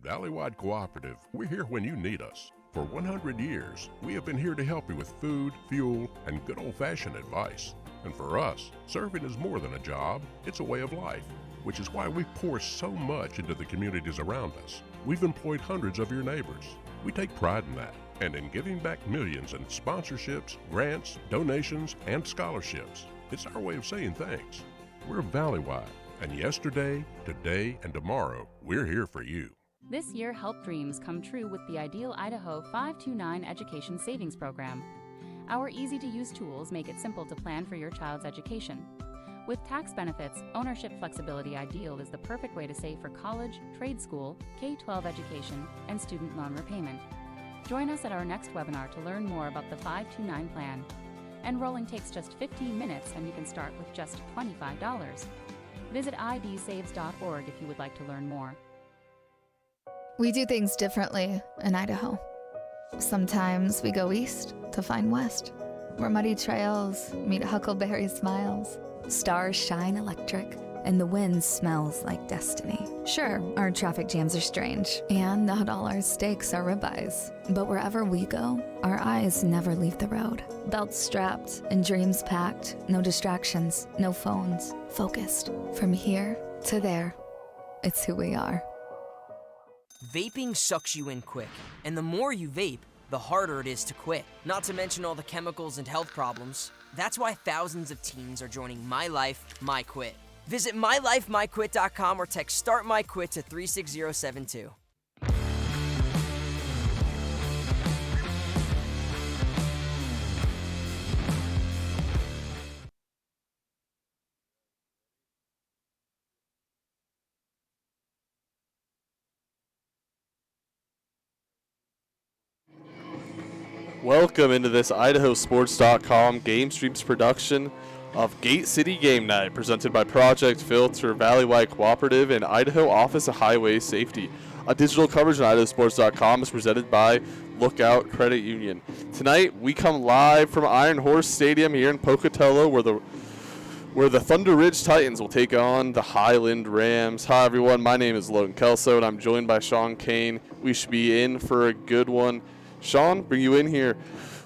Valleywide Cooperative, we're here when you need us. For 100 years, we have been here to help you with food, fuel, and good old-fashioned advice. And for us, serving is more than a job, it's a way of life, which is why we pour so much into the communities around us. We've employed hundreds of your neighbors. We take pride in that, and in giving back millions in sponsorships, grants, donations, and scholarships. It's our way of saying thanks. We're Valleywide, and yesterday, today, and tomorrow, we're here for you. This year, help dreams come true with the Ideal Idaho 529 Education Savings Program. Our easy-to-use tools make it simple to plan for your child's education. With tax benefits, ownership flexibility, Ideal is the perfect way to save for college, trade school, K-12 education, and student loan repayment. Join us at our next webinar to learn more about the 529 plan. Enrolling takes just 15 minutes and you can start with just $25. Visit idsaves.org if you would like to learn more. We do things differently in Idaho. Sometimes we go east to find west, where muddy trails meet huckleberry smiles. Stars shine electric, and the wind smells like destiny. Sure, our traffic jams are strange, And not all our steaks are ribeyes. but wherever we go, our eyes never leave the road. Belts strapped and dreams packed. No distractions, no phones, focused. From here to there, it's who we are. Vaping sucks you in quick, and the more you vape, the harder it is to quit. Not to mention all the chemicals and health problems. That's why thousands of teens are joining My Life, My Quit. Visit mylifemyquit.com or text Start My Quit to 36072. Welcome into this IdahoSports.com GameStreams production of Gate City Game Night, presented by Project Filter, Valleywide Cooperative, and Idaho Office of Highway Safety. A digital coverage on IdahoSports.com is presented by Lookout Credit Union. Tonight, we come live from Iron Horse Stadium here in Pocatello, where the Thunder Ridge Titans will take on the Highland Rams. Hi, everyone. My name is Logan Kelso, and I'm joined by Sean Kane. We should be in for a good one. Sean, bring you in here.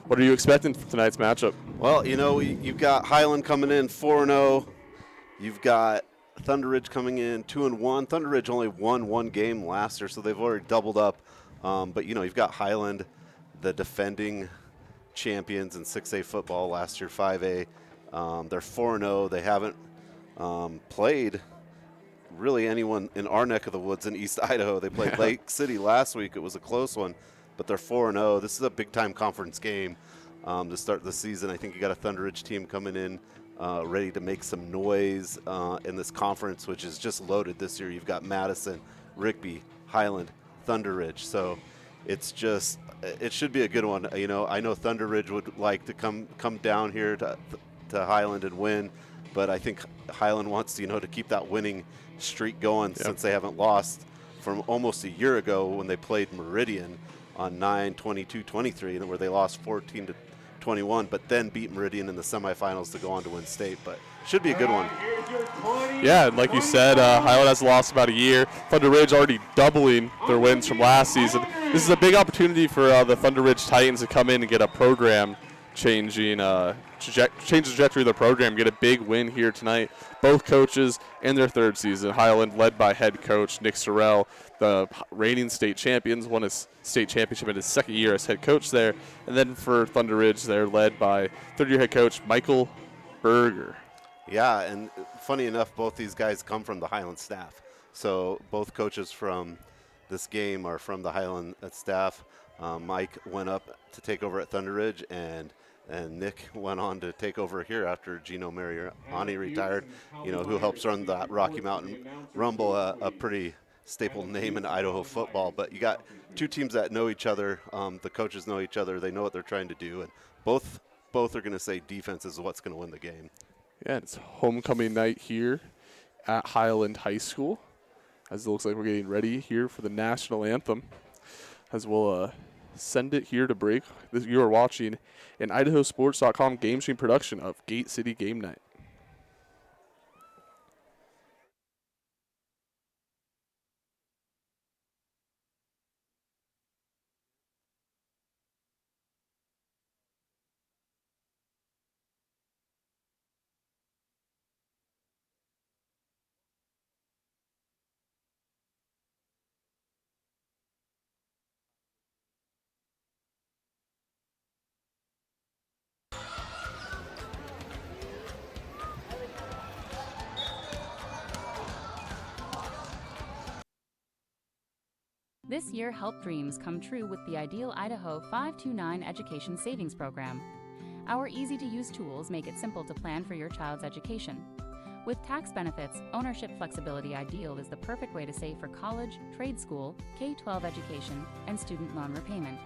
What are you expecting for tonight's matchup? Well, you know, you've got Highland coming in 4-0. You've got Thunder Ridge coming in 2-1. Thunder Ridge only won one game last year, so they've already doubled up. But, you know, you've got Highland, the defending champions in 6A football last year, 5A. They're 4-0. They haven't played really anyone in our neck of the woods in East Idaho. They played Lake City last week. It was a close one. But they're 4-0. This is a big-time conference game to start the season. I think you got a Thunder Ridge team coming in ready to make some noise in this conference, which is just loaded this year. You've got Madison, Rigby, Highland, Thunder Ridge. So it's just it should be a good one. You know, I know Thunder Ridge would like to come down here to Highland and win, but I think Highland wants to keep that winning streak going since they haven't lost from almost a year ago when they played Meridian on 9-22-23, where they lost 14-21, but then beat Meridian in the semifinals to go on to win state. But should be a good one. Yeah, and like you said, Highland has lost about a year. Thunder Ridge already doubling their wins from last season. This is a big opportunity for the Thunder Ridge Titans to come in and get a program changing change the trajectory of the program, get a big win here tonight. Both coaches in their third season. Highland led by head coach Nick Sorrell, the reigning state champions, won a state championship in his second year as head coach there. And then for Thunder Ridge, they're led by third-year head coach Michael Berger. Yeah, and funny enough, both these guys come from the Highland staff. So both coaches from this game are from the Highland staff. Mike went up to take over at Thunder Ridge, and Nick went on to take over here after Gino Mariani retired, who helps run the Rocky Mountain Rumble, a pretty staple name in Idaho football. But you got two teams that know each other. The coaches know each other. They know what they're trying to do, and both are going to say defense is what's going to win the game. Yeah, it's homecoming night here at Highland High School, as it looks like we're getting ready here for the national anthem, as we'll send it here to break. You are watching an IdahoSports.com game stream production of Gate City Game Night. This year, help dreams come true with the Ideal Idaho 529 Education Savings Program. Our easy-to-use tools make it simple to plan for your child's education. With tax benefits, ownership flexibility, Ideal is the perfect way to save for college, trade school, K-12 education, and student loan repayment.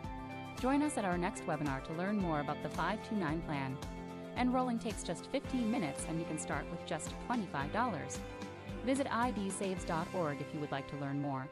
Join us at our next webinar to learn more about the 529 plan. Enrolling takes just 15 minutes and you can start with just $25. Visit idsaves.org if you would like to learn more.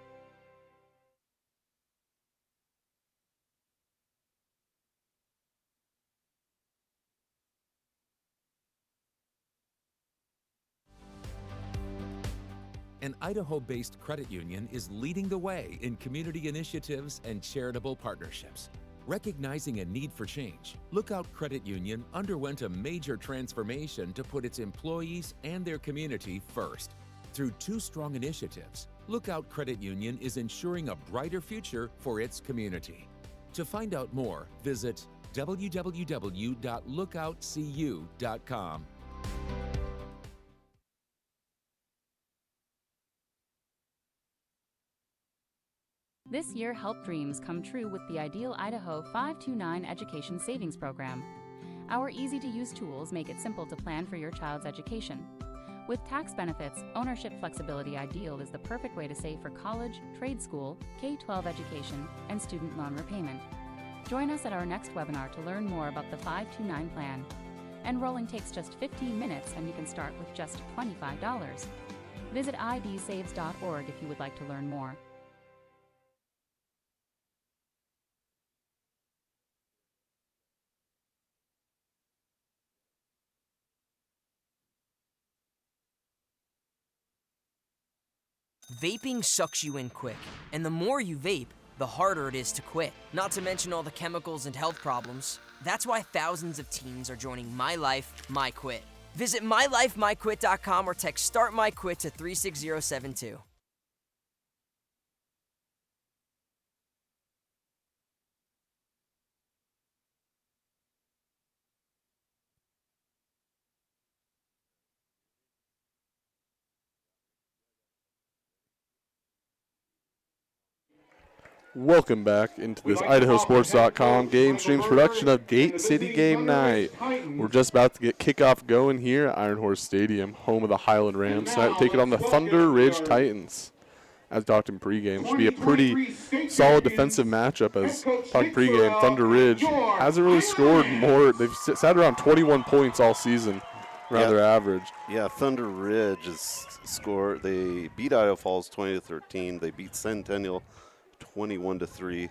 An Idaho-based credit union is leading the way in community initiatives and charitable partnerships. Recognizing a need for change, Lookout Credit Union underwent a major transformation to put its employees and their community first. Through 2 strong initiatives, Lookout Credit Union is ensuring a brighter future for its community. To find out more, visit www.lookoutcu.com. This year, help dreams come true with the Ideal Idaho 529 Education Savings Program. Our easy-to-use tools make it simple to plan for your child's education. With tax benefits, ownership flexibility, Ideal is the perfect way to save for college, trade school, K-12 education, and student loan repayment. Join us at our next webinar to learn more about the 529 plan. Enrolling takes just 15 minutes and you can start with just $25. Visit idsaves.org if you would like to learn more. Vaping sucks you in quick, and the more you vape, the harder it is to quit. Not to mention all the chemicals and health problems. That's why thousands of teens are joining My Life, My Quit. Visit mylifemyquit.com or text Start My Quit to 36072. Welcome back into this IdahoSports.com GameStreams production of Gate City Game Night. We're just about to get kickoff going here at Iron Horse Stadium, home of the Highland Rams. Tonight we're taking on the Thunder Ridge Titans. As talked in pregame, should be a pretty solid defensive matchup. As talked pregame, Thunder Ridge hasn't really scored more. They've sat around 21 points all season, around their average. Yeah, Thunder Ridge has scored. They beat Idaho Falls 20-13. They beat Centennial 21-3,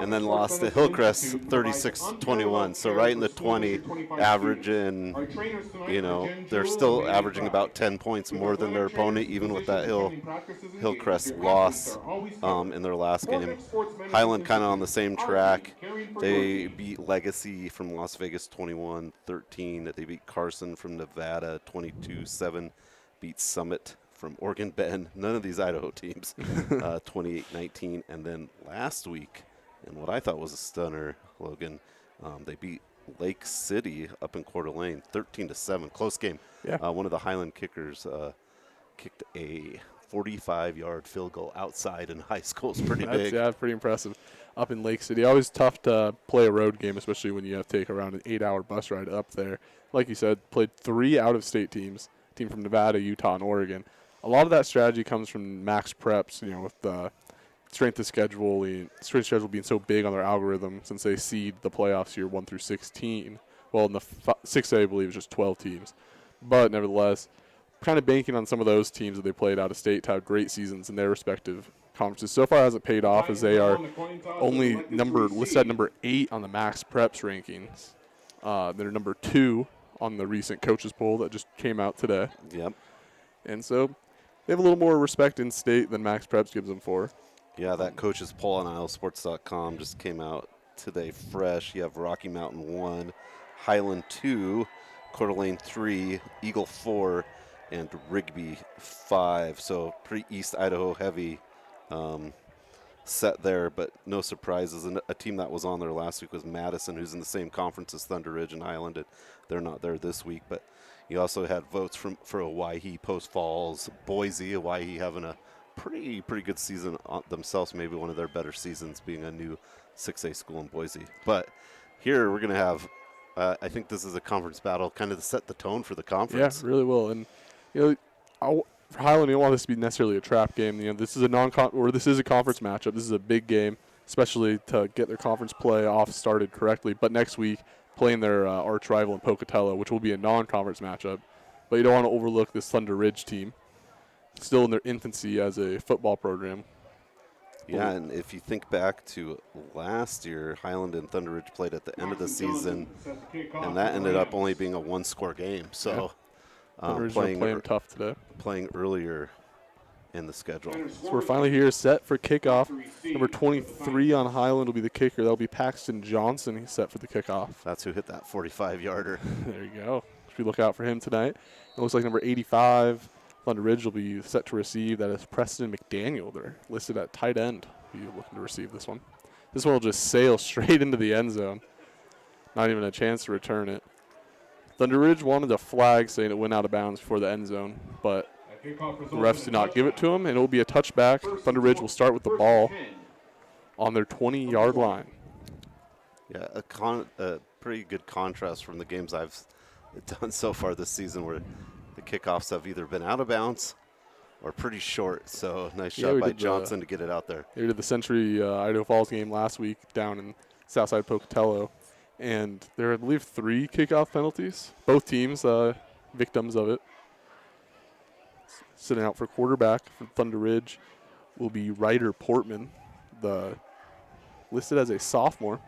and then lost to Hillcrest 36-21. So right in the 20 average, and they're still averaging about 10 points more than their opponent, even with that Hillcrest loss in their last game. Highland kind of on the same track. They beat Legacy from Las Vegas 21-13. They beat Carson from Nevada 22-7. Beat Summit from Oregon Bend, none of these Idaho teams, 28-19. And then last week, in what I thought was a stunner, Logan, they beat Lake City up in Coeur d'Alene, 13-7, close game. Yeah. One of the Highland kickers kicked a 45-yard field goal outside in high school. It's pretty big. Yeah, pretty impressive. Up in Lake City, always tough to play a road game, especially when you have to take around an 8-hour bus ride up there. Like you said, played 3 out-of-state teams, a team from Nevada, Utah, and Oregon. A lot of that strategy comes from max preps, with the strength of schedule being so big on their algorithm since they seed the playoffs year 1 through 16. Well, in the 6A, I believe, it's just 12 teams. But nevertheless, kind of banking on some of those teams that they played out of state to have great seasons in their respective conferences. So far, hasn't paid off as they are only listed at number 8 on the max preps rankings. They're number 2 on the recent coaches poll that just came out today. Yep. And so they have a little more respect in state than Max Preps gives them for. Yeah, that coach's poll on IdahoSports.com just came out today fresh. You have Rocky Mountain 1, Highland 2, Coeur d'Alene 3, Eagle 4, and Rigby 5. So pretty East Idaho heavy set there, but no surprises. And a team that was on there last week was Madison, who's in the same conference as Thunder Ridge and Highland. They're not there this week, but you also had votes for Owyhee, Post Falls, Boise. Owyhee having a pretty good season themselves, maybe one of their better seasons being a new 6A school in Boise. But here we're going to have, I think this is a conference battle kind of to set the tone for the conference. Yeah, really will. And, for Highland, you don't want this to be necessarily a trap game. This is this is a conference matchup. This is a big game, especially to get their conference play off started correctly. But next week, playing their arch rival in Pocatello, which will be a non-conference matchup. But you don't want to overlook this Thunder Ridge team, still in their infancy as a football program. Yeah, and if you think back to last year, Highland and Thunder Ridge played at the end of the season, and that ended up only being a one-score game. So playing tough today. Playing earlier in the schedule. So we're finally here, set for kickoff. Number 23 on Highland will be the kicker. That'll be Paxton Johnson. He's set for the kickoff. That's who hit that 45-yarder. There you go. Should we look out for him tonight? It looks like number 85, Thunder Ridge, will be set to receive. That is Preston McDaniel. They're listed at tight end. Be looking to receive this one. This one will just sail straight into the end zone. Not even a chance to return it. Thunder Ridge wanted a flag saying it went out of bounds before the end zone, but the refs did not give it to him, and it will be a touchback. Thunder Ridge will start with the ball on their 20-yard line. Yeah, a pretty good contrast from the games I've done so far this season, where the kickoffs have either been out of bounds or pretty short. So nice shot by Johnson to get it out there. We did the Century Idaho Falls game last week down in Southside Pocatello, and there are, I believe, 3 kickoff penalties. Both teams victims of it. Sitting out for quarterback for Thunder Ridge will be Ryder Portman, listed as a sophomore.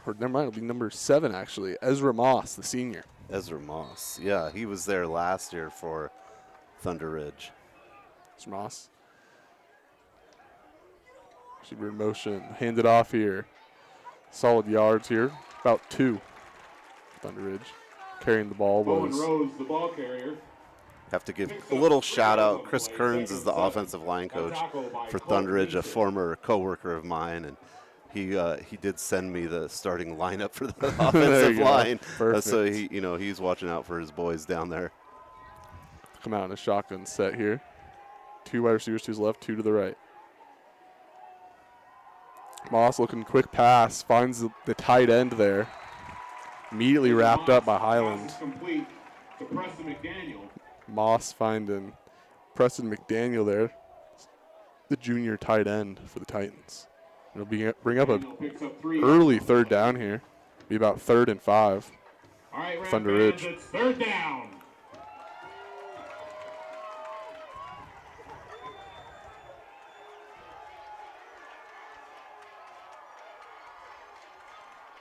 Or never mind, it'll be number 7, actually. Ezra Moss, the senior. Ezra Moss. Yeah, he was there last year for Thunder Ridge. Ezra Moss. Should be in motion. Hand it off here. Solid yards here. About 2. Thunder Ridge. Carrying the ball was. Rose, the ball carrier. Have to give a little shout out. Chris Kearns is the offensive line coach for Thunder Ridge, a former co-worker of mine, and he did send me the starting lineup for the offensive line. So he's watching out for his boys down there. Come out in a shotgun set here. 2 wide receivers to his left, 2 to the right. Moss looking quick pass, finds the tight end there. Immediately wrapped up by Highland. Complete to Preston McDaniel. Moss finding Preston McDaniel there, the junior tight end for the Titans. It'll bring up a early 3rd down here. Be about 3rd and 5. All right, Thunder Ridge. It's 3rd down.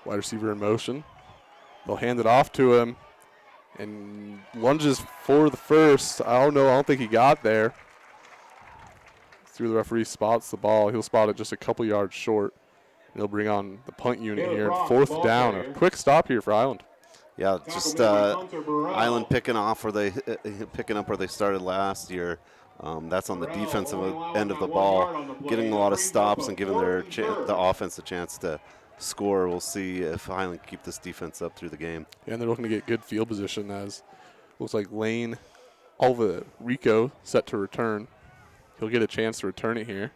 Wide receiver in motion. They'll hand it off to him and lunges for the first. I don't think he got there. Through the referee spots the ball. He'll spot it just a couple yards short. And he'll bring on the punt unit here. 4th down. A quick stop here for Highland. Yeah, just Highland picking up where they started last year. That's on the defensive end of the ball, getting a lot of stops and giving the offense a chance to score. We'll see if Highland keep this defense up through the game. Yeah, and they're looking to get good field position as looks like Lane Rico set to return. He'll get a chance to return it here.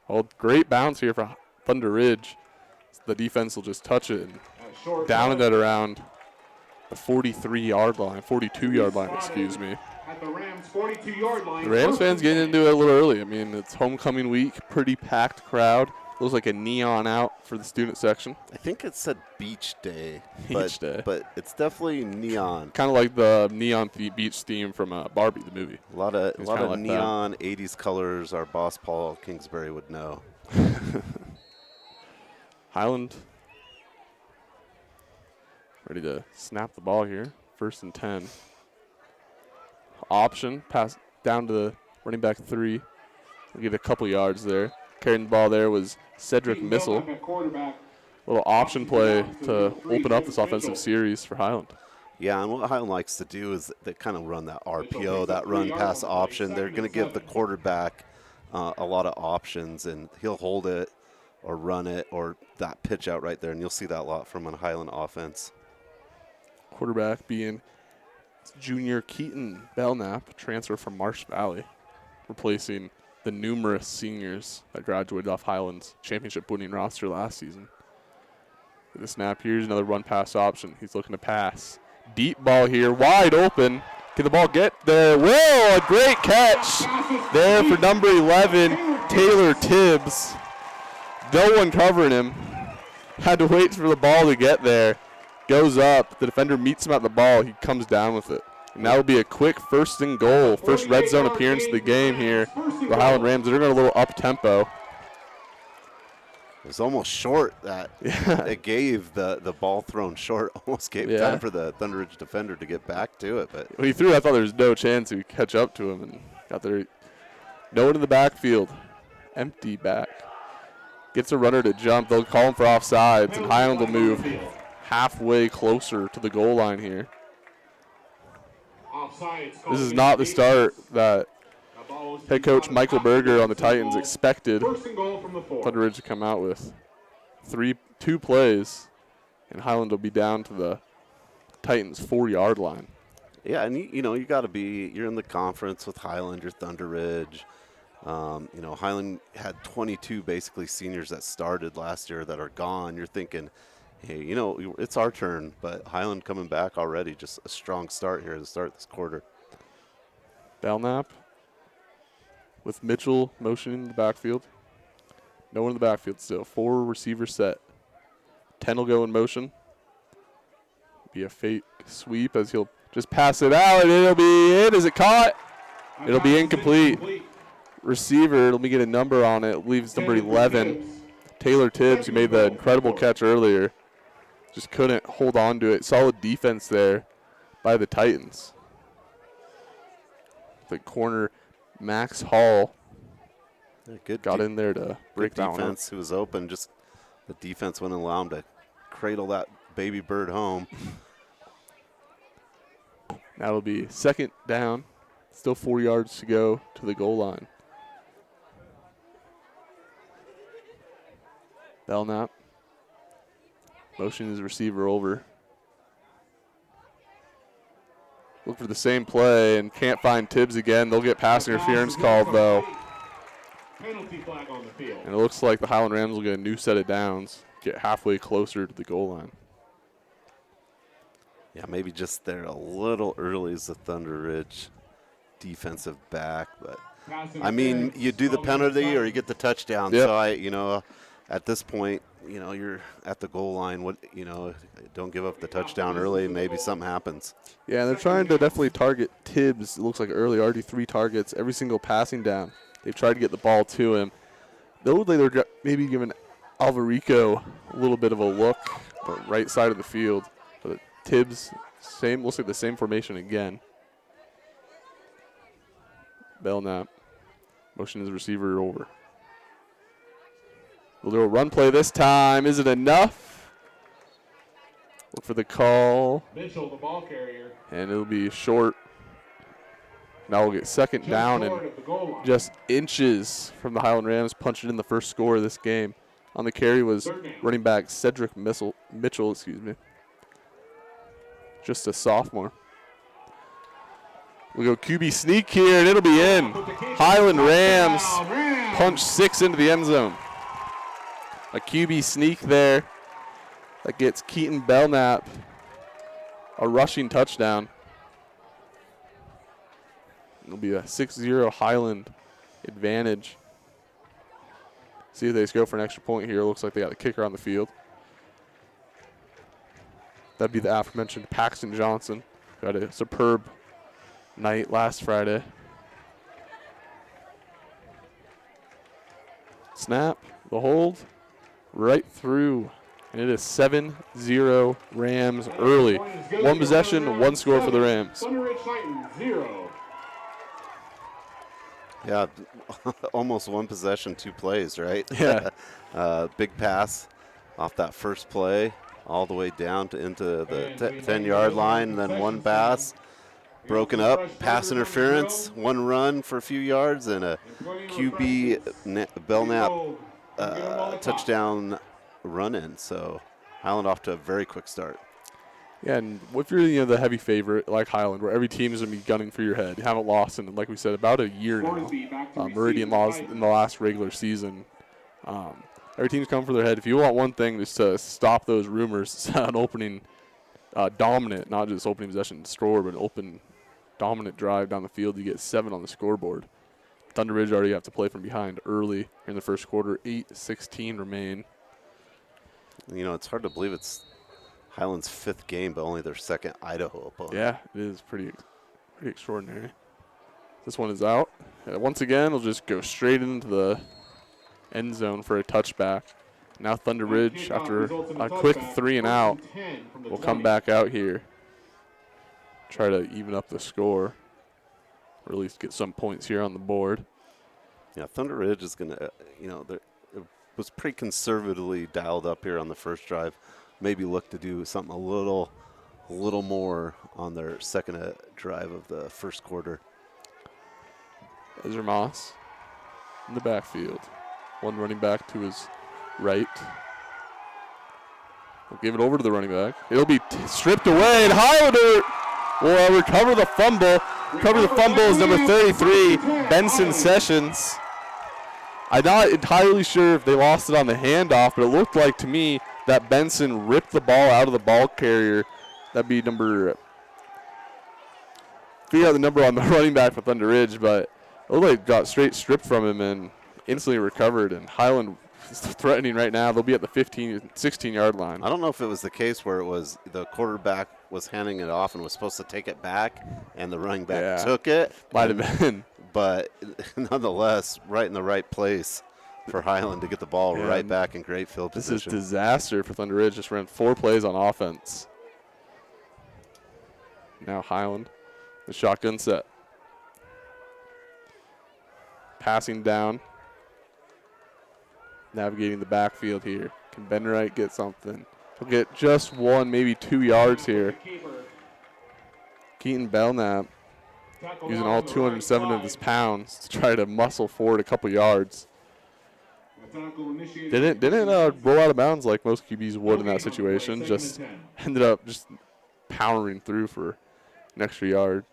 Oh, great bounce here for Thunder Ridge. The defense will just touch it and down it at around the 42-yard line, excuse me. At the Rams 42-yard line. The Rams fans getting into it a little early. I mean, it's homecoming week, pretty packed crowd. Looks like a neon out for the student section. I think it said Beach Day. Day. But it's definitely neon. Kind of like the neon beach theme from Barbie, the movie. A lot of neon 80s colors our boss Paul Kingsbury would know. Highland ready to snap the ball here. 1st and 10. Option, pass down to the running back 3. We'll get a couple yards there. Carrying the ball there was Cedric Missile. Little option play to open up this offensive series for Highland. Yeah, and what Highland likes to do is they kind of run that RPO, that run-pass option. They're going to give the quarterback a lot of options, and he'll hold it or run it or that pitch out right there, and you'll see that a lot from a Highland offense. Quarterback being Junior Keaton Belknap, transfer from Marsh Valley, replacing the numerous seniors that graduated off Highland's championship-winning roster last season. The snap, here's another run-pass option. He's looking to pass. Deep ball here, wide open. Can the ball get there? Will, a great catch there for number 11, Taylor Tibbs. No one covering him. Had to wait for the ball to get there. Goes up. The defender meets him at the ball. He comes down with it. And that will be a quick first and goal. First red zone appearance of the game here. The Highland Rams, they're going a little up-tempo. It was almost short that it gave the ball thrown short. Almost gave time for the Thunder Ridge defender to get back to it. But when he threw, I thought there was no chance he would catch up to him, and got there. No one in the backfield. Empty back. Gets a runner to jump. They'll call him for offsides, and Highland will move halfway closer to the goal line here. This is not the start that head coach Michael Berger on the Titans expected Thunder Ridge to come out with. 2 plays, and Highland will be down to the Titans' 4-yard line. Yeah, and you got to be. You're in the conference with Highland, you're Thunder Ridge. Highland had 22 basically seniors that started last year that are gone. You're thinking, hey, it's our turn, but Highland coming back already. Just a strong start here to start this quarter. Belknap with Mitchell motioning in the backfield. No one in the backfield still. 4 receiver set. 10 will go in motion. Be a fake sweep as he'll just pass it out, and it'll be in. Is it caught? It'll be incomplete. Receiver, let me get a number on it. Leaves number 11. Taylor Tibbs, who made the incredible catch earlier. Just couldn't hold on to it. Solid defense there by the Titans. The corner, Max Hall, got in there to break that one up. Defense, who was open, just the defense wouldn't allow him to cradle that baby bird home. That'll be second down. Still 4 yards to go to the goal line. Belknap motions his receiver over. Look for the same play and can't find Tibbs again. They'll get pass interference called, though. Penalty flag on the field. And it looks like the Highland Rams will get a new set of downs, get halfway closer to the goal line. Yeah, maybe just there a little early as the Thunder Ridge defensive back, but I mean, you do the penalty or you get the touchdown. Yep. So at this point, you're at the goal line. Don't give up the touchdown early. Maybe something happens. Yeah, they're trying to definitely target Tibbs. It looks like early, already 3 targets, every single passing down. They've tried to get the ball to him. Though they're maybe giving Alvarico a little bit of a look, the right side of the field. But Tibbs, looks like the same formation again. Belknap motion his receiver over. We'll do a run play this time. Is it enough? Look for the call. Mitchell, the ball carrier. And it'll be short. Now we'll get second down and just inches from the Highland Rams, punching in the first score of this game. On the carry was running back Cedric Mitchell, just a sophomore. We'll go QB sneak here, and it'll be in. Highland Rams punch 6 into the end zone. A QB sneak there that gets Keaton Belknap a rushing touchdown. It'll be a 6-0 Highland advantage. See if they just go for an extra point here. Looks like they got a kicker on the field. That'd be the aforementioned Paxton Johnson, who had a superb night last Friday. Snap, the hold, right through. And it is 7-0 Rams early. 1 possession, 1 score for the Rams. Thunder Ridge Titans 0. Yeah, almost 1 possession, 2 plays, right? Yeah. Big pass off that first play all the way down into the 10-yard line, and then 1 pass. Broken up, pass interference, 1 run for a few yards, and a QB Belknap touchdown run-in. So Highland off to a very quick start. Yeah, and if you're the heavy favorite like Highland, where every team is going to be gunning for your head, you haven't lost in, like we said, about a year now. Meridian lost in the last regular season. Every team's coming for their head. If you want one thing, just to stop those rumors on opening dominant, not just opening possession score, but open dominant drive down the field, you get 7 on the scoreboard. Thunder Ridge already have to play from behind early in the first quarter. 8:16 remain. It's hard to believe it's Highland's 5th game, but only their 2nd Idaho opponent. Yeah, it is pretty extraordinary. This one is out. Once again, it'll just go straight into the end zone for a touchback. Now Thunder Ridge, after a quick 3 and out, will come back out here, try to even up the score, or at least get some points here on the board. Yeah, Thunder Ridge is going to, it was pretty conservatively dialed up here on the first drive. Maybe look to do something a little more on their second drive of the first quarter. Ezra Moss in the backfield. One running back to his right. We'll give it over to the running back. It'll be stripped away, and Highlander will recover the fumble. Recover the fumble is number 33, Benson Sessions. I'm not entirely sure if they lost it on the handoff, but it looked like to me that Benson ripped the ball out of the ball carrier. That'd be figure out the number on the running back for Thunder Ridge, but it looked like it got straight stripped from him and instantly recovered. And Highland is threatening right now. They'll be at the 16-yard line. I don't know if it was the case where it was the quarterback was handing it off and was supposed to take it back, and the running back took it. Might have been. But nonetheless, right in the right place for Highland to get the ball right back in great field position. This is disaster for Thunder Ridge. Just ran 4 plays on offense. Now Highland, the shotgun set. Passing down. Navigating the backfield here. Can Benright get something? He'll get just 1, maybe 2 yards here. Keaton Belknap using all 207 of his pounds to try to muscle forward a couple yards. Didn't roll out of bounds like most QBs would in that situation. Just ended up just powering through for an extra yard.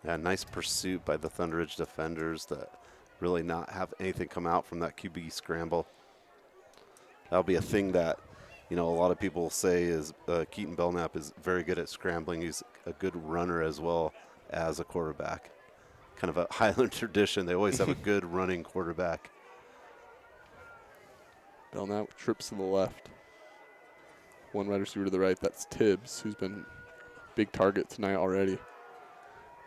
Yeah, nice pursuit by the Thunder Ridge defenders to really not have anything come out from that QB scramble. That'll be a thing that, a lot of people say is Keaton Belknap is very good at scrambling. He's a good runner as well as a quarterback. Kind of a Highland tradition. They always have a good running quarterback. Belknap trips to the left. One wide receiver to the right. That's Tibbs, who's been a big target tonight already.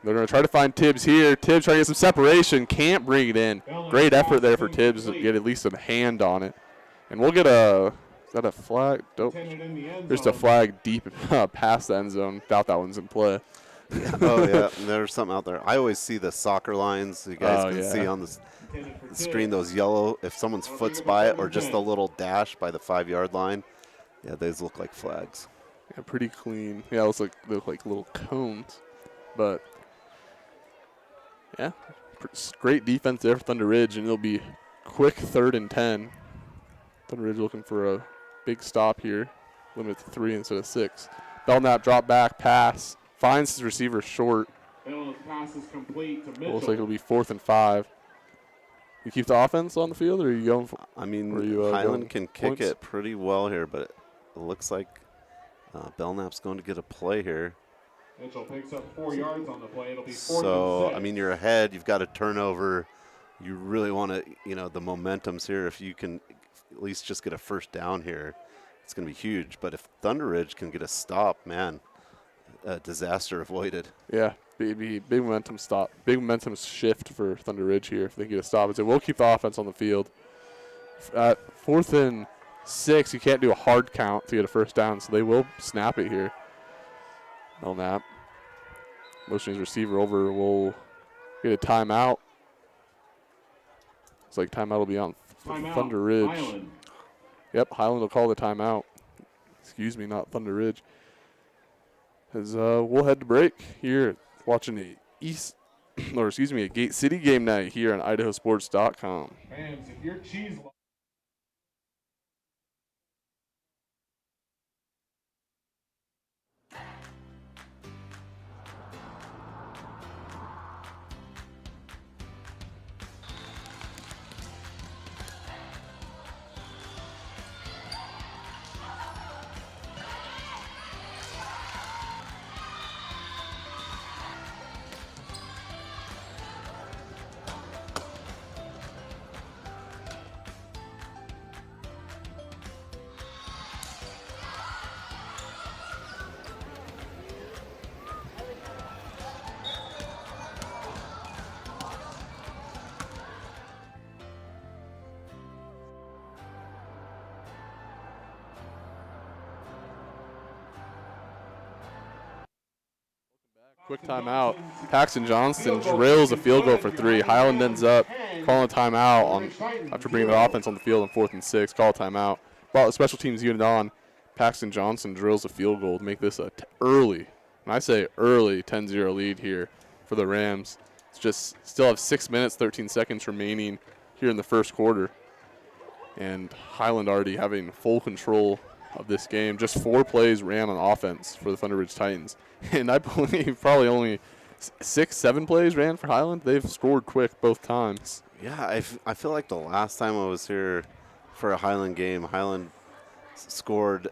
They're going to try to find Tibbs here. Tibbs trying to get some separation. Can't bring it in. Great effort there for Tibbs to get at least a hand on it. And we'll get is that a flag? Nope. There's a flag deep past the end zone. Doubt that one's in play. Oh, yeah. There's something out there. I always see the soccer lines. You guys can see on the screen those yellow, if someone's foot's by it, or just a little dash by the 5-yard line. Yeah, those look like flags. Yeah, pretty clean. Yeah, they look like little cones. But, yeah, great defense there for Thunder Ridge, and it'll be quick 3rd and 10. Thunder Ridge looking for a big stop here. Limit to 3 instead of 6. Belknap drop back, pass. Finds his receiver short. Pass is complete to Mitchell. Looks like it'll be 4th and 5. You keep the offense on the field, or are you going for? I mean, Highland can kick it pretty well here, but it looks like Belknap's going to get a play here. Mitchell picks up 4 yards on the play. It'll be 4th So, and 6. I mean, you're ahead. You've got a turnover. You really want to, the momentum's here. If you can at least just get a first down here, it's going to be huge. But if Thunder Ridge can get a stop, man, disaster avoided. Yeah, big momentum stop. Big momentum shift for Thunder Ridge here if they get a stop. So we'll keep the offense on the field. At 4th and 6, you can't do a hard count to get a first down, so they will snap it here. Belknap motioning his receiver over. We'll get a timeout. Looks like timeout will be on Thunder Ridge. Highland. Yep, Highland will call the timeout. Excuse me, not Thunder Ridge. As we'll head to break here, watching a Gate City game night here on IdahoSports.com. Fans, if your cheese. quick timeout. Paxton Johnston drills a field goal for 3. Highland ends up calling a timeout after bringing their offense on the field on 4th and 6. Call a timeout. Brought the special teams unit on. Paxton Johnston drills a field goal to make this a early, and I say early, 10-0 lead here for the Rams. It's just still have 6 minutes, 13 seconds remaining here in the first quarter. And Highland already having full control of this game. Just 4 plays ran on offense for the Thunder Ridge Titans. And I believe probably only 6, 7 plays ran for Highland. They've scored quick both times. Yeah, I feel like the last time I was here for a Highland game, Highland scored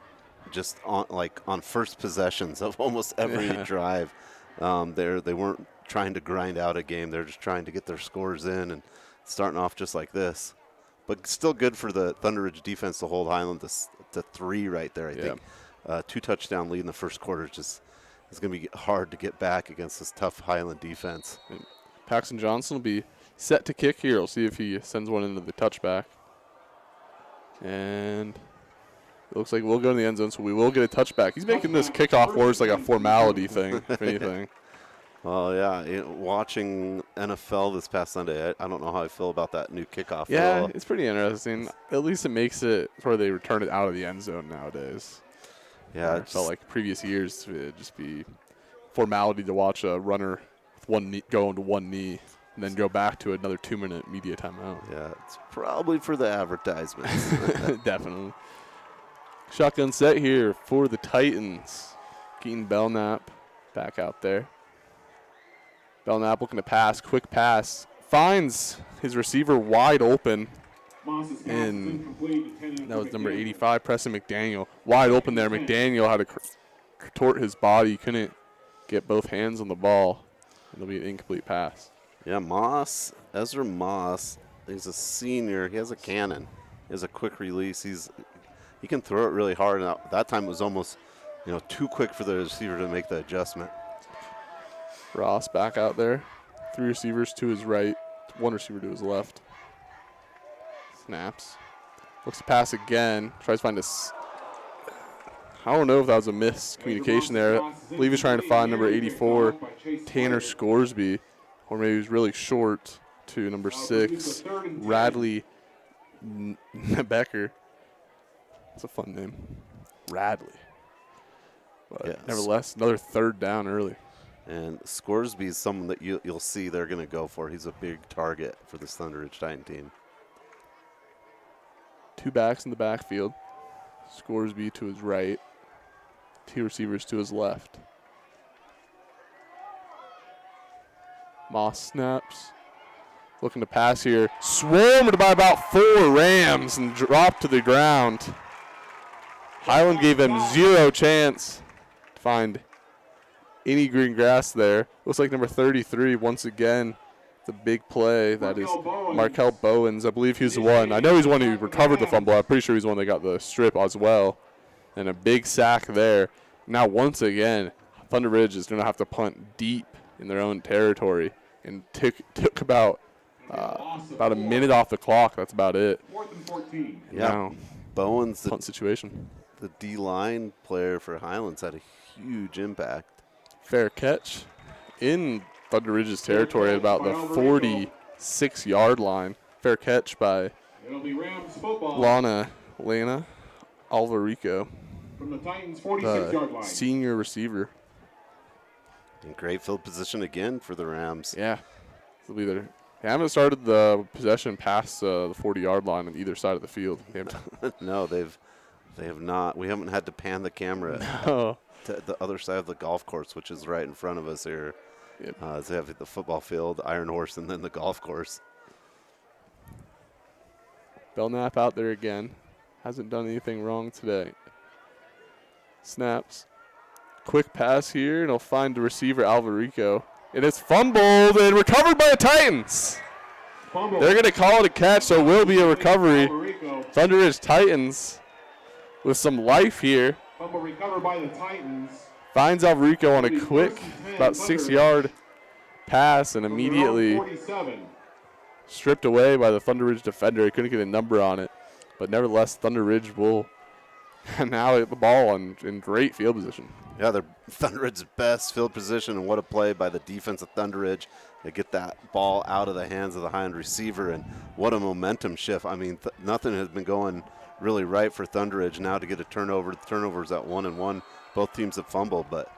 just on first possessions of almost every drive. They weren't trying to grind out a game. They're just trying to get their scores in and starting off just like this. But still good for the Thunder Ridge defense to hold Highland to 3 right there, I think. 2-touchdown lead in the first quarter is going to be hard to get back against this tough Highland defense. And Paxton Johnson will be set to kick here. We'll see if he sends one into the touchback. And it looks like we'll go in the end zone, so we will get a touchback. He's making this kickoff worse like a formality thing, if anything. Well, yeah, watching NFL this past Sunday, I don't know how I feel about that new kickoff. Yeah, it's pretty interesting. At least it makes it where they return it out of the end zone nowadays. Yeah, it felt like previous years it'd just be formality to watch a runner with one knee, go into one knee and then go back to another 2-minute media timeout. Yeah, it's probably for the advertisements. Definitely. Shotgun set here for the Titans. Keaton Belknap back out there. Belknap looking to pass, quick pass. Finds his receiver wide open. And that was number 85, Preston McDaniel. Wide open there. McDaniel had to contort his body. Couldn't get both hands on the ball. It'll be an incomplete pass. Yeah, Ezra Moss, he's a senior. He has a cannon. He has a quick release. He can throw it really hard. Now, that time it was almost too quick for the receiver to make the adjustment. Ross back out there. 3 receivers to his right, 1 receiver to his left. Snaps. Looks to pass again. Tries to find I don't know if that was a miscommunication there. I believe he's trying to find number 84, Tanner Scoresby, or maybe he was really short to number 6, Radley Becker. That's a fun name. Radley. But nevertheless, another 3rd down early. And Scoresby is someone that you'll see they're going to go for. He's a big target for this Thunder Ridge Titan team. 2 backs in the backfield. Scoresby to his right. 2 receivers to his left. Moss snaps. Looking to pass here. Swarmed by about 4 Rams and dropped to the ground. Highland gave him 0 chance to find any green grass there. Looks like number 33 once again. The big play that is Markel Bowens. I believe he's the one. I know he's the one who recovered the fumble. I'm pretty sure he's the one that got the strip as well. And a big sack there. Now once again, Thunder Ridge is going to have to punt deep in their own territory. And took about a minute off the clock. That's about it. 4th and 14. Yeah, now, Bowens, punt situation. The D-line player for Highlands, had a huge impact. Fair catch in Thunder Ridge's territory at about the 46-yard line. Fair catch by Lana Alvarico, from the Titans' 46-yard line. Senior receiver. In great field position again for the Rams. Yeah. They haven't started the possession past the 40-yard line on either side of the field. No, they have not. We haven't had to pan the camera to the other side of the golf course, which is right in front of us here. Yep. They have the football field, Iron Horse, and then the golf course. Belknap out there again. Hasn't done anything wrong today. Snaps. Quick pass here, and he'll find the receiver, Alvarico. It is fumbled and recovered by the Titans. They're going to call it a catch, so it will be a recovery. Thunder Ridge Titans with some life here. Fumble recovered by the Titans. Finds Alvarico on a quick, about 6-yard pass, and immediately stripped away by the Thunder Ridge defender. He couldn't get a number on it. But nevertheless, Thunder Ridge will now hit the ball in great field position. Yeah, they're Thunder Ridge's best field position, and what a play by the defense of Thunder Ridge. They get that ball out of the hands of the Highland receiver, and what a momentum shift. I mean, nothing has been going really right for Thunder Ridge. Now to get a turnover. The turnover's at 1-1. Both teams have fumbled, but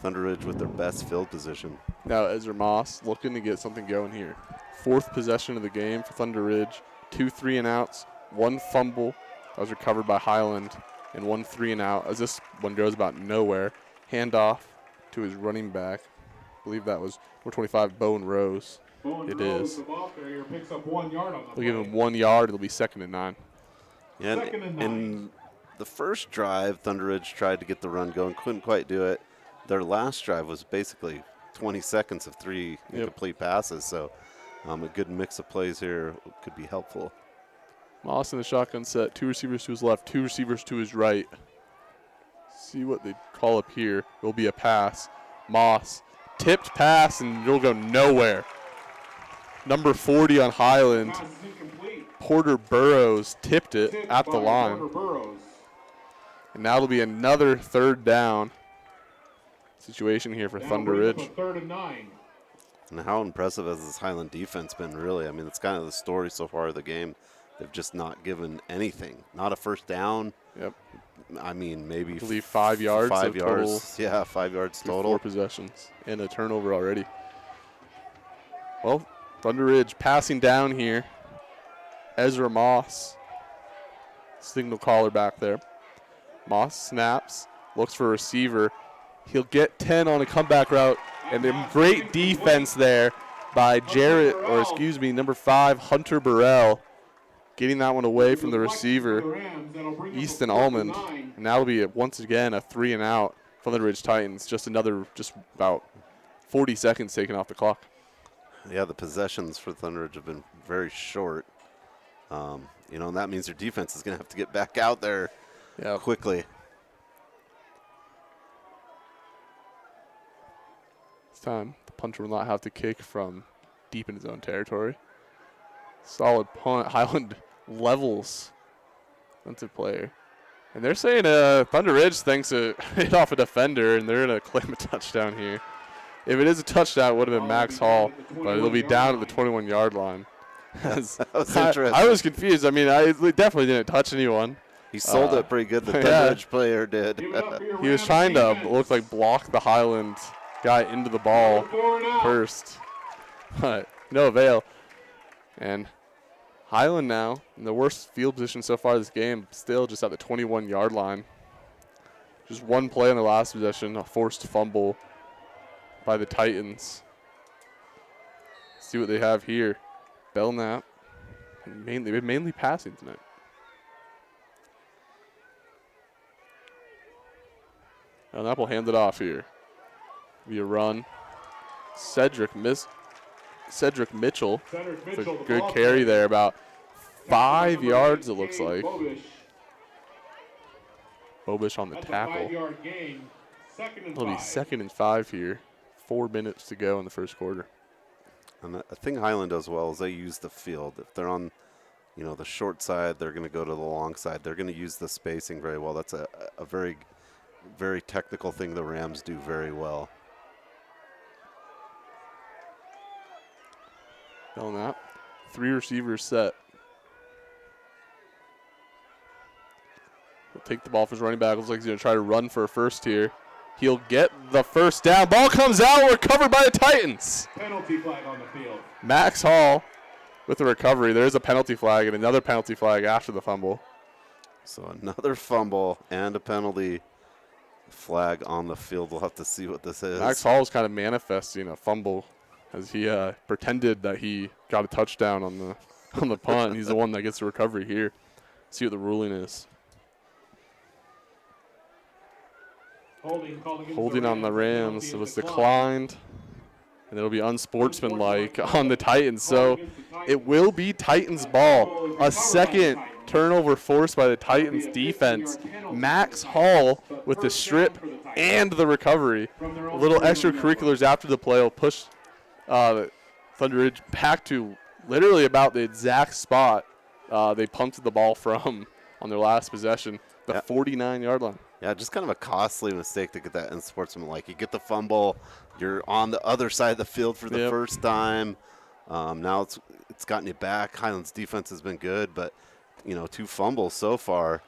Thunder Ridge with their best field position. Now Ezra Moss looking to get something going here. 4th possession of the game for Thunder Ridge. 2 3-and-outs, 1 fumble that was recovered by Highland, and 1 3-and-out as this one goes about nowhere. Handoff to his running back. I believe that was number 25, Bowen Rose. It is. The ball carrier picks up 1 yard on the They'll give play. him 1 yard. It'll be 2nd and 9. Yeah, Second and 9. in the first drive, Thunder Ridge tried to get the run going, couldn't quite do it. Their last drive was basically 20 seconds of 3 incomplete passes, so a good mix of plays here could be helpful. Moss in the shotgun set. 2 receivers to his left, 2 receivers to his right. See what they call up here. It will be a pass. Moss, tipped pass, and it'll go nowhere. Number 40 on Highland, Pass is incomplete. Porter Burrows, tipped it Tipped at the by line. Porter Burrows. And now it'll be another 3rd down situation here for That'll Thunder bring up Ridge. a 3rd and 9. And how impressive has this Highland defense been, really? I mean, it's kind of the story so far of the game. They've just not given anything. Not a first down. Yep. I mean, maybe I believe 5 yards. 5 of yards. Total Yeah, 5 yards through total. 4 possessions and a turnover already. Well, Thunder Ridge passing down here. Ezra Moss, signal caller back there. Moss snaps, looks for a receiver. He'll get 10 on a comeback route, and then great defense there by number 5, Hunter Burrell, getting that one away from the receiver, Easton Almond. And now it'll be once again a 3-and-out for the Ridge Titans. Just about 40 seconds taken off the clock. Yeah, the possessions for Thunder Ridge have been very short. And that means their defense is going to have to get back out there quickly. This time, the punter will not have to kick from deep in his own territory. Solid punt. Highland levels defensive player. And they're saying Thunder Ridge thinks it hit off a defender, and they're going to claim a touchdown here. If it is a touchdown, it would have been Max Hall, but it'll be down at the 21-yard line. That was interesting. I was confused. I mean, I definitely didn't touch anyone. He sold it pretty good. The Thunder Ridge player did. He was trying to, block the Highland guy into the ball first, but no avail. And Highland now in the worst field position so far this game, still just at the 21-yard line. Just one play on the last possession, a forced fumble by the Titans. See what they have here. Belknap, mainly passing tonight. Belknap will hand it off here. Be a run. Cedric Mitchell. With a good carry there, about 5 yards it looks like. Bobish on the tackle. It'll be 2nd and 5 here. 4 minutes to go in the first quarter. And the thing Highland does well is they use the field. If they're on, the short side, they're going to go to the long side. They're going to use the spacing very well. That's a very, very technical thing the Rams do very well. Belknap, 3 receivers set. He'll take the ball for his running back. Looks like he's going to try to run for a first here. He'll get the first down. Ball comes out, recovered by the Titans. Penalty flag on the field. Max Hall with the recovery. There's a penalty flag and another penalty flag after the fumble. So another fumble and a penalty flag on the field. We'll have to see what this is. Max Hall was kind of manifesting a fumble as he pretended that he got a touchdown on the punt. He's the one that gets the recovery here. See what the ruling is. Holding on the Rams. It was declined. And it'll be unsportsmanlike on the Titans. So it will be Titans ball. A second turnover forced by the Titans defense. Max Hall with the strip and the recovery. A little extracurriculars after the play will push Thunder Ridge back to literally about the exact spot they punted the ball from on their last possession. the 49-yard line. Yeah, just kind of a costly mistake to get that unsportsmanlike. You get the fumble, you're on the other side of the field for the first time. Now it's gotten you back. Highland's defense has been good, but 2 fumbles so far.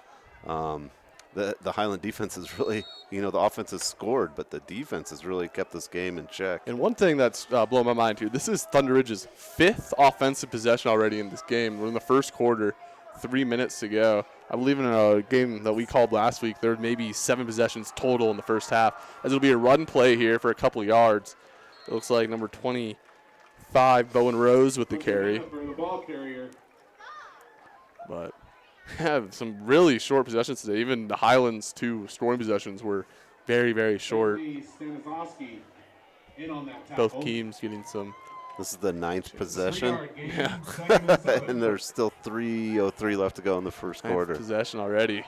The Highland defense is really, the offense has scored, but the defense has really kept this game in check. And one thing that's blown my mind here, this is Thunder Ridge's 5th offensive possession already in this game. We're in the first quarter, 3 minutes to go. I believe in a game that we called last week, there may be 7 possessions total in the first half, as it'll be a run play here for a couple yards. It looks like number 25, Bowen Rose with the carry. But have some really short possessions today. Even the Highlands' 2 scoring possessions were very, very short. Both teams getting some. This is the 9th possession. Yeah. And there's still 3:03 left to go in the first quarter. Possession already.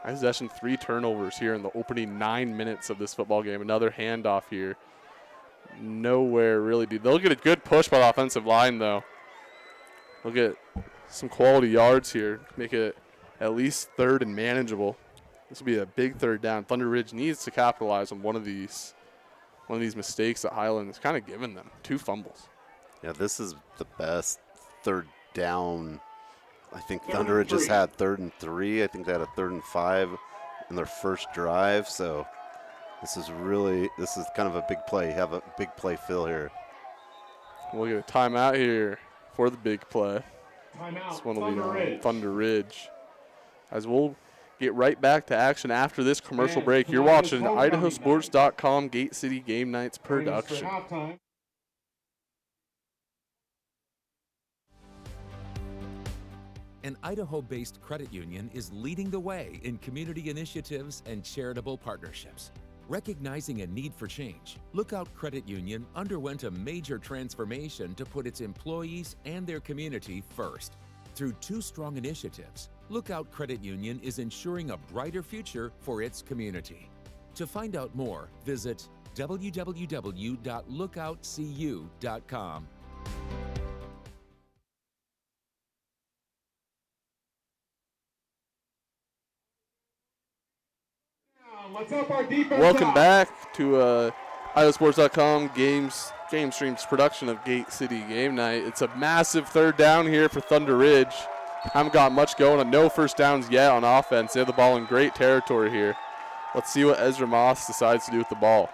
Possession, 3 turnovers here in the opening 9 minutes of this football game. Another handoff here. Nowhere really. They'll get a good push by the offensive line, though. They'll get some quality yards here. Make it at least 3rd and manageable. This will be a big 3rd down. Thunder Ridge needs to capitalize on one of these mistakes that Highland has kind of given them. 2 fumbles. Yeah, this is the best 3rd down. I think Thunder Ridge just had 3rd and 3. I think they had a 3rd and 5 in their first drive. So this is kind of a big play. You have a big play fill here. We'll get a timeout here for the big play. Timeout. This one will be on Thunder Ridge. As we'll get right back to action after this commercial break. You're watching IdahoSports.com Gate City Game Nights production. An Idaho-based credit union is leading the way in community initiatives and charitable partnerships. Recognizing a need for change, Lookout Credit Union underwent a major transformation to put its employees and their community first. Through 2 strong initiatives, Lookout Credit Union is ensuring a brighter future for its community. To find out more, visit www.lookoutcu.com. Let's help our defense. Welcome back to IdahoSports.com GameStreams production of Gate City Game Night. It's a massive 3rd down here for Thunder Ridge. Haven't got much going on. No first downs yet on offense. They have the ball in great territory here. Let's see what Ezra Moss decides to do with the ball.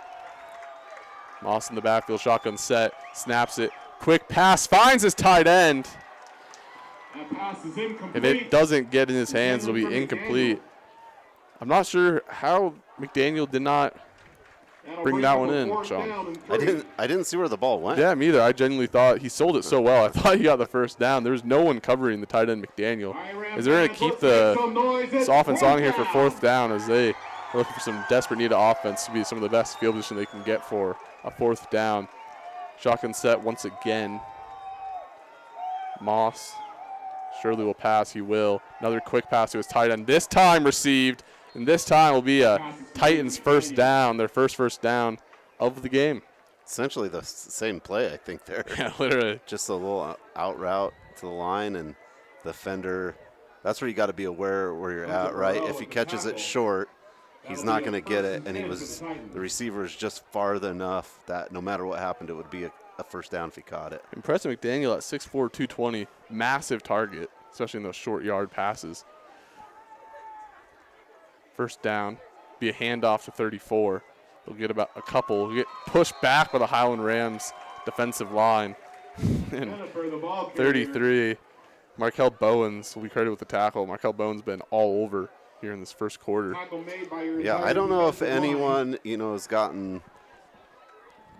Moss in the backfield, shotgun set, snaps it. Quick pass, finds his tight end. That pass is incomplete. If it doesn't get in his hands, it'll be incomplete. I'm not sure how McDaniel did not bring that one in, Sean. I didn't see where the ball went. Yeah, me either. I genuinely thought he sold it so well. I thought he got the first down. There's no one covering the tight end McDaniel. Is they're going to keep this offense on here for 4th down as they are looking for some desperate need of offense to be some of the best field position they can get for a 4th down. Shotgun set once again. Moss surely will pass. He will. Another quick pass to his tight end. This time received. And this time will be a Titans first down, their first down of the game. Essentially the same play, I think, there. Yeah, literally. Just a little out route to the line, and the defender, that's where you got to be aware where you're at, right? If he catches it short, he's not going to get it, and the receiver is just far enough that no matter what happened, it would be a first down if he caught it. Impressive McDaniel at 6'4", 220, massive target, especially in those short yard passes. First down, be a handoff to 34. They'll get about a couple. They'll get pushed back by the Highland Rams defensive line. And 33, Markel Bowens will be credited with the tackle. Markel Bowens been all over here in this first quarter. Yeah, I don't know if anyone, has gotten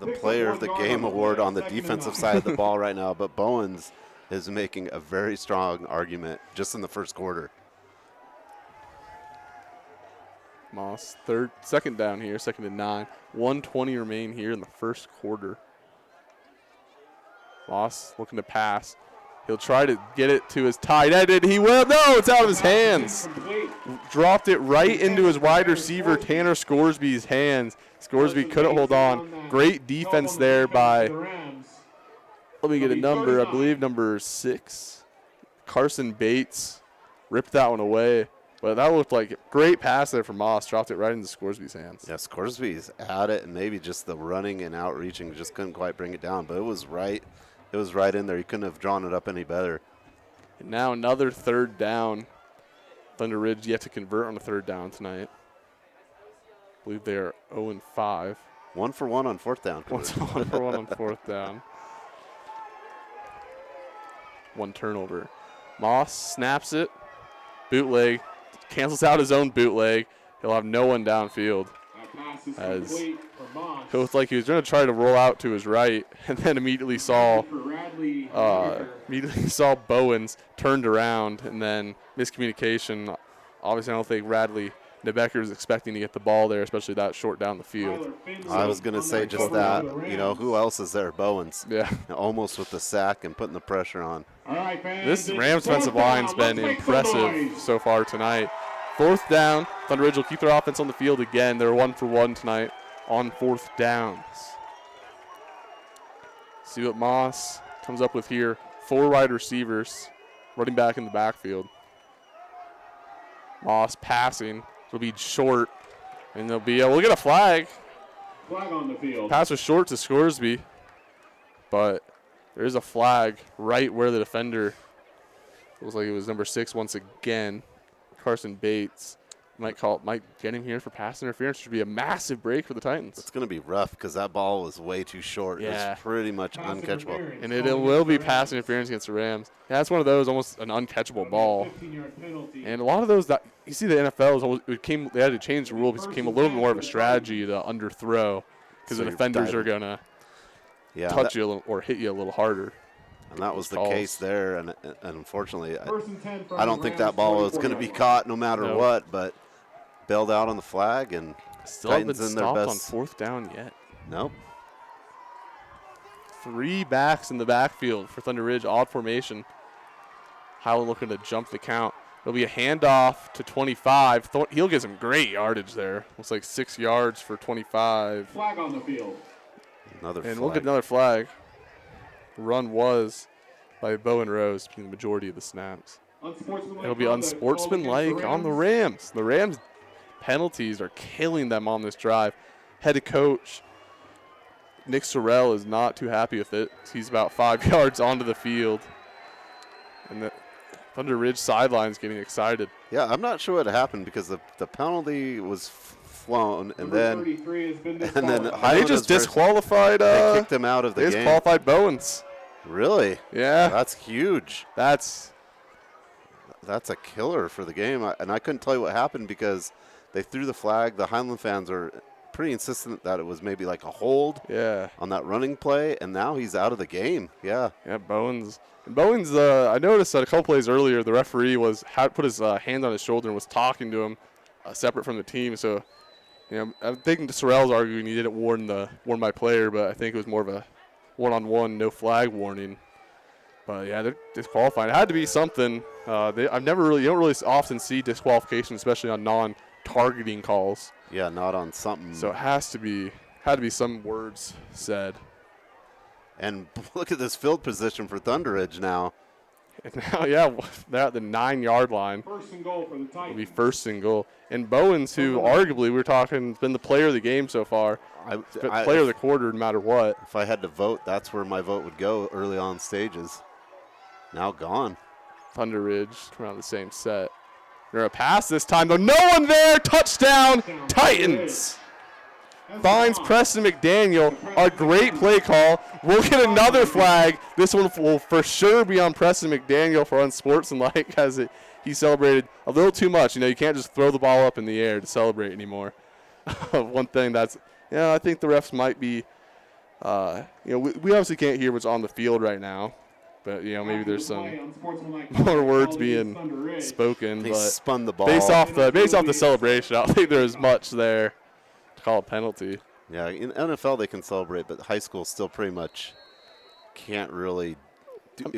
the player of the game award on the defensive side of the ball right now, but Bowens is making a very strong argument just in the first quarter. Moss, second down here, 2nd and 9. 1:20 remain here in the first quarter. Moss looking to pass. He'll try to get it to his tight end, and he will. No, it's out of his hands. Dropped it right into his wide receiver, Tanner Scoresby's hands. Scoresby couldn't hold on. Great defense there by, let me get a number, I believe number 6. Carson Bates ripped that one away. But that looked like a great pass there from Moss. Dropped it right into Scoresby's hands. Yeah, Scoresby's at it, and maybe just the running and outreaching just couldn't quite bring it down. But it was right. It was right in there. He couldn't have drawn it up any better. And now another third down. Thunder Ridge yet to convert on a third down tonight. I believe they are 0-5. 1 for 1 on fourth down. 1 for 1 on fourth down. One turnover. Moss snaps it. Bootleg. Cancels out his own bootleg. He'll have no one downfield. As it looked like he was going to try to roll out to his right, and then immediately saw Bowens turned around, and then miscommunication. Obviously, I don't think Radley Nebecker was expecting to get the ball there, especially that short down the field. I was going to say just that. You know, who else is there? Bowens. Yeah. Almost with the sack and putting the pressure on. This Rams defensive line's been impressive so far tonight. Fourth down. Thunder Ridge will keep their offense on the field again. They're 1 for 1 tonight on fourth downs. See what Moss comes up with here. 4 wide receivers, running back in the backfield. Moss passing. It'll be short, and we'll get a flag. Flag on the field. Pass was short to Scoresby, but there is a flag right where the defender. Looks like it was number 6 once again. Carson Bates might get him here for pass interference, which would be a massive break for the Titans. It's going to be rough because that ball was way too short. Yeah. It's pretty much uncatchable. And it will be pass interference against the Rams. Yeah, that's one of those, almost an uncatchable ball. And a lot of those that you see the NFL is almost, they had to change the rule because it became a little bit more of a strategy to underthrow because the defenders are going to touch you a little or hit you a little harder. And that was the case there, and unfortunately, I don't think that ball was going to be caught no matter what, but bailed out on the flag, and still haven't been stopped on fourth down yet. Nope. 3 backs in the backfield for Thunder Ridge, odd formation. Highland looking to jump the count. It'll be a handoff to 25. He'll get some great yardage there. Looks like 6 yards for 25. Flag on the field. And we'll get another flag. Run was by Bowen Rose, being the majority of the snaps. It'll be unsportsmanlike on the Rams. The Rams penalties are killing them on this drive. Head coach Nick Sorrell is not too happy with it. He's about 5 yards onto the field. And the Thunder Ridge sideline's getting excited. Yeah, I'm not sure what happened because the penalty was flown, and then they just disqualified. They kicked him out of the game. They disqualified Bowens. Really? Yeah. That's huge. That's a killer for the game, and I couldn't tell you what happened because they threw the flag. The Highland fans are pretty insistent that it was maybe like a hold on that running play, and now he's out of the game. Yeah. Yeah, Bowens. I noticed that a couple plays earlier, the referee had put his hand on his shoulder and was talking to him separate from the team. So, I think Sorrell's arguing he didn't warn my player, but I think it was more of a one-on-one, no flag warning. But yeah, they're disqualified. It had to be something. You don't really often see disqualification, especially on non-targeting calls. Yeah, not on something. So it had to be some words said. And look at this field position for Thunder Ridge now. And now, they're at the 9-yard line. First and goal for the Titans. It'll be first and goal. And Bowens, who arguably has been the player of the game so far, player of the quarter no matter what. If I had to vote, that's where my vote would go early on stages. Now gone. Thunder Ridge around the same set. They're a pass this time, though. No one there. Touchdown, Titans. Finds Preston McDaniel. A great play call. We'll get another flag. This one will for sure be on Preston McDaniel for unsportsmanlike as he celebrated a little too much. You can't just throw the ball up in the air to celebrate anymore. One thing I think the refs might be, we obviously can't hear what's on the field right now. But, maybe there's some more words being spoken. They but spun the ball. Based off the celebration, I don't think there's much there to call a penalty. Yeah, in NFL they can celebrate, but high school still pretty much can't really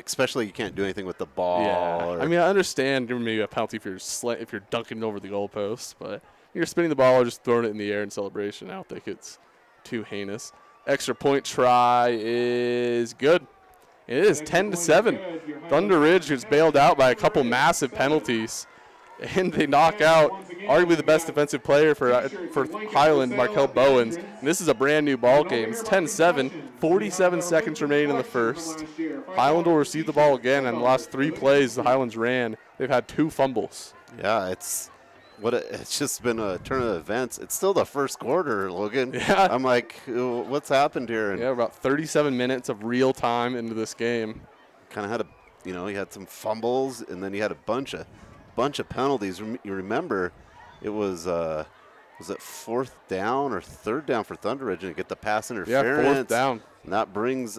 especially you can't do anything with the ball. Yeah. I understand there may be a penalty if you're dunking over the goalpost, but you're spinning the ball or just throwing it in the air in celebration. I don't think it's too heinous. Extra point try is good. It is 10-7. Thunder Ridge gets bailed out by a couple massive penalties. And they knock out arguably the best defensive player for Highland, Markel Bowens. And this is a brand new ball game. It's 10-7, 47 seconds remaining in the first. Highland will receive the ball again, and the last 3 plays the Highlands ran, they've had 2 fumbles. Yeah, it's just been a turn of events. It's still the first quarter, Logan. Yeah. I'm like, what's happened here? And yeah, about 37 minutes of real time into this game. kind of had you had some fumbles, and then you had a bunch of penalties. You remember, it was it 4th down or 3rd down for Thunder Ridge, and get the pass interference. Yeah, 4th down. And that brings,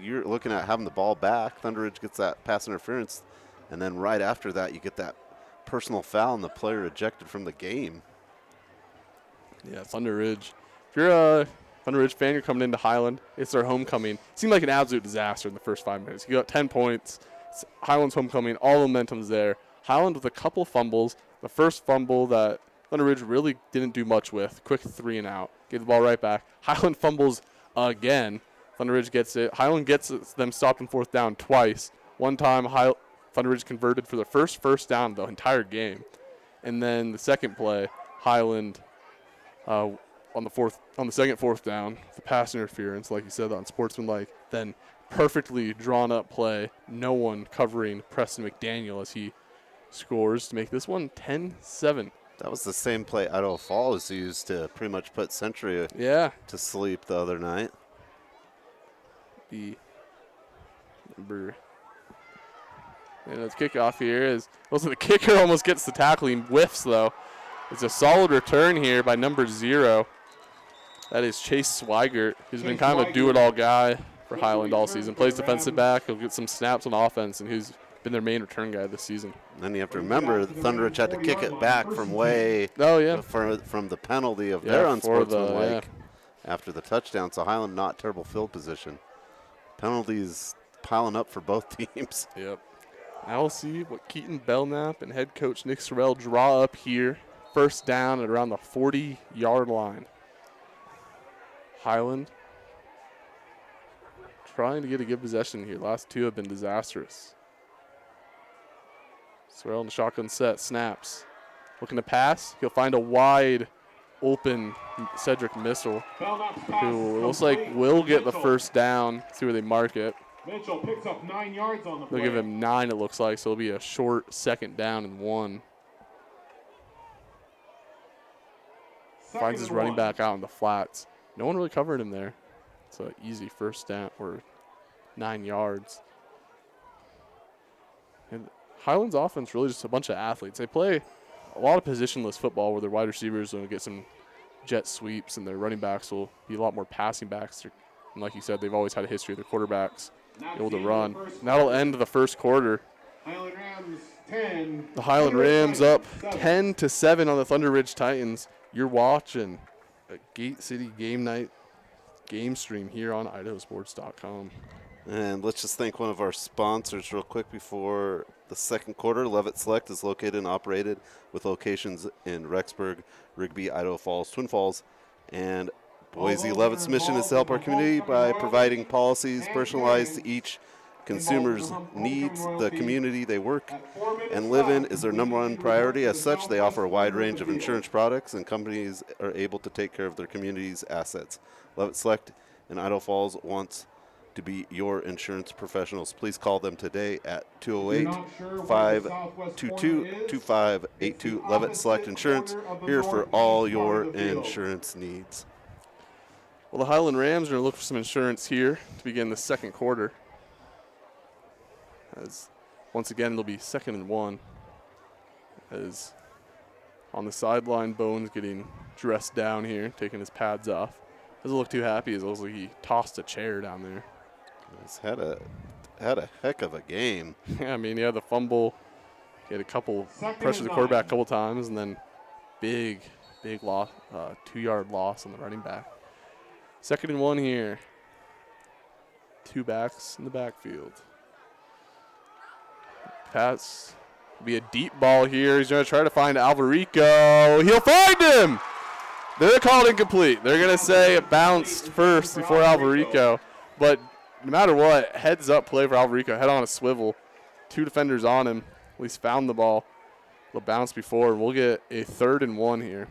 you're looking at having the ball back. Thunder Ridge gets that pass interference, and then right after that, you get that personal foul, and the player ejected from the game. Yeah, Thunder Ridge. If you're a Thunder Ridge fan, you're coming into Highland. It's their homecoming. It seemed like an absolute disaster in the first 5 minutes. You got 10 points. It's Highland's homecoming. All the momentum's there. Highland with a couple fumbles. The first fumble that Thunder Ridge really didn't do much with. Quick 3 and out. Gave the ball right back. Highland fumbles again. Thunder Ridge gets it. Highland gets them stopped in 4th down twice. One time, Thunder Ridge converted for the first down the entire game. And then the second play, Highland on the second 4th down, the pass interference, like you said, on sportsmanlike, then perfectly drawn up play. No one covering Preston McDaniel as he scores to make this one 10-7. That was the same play Idaho Falls used to pretty much put Century to sleep the other night. And let's kick off here as also the kicker almost gets the tackle. He whiffs, though. It's a solid return here by number 0. That is Chase Swigert, who's been kind of a do-it-all guy for Highland all season. Plays defensive back. He'll get some snaps on offense, and he's been their main return guy this season. And then you have to remember the Thunder Ridge had to kick it back from way from the penalty of their unsportsmanlike after the touchdown. So Highland not terrible field position. Penalties piling up for both teams. Yep. Now we'll see what Keaton Belknap and head coach Nick Sorrell draw up here. First down at around the 40-yard line. Highland trying to get a good possession here. Last 2 have been disastrous. Sorrell in the shotgun set, snaps. Looking to pass. He'll find a wide open Cedric Missile, who looks like will get the first down. See where they mark it. Mitchell picks up 9 yards on the play. They'll give him 9, it looks like, so it'll be a short 2nd down and 1. Finds his running back out in the flats. No one really covered him there. It's an easy first down, or 9 yards. And Highland's offense really just a bunch of athletes. They play a lot of positionless football where their wide receivers will get some jet sweeps and their running backs will be a lot more passing backs. And like you said, they've always had a history of their quarterbacks able to run. And that'll end the first quarter. Highland Rams 10. The Highland Rams up 10-7 on the Thunder Ridge Titans. You're watching a Gate City Game Night game stream here on IdahoSports.com. And let's just thank one of our sponsors real quick before the second quarter. Levitt Select is located and operated with locations in Rexburg, Rigby, Idaho Falls, Twin Falls, and Boise. Levitt's mission is to help our community by providing policies personalized to each consumer's needs. The community they work and live in is their #1 priority. As such, they offer a wide range of insurance products, and companies are able to take care of their community's assets. Levitt Select in Idaho Falls wants to be your insurance professionals. Please call them today at 208-522-2582. Levitt Select Insurance, here for all your insurance needs. Well, the Highland Rams are going to look for some insurance here to begin the second quarter. As once again, it'll be 2nd and 1. As on the sideline, Bones getting dressed down here, taking his pads off. Doesn't look too happy. It looks like he tossed a chair down there. He's had a heck of a game. Yeah, I mean, he had the fumble. He had a couple pressure the quarterback a couple times, and then big loss, 2-yard loss on the running back. 2nd and 1 here. 2 backs in the backfield. Pass will be a deep ball here. He's going to try to find Alvarico. He'll find him. They're called incomplete. They're going to say it bounced first before Alvarico. But no matter what, heads up play for Alvarico. Head on a swivel. 2 defenders on him. At least found the ball. little bounce before. We'll get a 3rd and 1 here.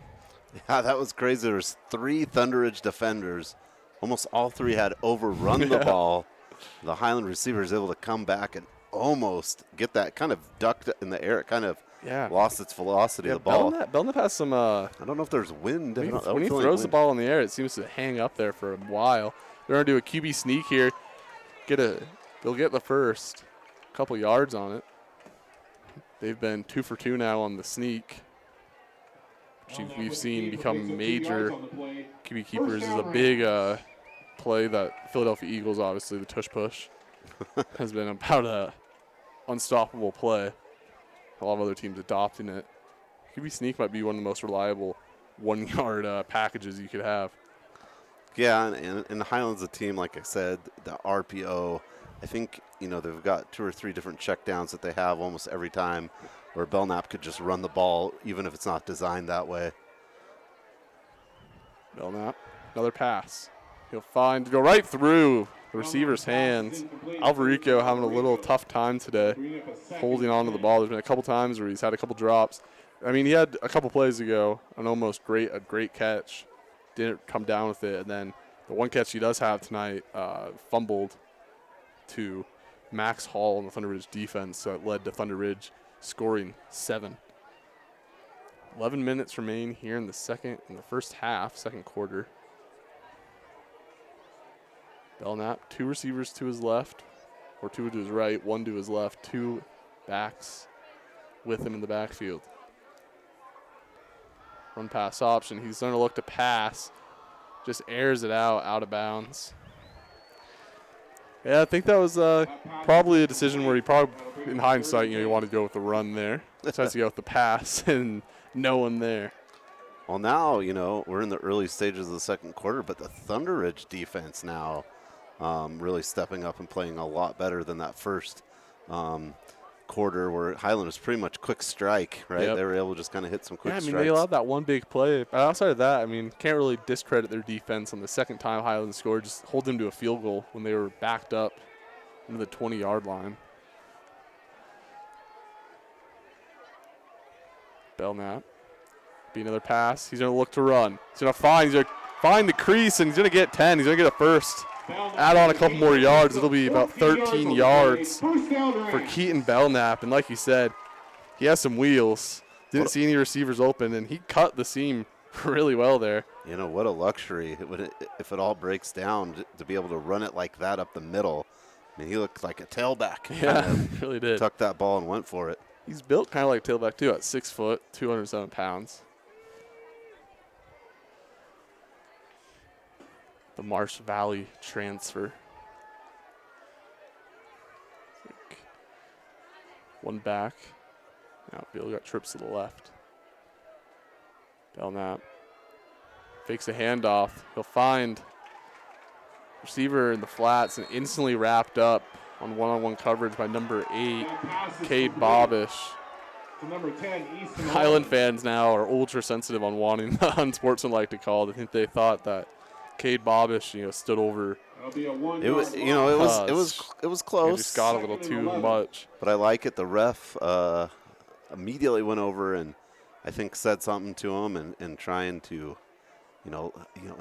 Yeah, that was crazy. There was 3 Thunder Ridge defenders. Almost all 3 had overrun the ball. The Highland receiver is able to come back and almost get that kind of ducked in the air. It kind of lost its velocity of the ball. Belknap has some. I don't know if there's wind. When he throws the ball in the air, it seems to hang up there for a while. They're going to do a QB sneak here. They'll get the first couple yards on it. They've been 2 for 2 now on the sneak, which we've seen become major QB keepers. This is a big play that Philadelphia Eagles, obviously, the tush push, has been about a unstoppable play. A lot of other teams adopting it. QB sneak might be one of the most reliable 1-yard packages you could have. Yeah, and the Highlands, a team, like I said, the RPO, I think, they've got 2 or 3 different checkdowns that they have almost every time where Belknap could just run the ball, even if it's not designed that way. Belknap, another pass. He'll go right through the receiver's hands. Alvarico having a little tough time today holding on to the ball. There's been a couple times where he's had a couple drops. I mean, he had a couple plays ago a great catch. Didn't come down with it. And then the one catch he does have tonight fumbled to Max Hall on the Thunder Ridge defense. So it led to Thunder Ridge scoring 7. 11 minutes remain here in the first half, second quarter. Belknap, 2 receivers to his left, or 2 to his right, 1 to his left, 2 backs with him in the backfield. Run pass option. He's going to look to pass. Just airs it out of bounds. Yeah, I think that was probably a decision where he probably, in hindsight, he wanted to go with the run there. Decides to go with the pass and no one there. Well, now, we're in the early stages of the second quarter, but the Thunder Ridge defense now really stepping up and playing a lot better than that first quarter where Highland was pretty much quick strike, right? Yep. They were able to just kind of hit some quick strikes. They allowed that one big play. But outside of that, can't really discredit their defense on the second time Highland scored. Just hold them to a field goal when they were backed up into the 20-yard line. Belknap. Be another pass. He's going to look to run. He's going to find the crease, and he's going to get 10. He's going to get a first. Add on a couple more yards. It'll be about 13 yards for Keaton Belknap. And like you said, he has some wheels. Didn't see any receivers open, and he cut the seam really well there. What a luxury if it all breaks down to be able to run it like that up the middle. He looked like a tailback. Yeah, he really did. Tucked that ball and went for it. He's built kind of like a tailback, too, at 6 foot, 207 pounds. The Marsh Valley transfer. One back. Now Bill got trips to the left. Belknap fakes a handoff. He'll find receiver in the flats and instantly wrapped up on one-on-one coverage by number 8, Cade Bobish. Number 10, Easton Highland fans now are ultra sensitive on wanting the unsportsmanlike to call. I think they thought that Cade Bobish, stood over. It was close. It just got a little too much. But I like it. The ref immediately went over and I think said something to him and trying to,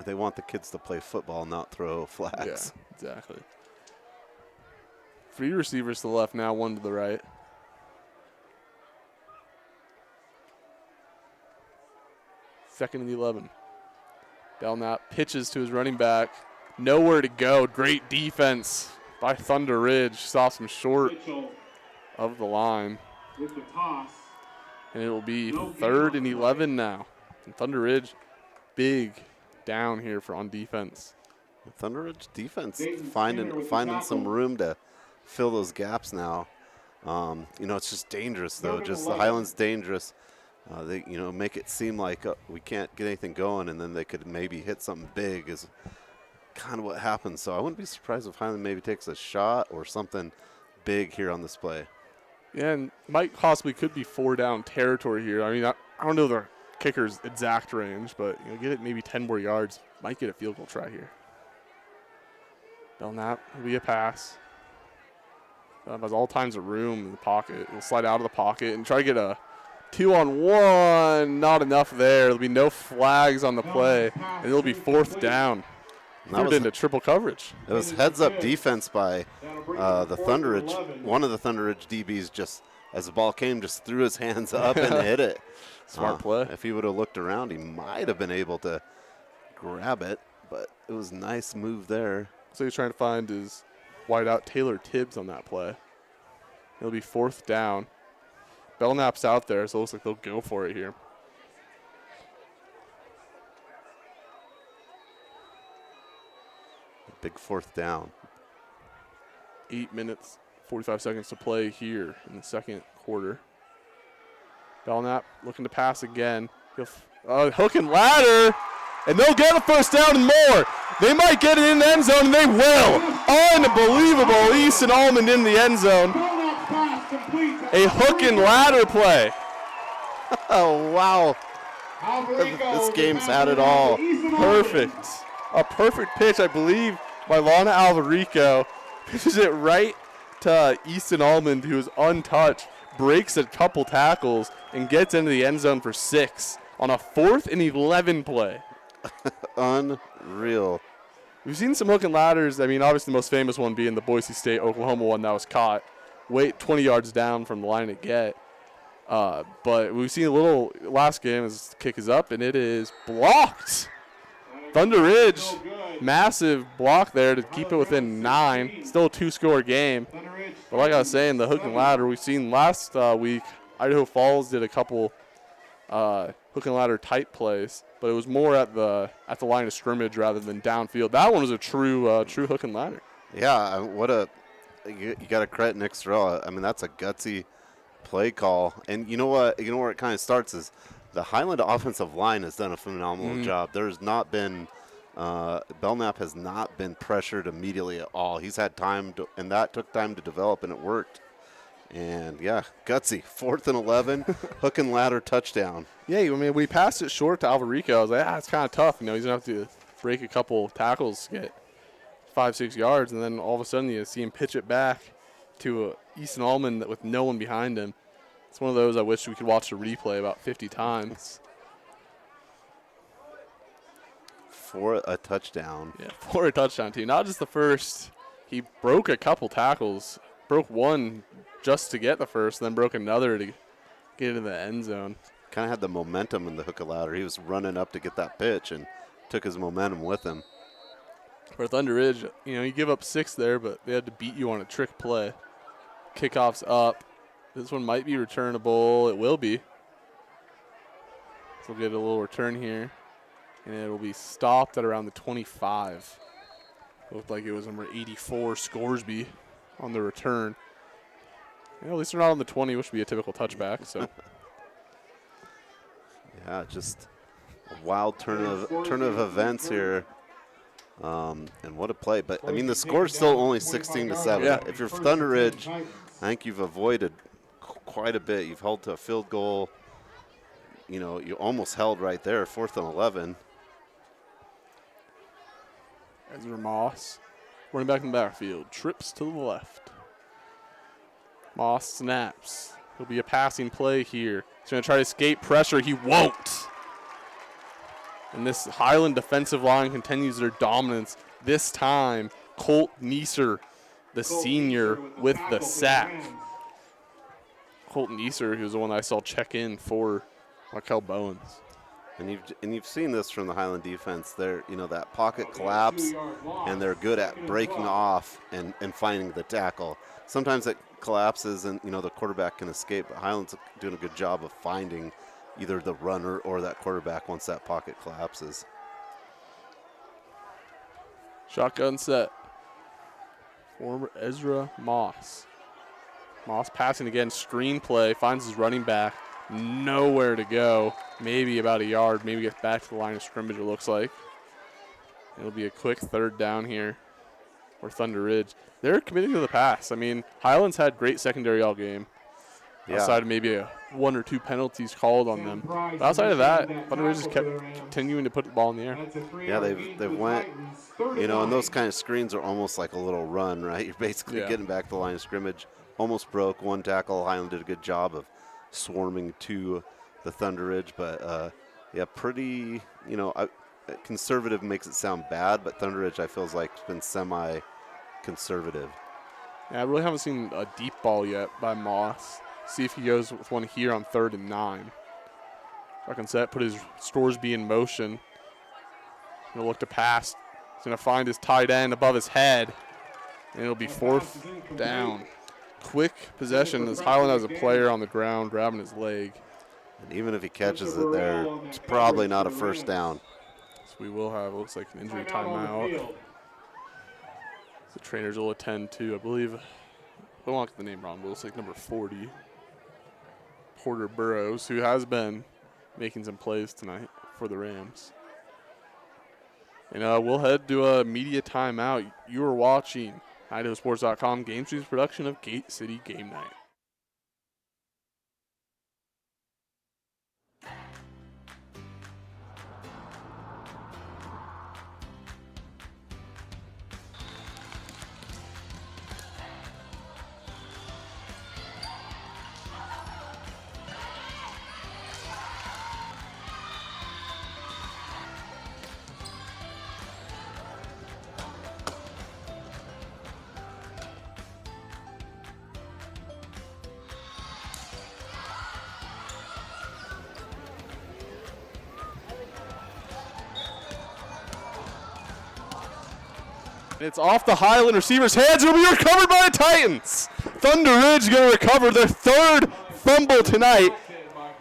they want the kids to play football, not throw flags. Yeah, exactly. 3 receivers to the left now, 1 to the right. Second and 11. Belknap pitches to his running back. Nowhere to go. Great defense by Thunder Ridge. Saw some short of the line. With the toss. And it will be 3rd and 11 now. And Thunder Ridge, big down here on defense. Thunder Ridge defense finding some room to fill those gaps now. It's just dangerous, though. Just the Highlands dangerous. They, make it seem like we can't get anything going, and then they could maybe hit something big is kind of what happens. So I wouldn't be surprised if Highland maybe takes a shot or something big here on this play. Yeah, and might possibly could be 4-down territory here. I don't know the kicker's exact range, but get it maybe 10 more yards. Might get a field goal try here. Belknap will be a pass. Has all times of room in the pocket. He'll slide out of the pocket and try to get a 2-on-1, not enough there. There'll be no flags on the play, and it'll be 4th down. Threw it into triple coverage. It was heads-up defense by the Thunder Ridge. One of the Thunder Ridge DBs just, as the ball came, just threw his hands up and hit it. Smart play. If he would have looked around, he might have been able to grab it, but it was a nice move there. So he's trying to find his wideout Taylor Tibbs on that play. It'll be 4th down. Belknap's out there, so it looks like they'll go for it here. Big 4th down. 8 minutes, 45 seconds to play here in the second quarter. Belknap looking to pass again. Hook and ladder, and they'll get a 1st down and more. They might get it in the end zone, and they will. Unbelievable. Easton Almond in the end zone. A hook and ladder play. Oh, wow. This game's had it all. Perfect. A perfect pitch, I believe, by Lana Alvarico. Pitches it right to Easton Almond, who is untouched, breaks a couple tackles, and gets into the end zone for 6 on a 4th and 11 play. Unreal. We've seen some hook and ladders. I mean, obviously the most famous one being the Boise State, Oklahoma one that was caught. 20 yards down from the line to get. But we've seen a little last game as the kick is up, and it is blocked. Thunder Ridge, massive block there to keep it within 9. Still a 2-score game. But like I was saying, the hook and ladder, we've seen last week, Idaho Falls did a couple hook and ladder type plays, but it was more at the line of scrimmage rather than downfield. That one was a true hook and ladder. Yeah, you got to credit Nick Sorrell. I mean, that's a gutsy play call. And you know what? You know where it kind of starts is the Highland offensive line has done a phenomenal job. There's not been Belknap has not been pressured immediately at all. He's had time and that took time to develop, and it worked. And yeah, gutsy. 4th and 11, hook and ladder touchdown. Yeah, I mean, we passed it short to Alvarico. I was like, it's kind of tough. You know, he's going to have to break a couple tackles to get 5-6 yards, and then all of a sudden you see him pitch it back to Easton Almond with no one behind him. It's one of those I wish we could watch the replay about 50 times. For a touchdown. Yeah, for a touchdown, too. Not just the first. He broke a couple tackles. Broke one just to get the first, then broke another to get into the end zone. Kind of had the momentum in the hook and ladder. He was running up to get that pitch and took his momentum with him. For Thunder Ridge, you give up 6 there, but they had to beat you on a trick play. Kickoff's up. This one might be returnable. It will be. So we'll get a little return here. And it will be stopped at around the 25. Looked like it was number 84, Scoresby, on the return. At least they're not on the 20, which would be a typical touchback. So. Yeah, just a wild turn of events here. And what a play. But, I mean, the score's still only 16-7. Yeah. If you're Thunder Ridge, I think you've avoided quite a bit. You've held to a field goal. You almost held right there, 4th and 11. Ezra Moss, running back in the backfield, trips to the left. Moss snaps. It'll be a passing play here. He's going to try to escape pressure. He won't. And this Highland defensive line continues their dominance. This time, Colt Neeser, the senior, with the sack. Colton Neeser, who's the one I saw check in for Raquel Bowens. And you've seen this from the Highland defense. They're that pocket collapse, and they're good at breaking off and finding the tackle. Sometimes it collapses and the quarterback can escape, but Highland's doing a good job of finding either the runner or that quarterback once that pocket collapses. Shotgun set. Former Ezra Moss. Moss passing again, screenplay, finds his running back. Nowhere to go. Maybe about a yard. Maybe gets back to the line of scrimmage, it looks like. It'll be a quick 3rd down here for Thunder Ridge. They're committing to the pass. I mean, Highlands had great secondary all game. Yeah. Outside of maybe 1 or 2 penalties called on them. But outside of that, Thunder Ridge just kept continuing to put the ball in the air. Yeah, they've went, and those kind of screens are almost like a little run, right? You're basically getting back to the line of scrimmage. Almost broke one tackle. Highland did a good job of swarming to the Thunder Ridge. But, yeah, pretty, conservative makes it sound bad, but Thunder Ridge, I feels like, has been semi-conservative. Yeah, I really haven't seen a deep ball yet by Moss. See if he goes with one here on 3rd and 9. Second set, put his Storesby in motion. He'll look to pass. He's going to find his tight end above his head, and it'll be 4th down. Quick possession as Highland has a player on the ground grabbing his leg. And even if he catches it there, it's probably not a first down. So we will have, it looks like, an injury timeout. The trainers will attend to, I believe, I don't want to get the name wrong, but it looks like number 40, Porter Burrows, who has been making some plays tonight for the Rams. And we'll head to a media timeout. You are watching IdahoSports.com GameStreams production of Gate City Game Night. It's off the Highland receiver's hands. It'll be recovered by the Titans. Thunder Ridge going to recover their 3rd fumble tonight.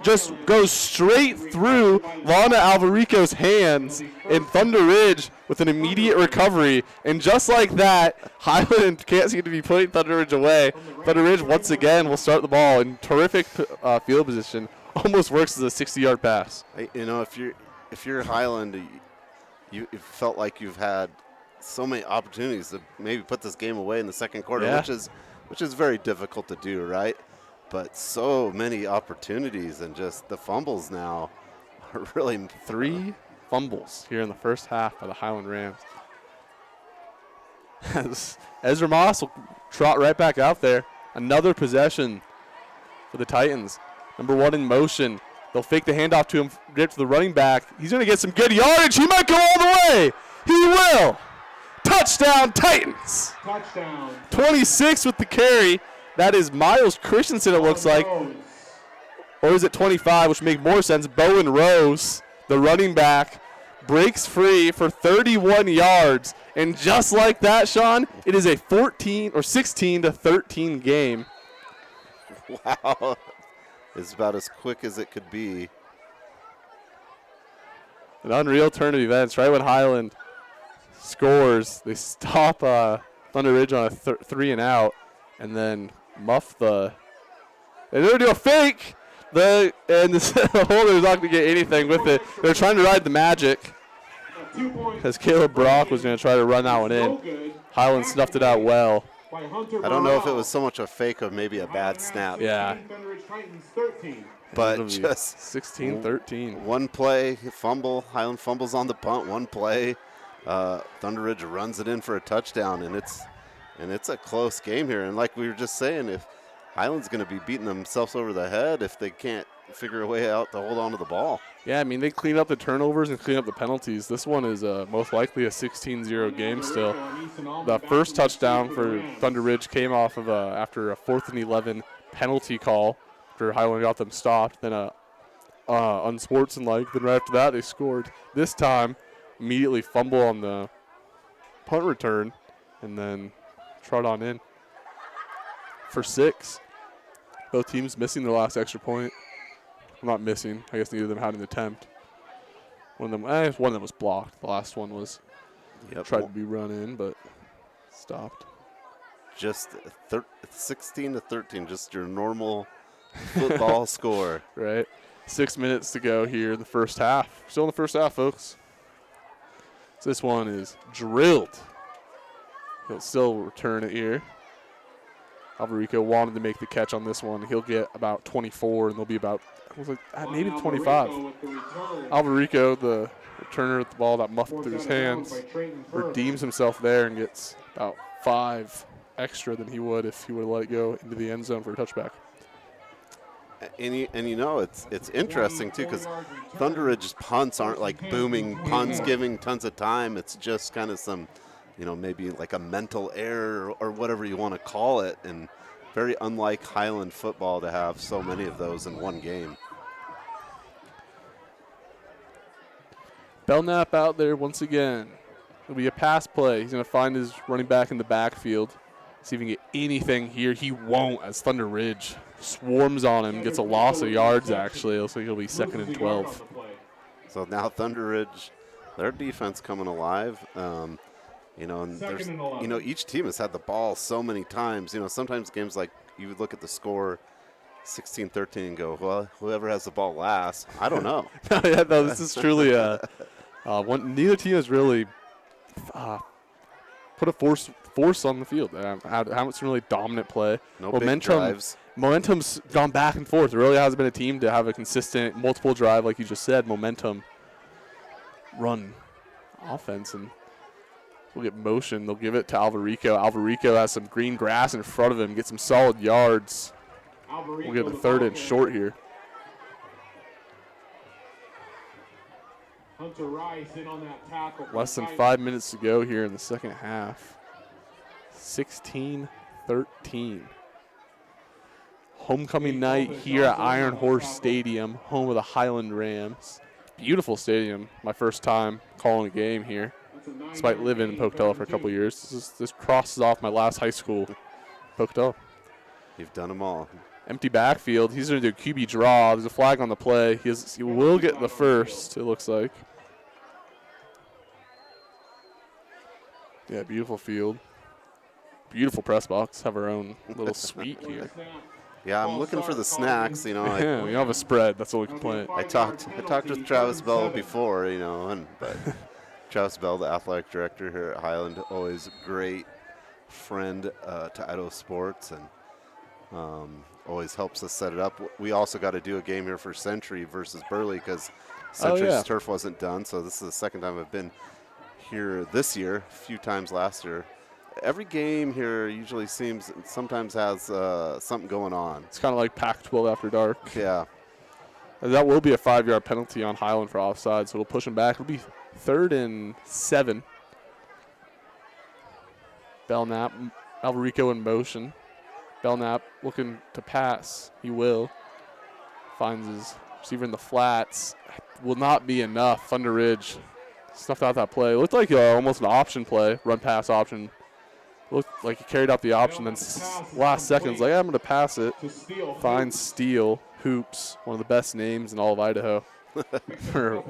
Just goes straight through Lana Alvarico's hands, and Thunder Ridge with an immediate recovery. And just like that, Highland can't seem to be putting Thunder Ridge away. Thunder Ridge once again will start the ball in terrific field position. Almost works as a 60-yard pass. If you're Highland, you felt like you've had so many opportunities to maybe put this game away in the second quarter, yeah. which is very difficult to do, right? But so many opportunities, and just the fumbles now are really 3 fumbles here in the first half by the Highland Rams. As Ezra Moss will trot right back out there. Another possession for the Titans. Number 1 in motion. They'll fake the handoff to him, get to the running back. He's going to get some good yardage. He might go all the way. He will. Touchdown, Titans. Touchdown. 26 with the carry. That is Miles Christensen, it looks like. Or is it 25, which make more sense. Bowen Rose, the running back, breaks free for 31 yards. And just like that, Sean, it is a 16-13 game. Wow. It's about as quick as it could be. An unreal turn of events. Right when Highland scores, they stop Thunder Ridge on a 3 and out, and then muff the. They're going to do a fake. The holder's not going to get anything with it. They're trying to ride the magic. Because Caleb Brock was going to try to run that one in. Highland snuffed it out well. I don't know if it was so much a fake or maybe a bad snap. Yeah. But just 16-13. One play, fumble. Highland fumbles on the punt. One play. Thunder Ridge runs it in for a touchdown, and it's a close game here. And like we were just saying, if Highland's going to be beating themselves over the head if they can't figure a way out to hold on to the ball. Yeah, I mean, they clean up the turnovers and clean up the penalties. This one is most likely a 16-0 game still. The first touchdown for Thunder Ridge came off of after a 4th and 11 penalty call after Highland got them stopped. Then unsportsmanlike. Then right after that, they scored. This time, immediately fumble on the punt return, and then trot on in for 6. Both teams missing their last extra point. Well, not missing. I guess neither of them had an attempt. One of them was blocked. The last one was tried to be run in, but stopped. Just 16-13, just your normal football score. Right. 6 minutes to go here in the first half. Still in the first half, folks. So this one is drilled. He'll still return it here. Alvarico wanted to make the catch on this one. He'll get about 24, and they'll be about maybe 25. Alvarico, the returner at the ball that muffed through his hands, redeems himself there and gets about 5 extra than he would if he would have let it go into the end zone for a touchback. And you know, it's interesting too, because Thunder Ridge's punts aren't like booming punts giving tons of time. It's just kind of some, you know, maybe like a mental error or whatever you want to call it, and very unlike Highland football to have so many of those in one game. Belknap out there once again. It'll be a pass play. He's going to find his running back in the backfield. See if he can get anything here. He won't, as Thunder Ridge swarms on him, gets a loss of yards, actually. Looks like he'll be 2nd and 12. So now Thunder Ridge, their defense coming alive. You know, and there's, you know, each team has had the ball so many times. You know, sometimes games like you would look at the score 16-13 and go, well, whoever has the ball last, I don't know. Yeah, no, this is truly neither team has really put a force on the field. Haven't seen really dominant play. No big drives. Momentum's gone back and forth. There really hasn't been a team to have a consistent multiple drive, like you just said, momentum run offense. And we'll get motion. They'll give it to Alvarico. Alvarico has some green grass in front of him, get some solid yards. We'll get a 3rd and short here. Hunter Rice in on that tackle. Less than 5 minutes to go here in the second half. 16-13. Homecoming night here at Iron Horse Stadium, home of the Highland Rams. Beautiful stadium. My first time calling a game here, despite living in Pocatello for a couple of years. This crosses off my last high school, Pocatello. You've done them all. Empty backfield. He's going to do a QB draw. There's a flag on the play. He will get the first, it looks like. Yeah, beautiful field. Beautiful press box. Have our own little suite here. Yeah, I'm looking for the snacks, you know. Yeah, we have a spread. That's all we complain. I talked with Travis Bell before, you know, but Travis Bell, the athletic director here at Highland, always a great friend to Idaho Sports, and always helps us set it up. We also got to do a game here for Century versus Burley because Century's turf wasn't done, so this is the second time I've been here this year, a few times last year. Every game here usually sometimes has something going on. It's kind of like Pac-12 after dark. Yeah. That will be a 5-yard penalty on Highland for offside, so it'll push him back. It'll be 3rd and 7. Belknap, Alvarico in motion. Belknap looking to pass. He will. Finds his receiver in the flats. Will not be enough. Thunder Ridge snuffed out that play. It looked like almost an option play, run-pass option. Looked like he carried out the option, then last seconds, like, I'm going to pass it. Finds Steele, Hoops, one of the best names in all of Idaho, for a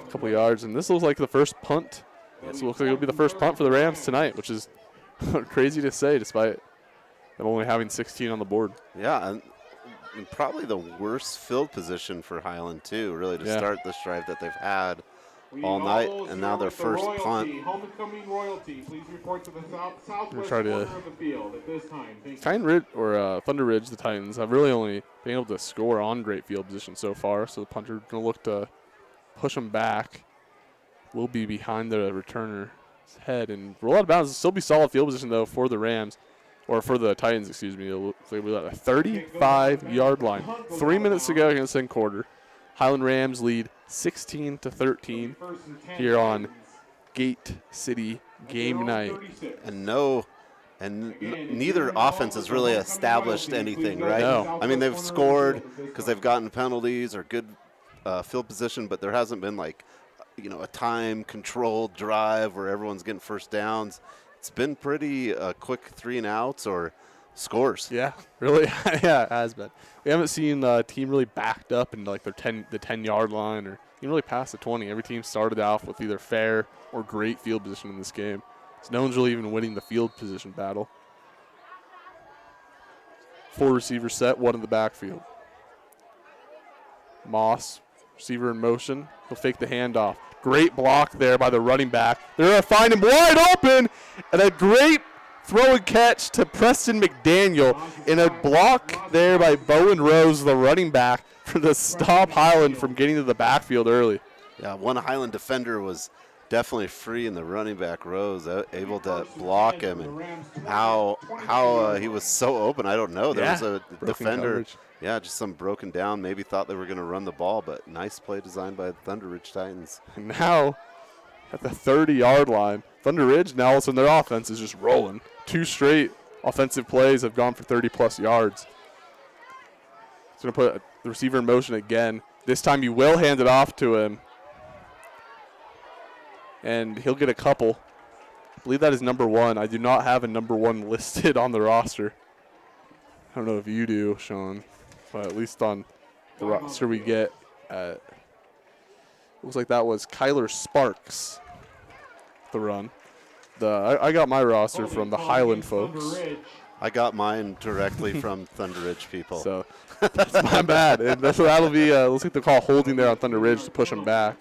couple yards. And this looks like the first punt. This looks like it'll be the first punt for the Rams tonight, which is crazy to say despite them only having 16 on the board. Yeah, and probably the worst field position for Highland, too, really, to start this drive that they've had all night, and now their first punt. Homecoming royalty, please report to the southwest corner of the field at this time. Thunder Ridge, the Titans, have really only been able to score on great field position so far, so the punter going to look to push them back. Will be behind the returner's head and roll out of bounds. It'll still be solid field position, though, for the Rams. Or for the Titans, excuse me. It'll be at a 35-yard line. 3 minutes to go in the second quarter. Highland Rams lead 16-13 here on Gate City game night. And neither offense has really established anything, right? No. I mean, they've scored because they've gotten penalties or good field position, but there hasn't been like, you know, a time-controlled drive where everyone's getting first downs. It's been pretty quick 3-and-outs or scores. Yeah, really. Yeah, it has been. We haven't seen a team really backed up in like the 10-yard line or even really past the 20. Every team started off with either fair or great field position in this game. So no one's really even winning the field position battle. 4 receivers set, 1 in the backfield. Moss, receiver in motion. He'll fake the handoff. Great block there by the running back. They're going to find him wide open, and a great throw and catch to Preston McDaniel, in a block there by Bowen Rose, the running back, for the stop Highland from getting to the backfield early. Yeah, one Highland defender was definitely free in the running back Rose, able to block him. And how he was so open, I don't know. There was a defender Yeah, just some broken down. Maybe thought they were going to run the ball, but nice play designed by the Thunder Ridge Titans. And now at the 30-yard line, Thunder Ridge, now all of a sudden their offense is just rolling. 2 straight offensive plays have gone for 30-plus yards. He's going to put the receiver in motion again. This time you will hand it off to him. And he'll get a couple. I believe that is number 1. I do not have a number 1 listed on the roster. I don't know if you do, Sean, but at least on the roster we get, looks like that was Kyler Sparks, the run. I got my roster from the Highland folks. I got mine directly from Thunder Ridge people. So that's my bad. And that'll be, looks like the call holding there on Thunder Ridge to push him back.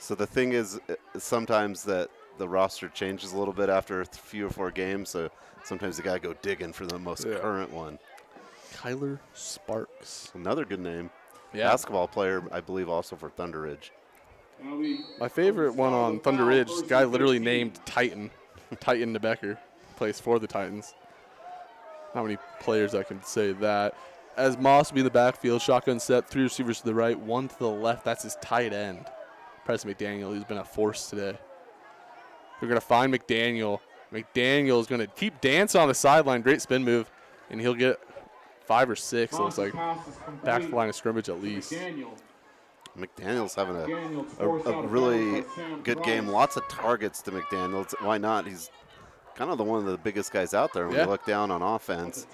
So the thing is sometimes that the roster changes a little bit after 3 or 4 games, so sometimes you got to go digging for the most current one. Kyler Sparks. Another good name. Yeah. Basketball player, I believe, also for Thunder Ridge. My favorite one on Thunder Ridge, this guy literally named Titan. Titan DeBecker plays for the Titans. Not many players that can say that. As Moss will be in the backfield, shotgun set, 3 receivers to the right, 1 to the left. That's his tight end, Preston McDaniel, who's been a force today. They're going to find McDaniel. McDaniel is going to keep dancing on the sideline. Great spin move, and he'll get 5 or 6. It looks like back to the line of scrimmage at least. McDaniel's having a really good game. Lots of targets to McDaniel. Why not? He's kind of one of the biggest guys out there when you look down on offense.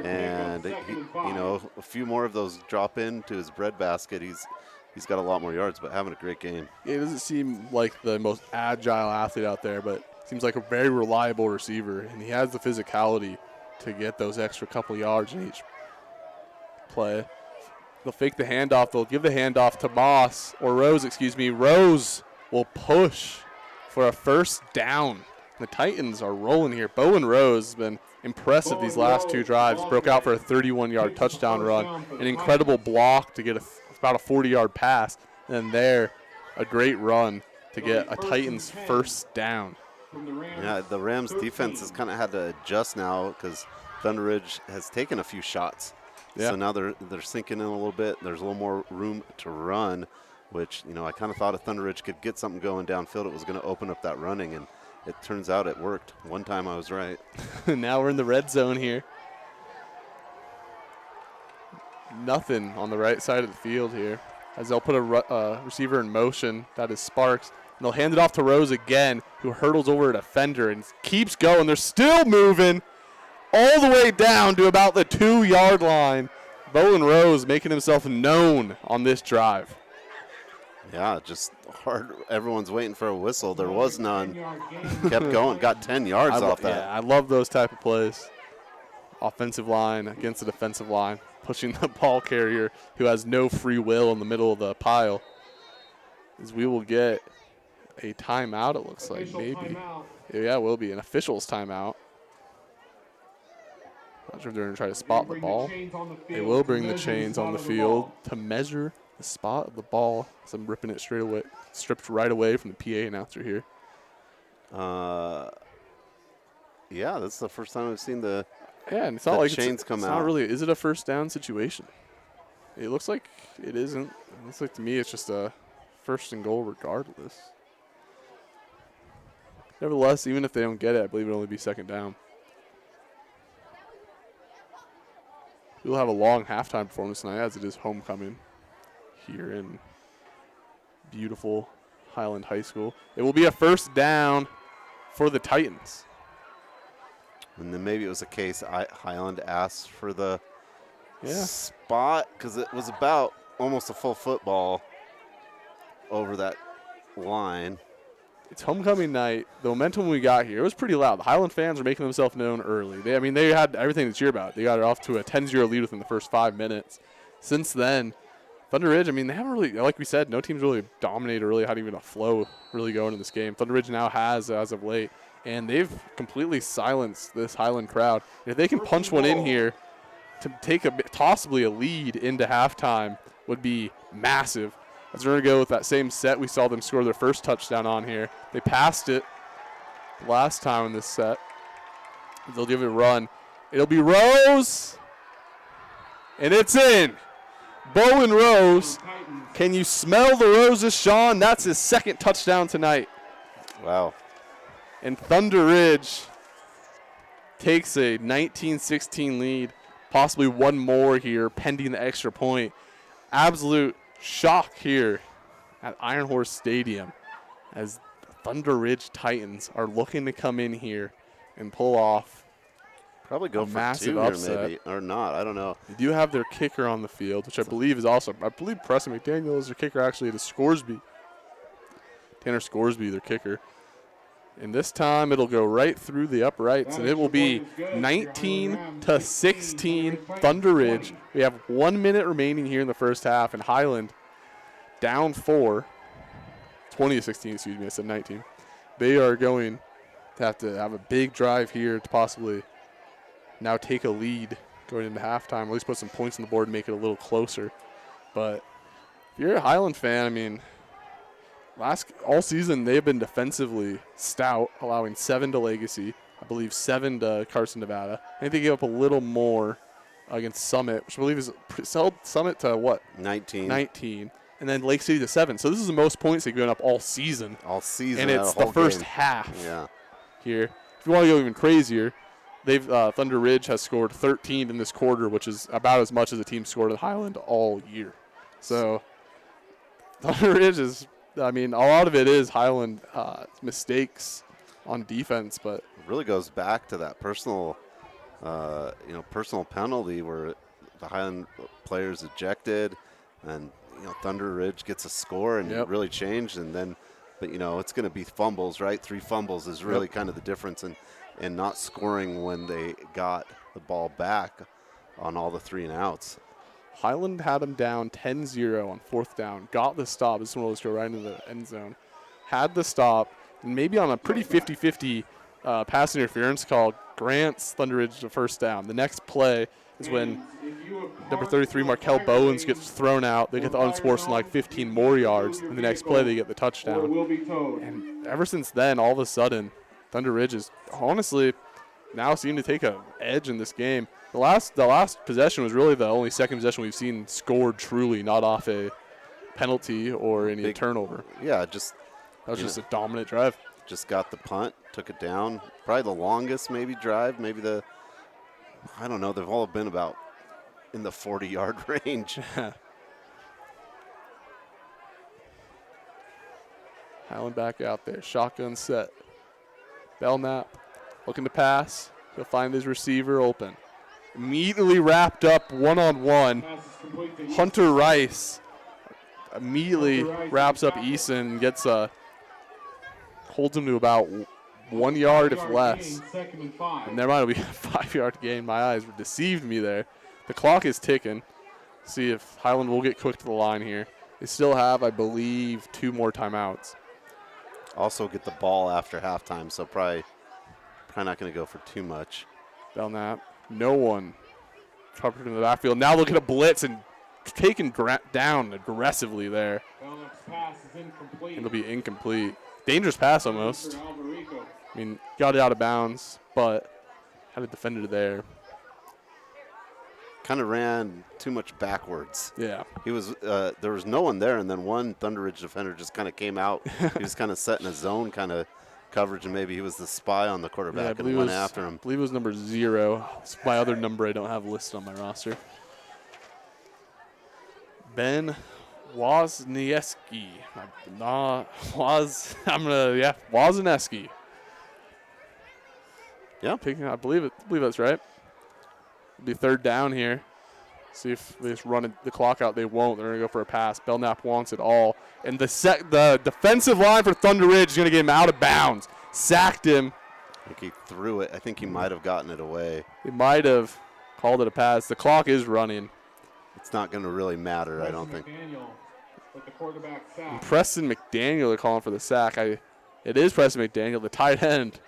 And, a few more of those drop into his breadbasket. He's got a lot more yards, but having a great game. It doesn't seem like the most agile athlete out there, but seems like a very reliable receiver, and he has the physicality to get those extra couple yards in each play. They'll fake the handoff. They'll give the handoff to Moss, or Rose, excuse me. Rose will push for a first down. The Titans are rolling here. Bowen Rose has been impressive these last 2 drives. Broke out for a 31-yard touchdown run. An incredible block to get about a 40-yard pass. And there, a great run to get a Titans first down. Yeah, the Rams defense has kind of had to adjust now because Thunder Ridge has taken a few shots. Yeah. So now they're sinking in a little bit. There's a little more room to run, which, I kind of thought if Thunder Ridge could get something going downfield, it was going to open up that running, and it turns out it worked. One time I was right. Now we're in the red zone here. Nothing on the right side of the field here as they'll put a receiver in motion. That is Sparks. And they'll hand it off to Rose again, who hurdles over a defender and keeps going. They're still moving all the way down to about the 2-yard line. Bowen Rose making himself known on this drive. Yeah, just hard. Everyone's waiting for a whistle. There was none. Kept going. Got 10 yards off that. Yeah, I love those type of plays. Offensive line against the defensive line, pushing the ball carrier who has no free will in the middle of the pile. As we will get a timeout, it looks like, maybe. Timeout. Yeah, it will be an official's timeout. Not sure if they're going to try to spot the ball. They will bring the chains on the field to measure the spot of the ball. So I'm ripping it straight away, stripped right away from the PA announcer here. Yeah, that's the first time I've seen the and it's not like chains come out. Not really. Is it a first down situation? It looks like it isn't. It looks like to me it's just a first and goal regardless. Nevertheless, even if they don't get it, I believe it'll only be second down. We'll have a long halftime performance tonight as it is homecoming here in beautiful Highland High School. It will be a first down for the Titans. And then maybe it was a case Highland asked for the spot because it was about almost a full football over that line. It's homecoming night. The momentum we got here, it was pretty loud. The Highland fans are making themselves known early. They had everything to cheer about. They got it off to a 10-0 lead within the first 5 minutes. Since then, Thunder Ridge, they haven't really, like we said, no team's really dominated or really had even a flow really going in this game. Thunder Ridge now has as of late, and they've completely silenced this Highland crowd. If they can punch one in here to take possibly a lead into halftime would be massive. As we're going to go with that same set we saw them score their first touchdown on here. They passed it last time in this set. They'll give it a run. It'll be Rose. And it's in. Bowen Rose. Can you smell the roses, Sean? That's his second touchdown tonight. Wow. And Thunder Ridge takes a 19-16 lead, possibly one more here, pending the extra point. Absolute shock here at Iron Horse Stadium as Thunder Ridge Titans are looking to come in here and pull off probably go a for massive two upset. here maybe, or not. I don't know. They do have their kicker on the field, which I believe is also, I believe Preston McDaniel is their kicker. Actually, it is Scoresby. Tanner Scoresby, their kicker. And this time it'll go right through the uprights, and it will be 19-16 Thunder Ridge. We have 1 minute remaining here in the first half, and Highland down 4. 20-16, excuse me, I said 19. They are going to have a big drive here to possibly now take a lead going into halftime, at least put some points on the board and make it a little closer. But if you're a Highland fan, I mean, all season they've been defensively stout, allowing 7 to Legacy, I believe 7 to Carson, Nevada. I think they gave up a little more against Summit, which I believe is held Summit to what? 19. And then Lake City to 7. So this is the most points they've given up all season. And it's the first half here. If you want to go even crazier, Thunder Ridge has scored 13 in this quarter, which is about as much as a team scored at Highland all year. So Thunder Ridge is, I mean, a lot of it is Highland mistakes on defense, but it really goes back to that personal penalty where the Highland players ejected, and Thunder Ridge gets a score, and it really changed. And then, but it's going to be fumbles, right? 3 fumbles is really kind of the difference in not scoring when they got the ball back on all the 3 and outs. Highland had them down 10-0 on 4th down, got the stop. This one was go right into the end zone. Had the stop, and maybe on a pretty 50-50 pass interference call, grants Thunder Ridge the first down. The next play is when number 33, Markel Bowens, gets thrown out. They get the unsportsmanlike 15 more yards. And the next play, they get the touchdown. And ever since then, all of a sudden, Thunder Ridge is honestly now seem to take an edge in this game. The last possession was really the only second possession we've seen scored truly, not off a penalty or any turnover. Yeah, that was just a dominant drive. Just got the punt, took it down. Probably the longest drive, I don't know. They've all been about in the 40-yard range. Highland back out there. Shotgun set. Belknap looking to pass. He'll find his receiver open. Immediately wrapped up one-on-one. Hunter Rice immediately wraps up Eason, holds him to about 1 yard if less. And there might be a 5-yard gain. My eyes deceived me there. The clock is ticking. See if Highland will get quick to the line here. They still have, I believe, 2 more timeouts. Also get the ball after halftime, so probably not going to go for too much. Belknap, no one covered in the backfield. Now look at a blitz and taken down aggressively there. It'll be incomplete. Dangerous pass almost. I mean, got it out of bounds, but had a defender there. Kind of ran too much backwards. Yeah. He was there was no one there, and then one Thunder Ridge defender just kind of came out. He was kind of set in a zone kind of coverage, and maybe he was the spy on the quarterback and went after him. I believe it was number 0. It's my other number I don't have listed on my roster. Ben Wozniewski. Wozniewski. Yeah. I believe that's right. It'll be 3rd down here. See if they just run the clock out. They won't. They're going to go for a pass. Belknap wants it all. And the defensive line for Thunder Ridge is going to get him out of bounds. Sacked him. I think he threw it. I think he might have gotten it away. He might have called it a pass. The clock is running. It's not going to really matter, I don't think. With the quarterback sack. Preston McDaniel, they're calling for the sack. It is Preston McDaniel, the tight end,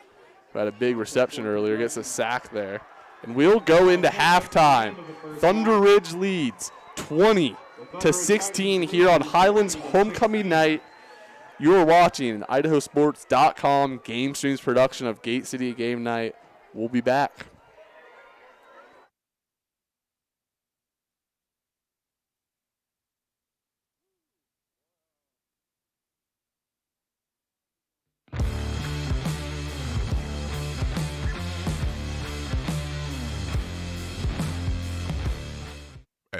who had a big reception earlier, gets a sack there. And we'll go into halftime. Thunder Ridge leads 20-16 here on Highland's homecoming night. You are watching an IdahoSports.com GameStreams production of Gate City Game Night. We'll be back.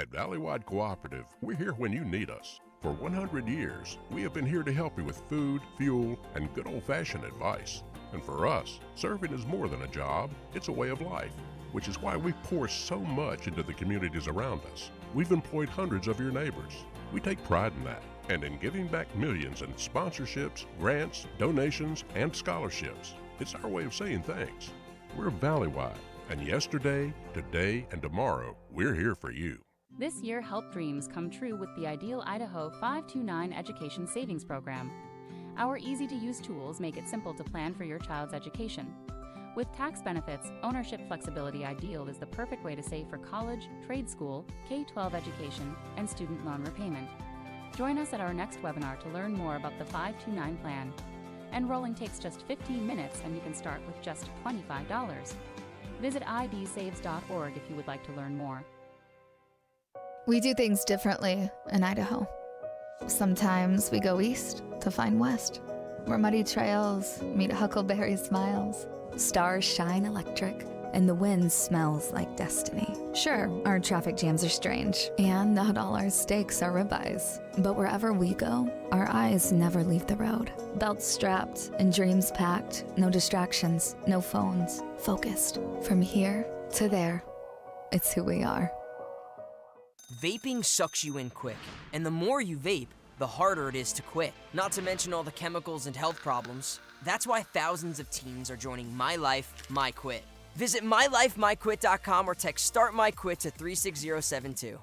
At Valleywide Cooperative, we're here when you need us. For 100 years, we have been here to help you with food, fuel, and good old-fashioned advice. And for us, serving is more than a job, it's a way of life, which is why we pour so much into the communities around us. We've employed hundreds of your neighbors. We take pride in that, and in giving back millions in sponsorships, grants, donations, and scholarships. It's our way of saying thanks. We're Valleywide, and yesterday, today, and tomorrow, we're here for you. This year, help dreams come true with the Ideal Idaho 529 Education Savings Program. Our easy-to-use tools make it simple to plan for your child's education. With tax benefits, ownership flexibility, Ideal is the perfect way to save for college, trade school, K-12 education, and student loan repayment. Join us at our next webinar to learn more about the 529 plan. Enrolling takes just 15 minutes and you can start with just $25. Visit idsaves.org if you would like to learn more. We do things differently in Idaho. Sometimes we go east to find west, where muddy trails meet huckleberry smiles. Stars shine electric, and the wind smells like destiny. Sure, our traffic jams are strange, and not all our steaks are ribeyes. But wherever we go, our eyes never leave the road. Belts strapped and dreams packed, no distractions, no phones, focused. From here to there, it's who we are. Vaping sucks you in quick, and the more you vape, the harder it is to quit. Not to mention all the chemicals and health problems. That's why thousands of teens are joining My Life, My Quit. Visit mylifemyquit.com or text Start My Quit to 36072.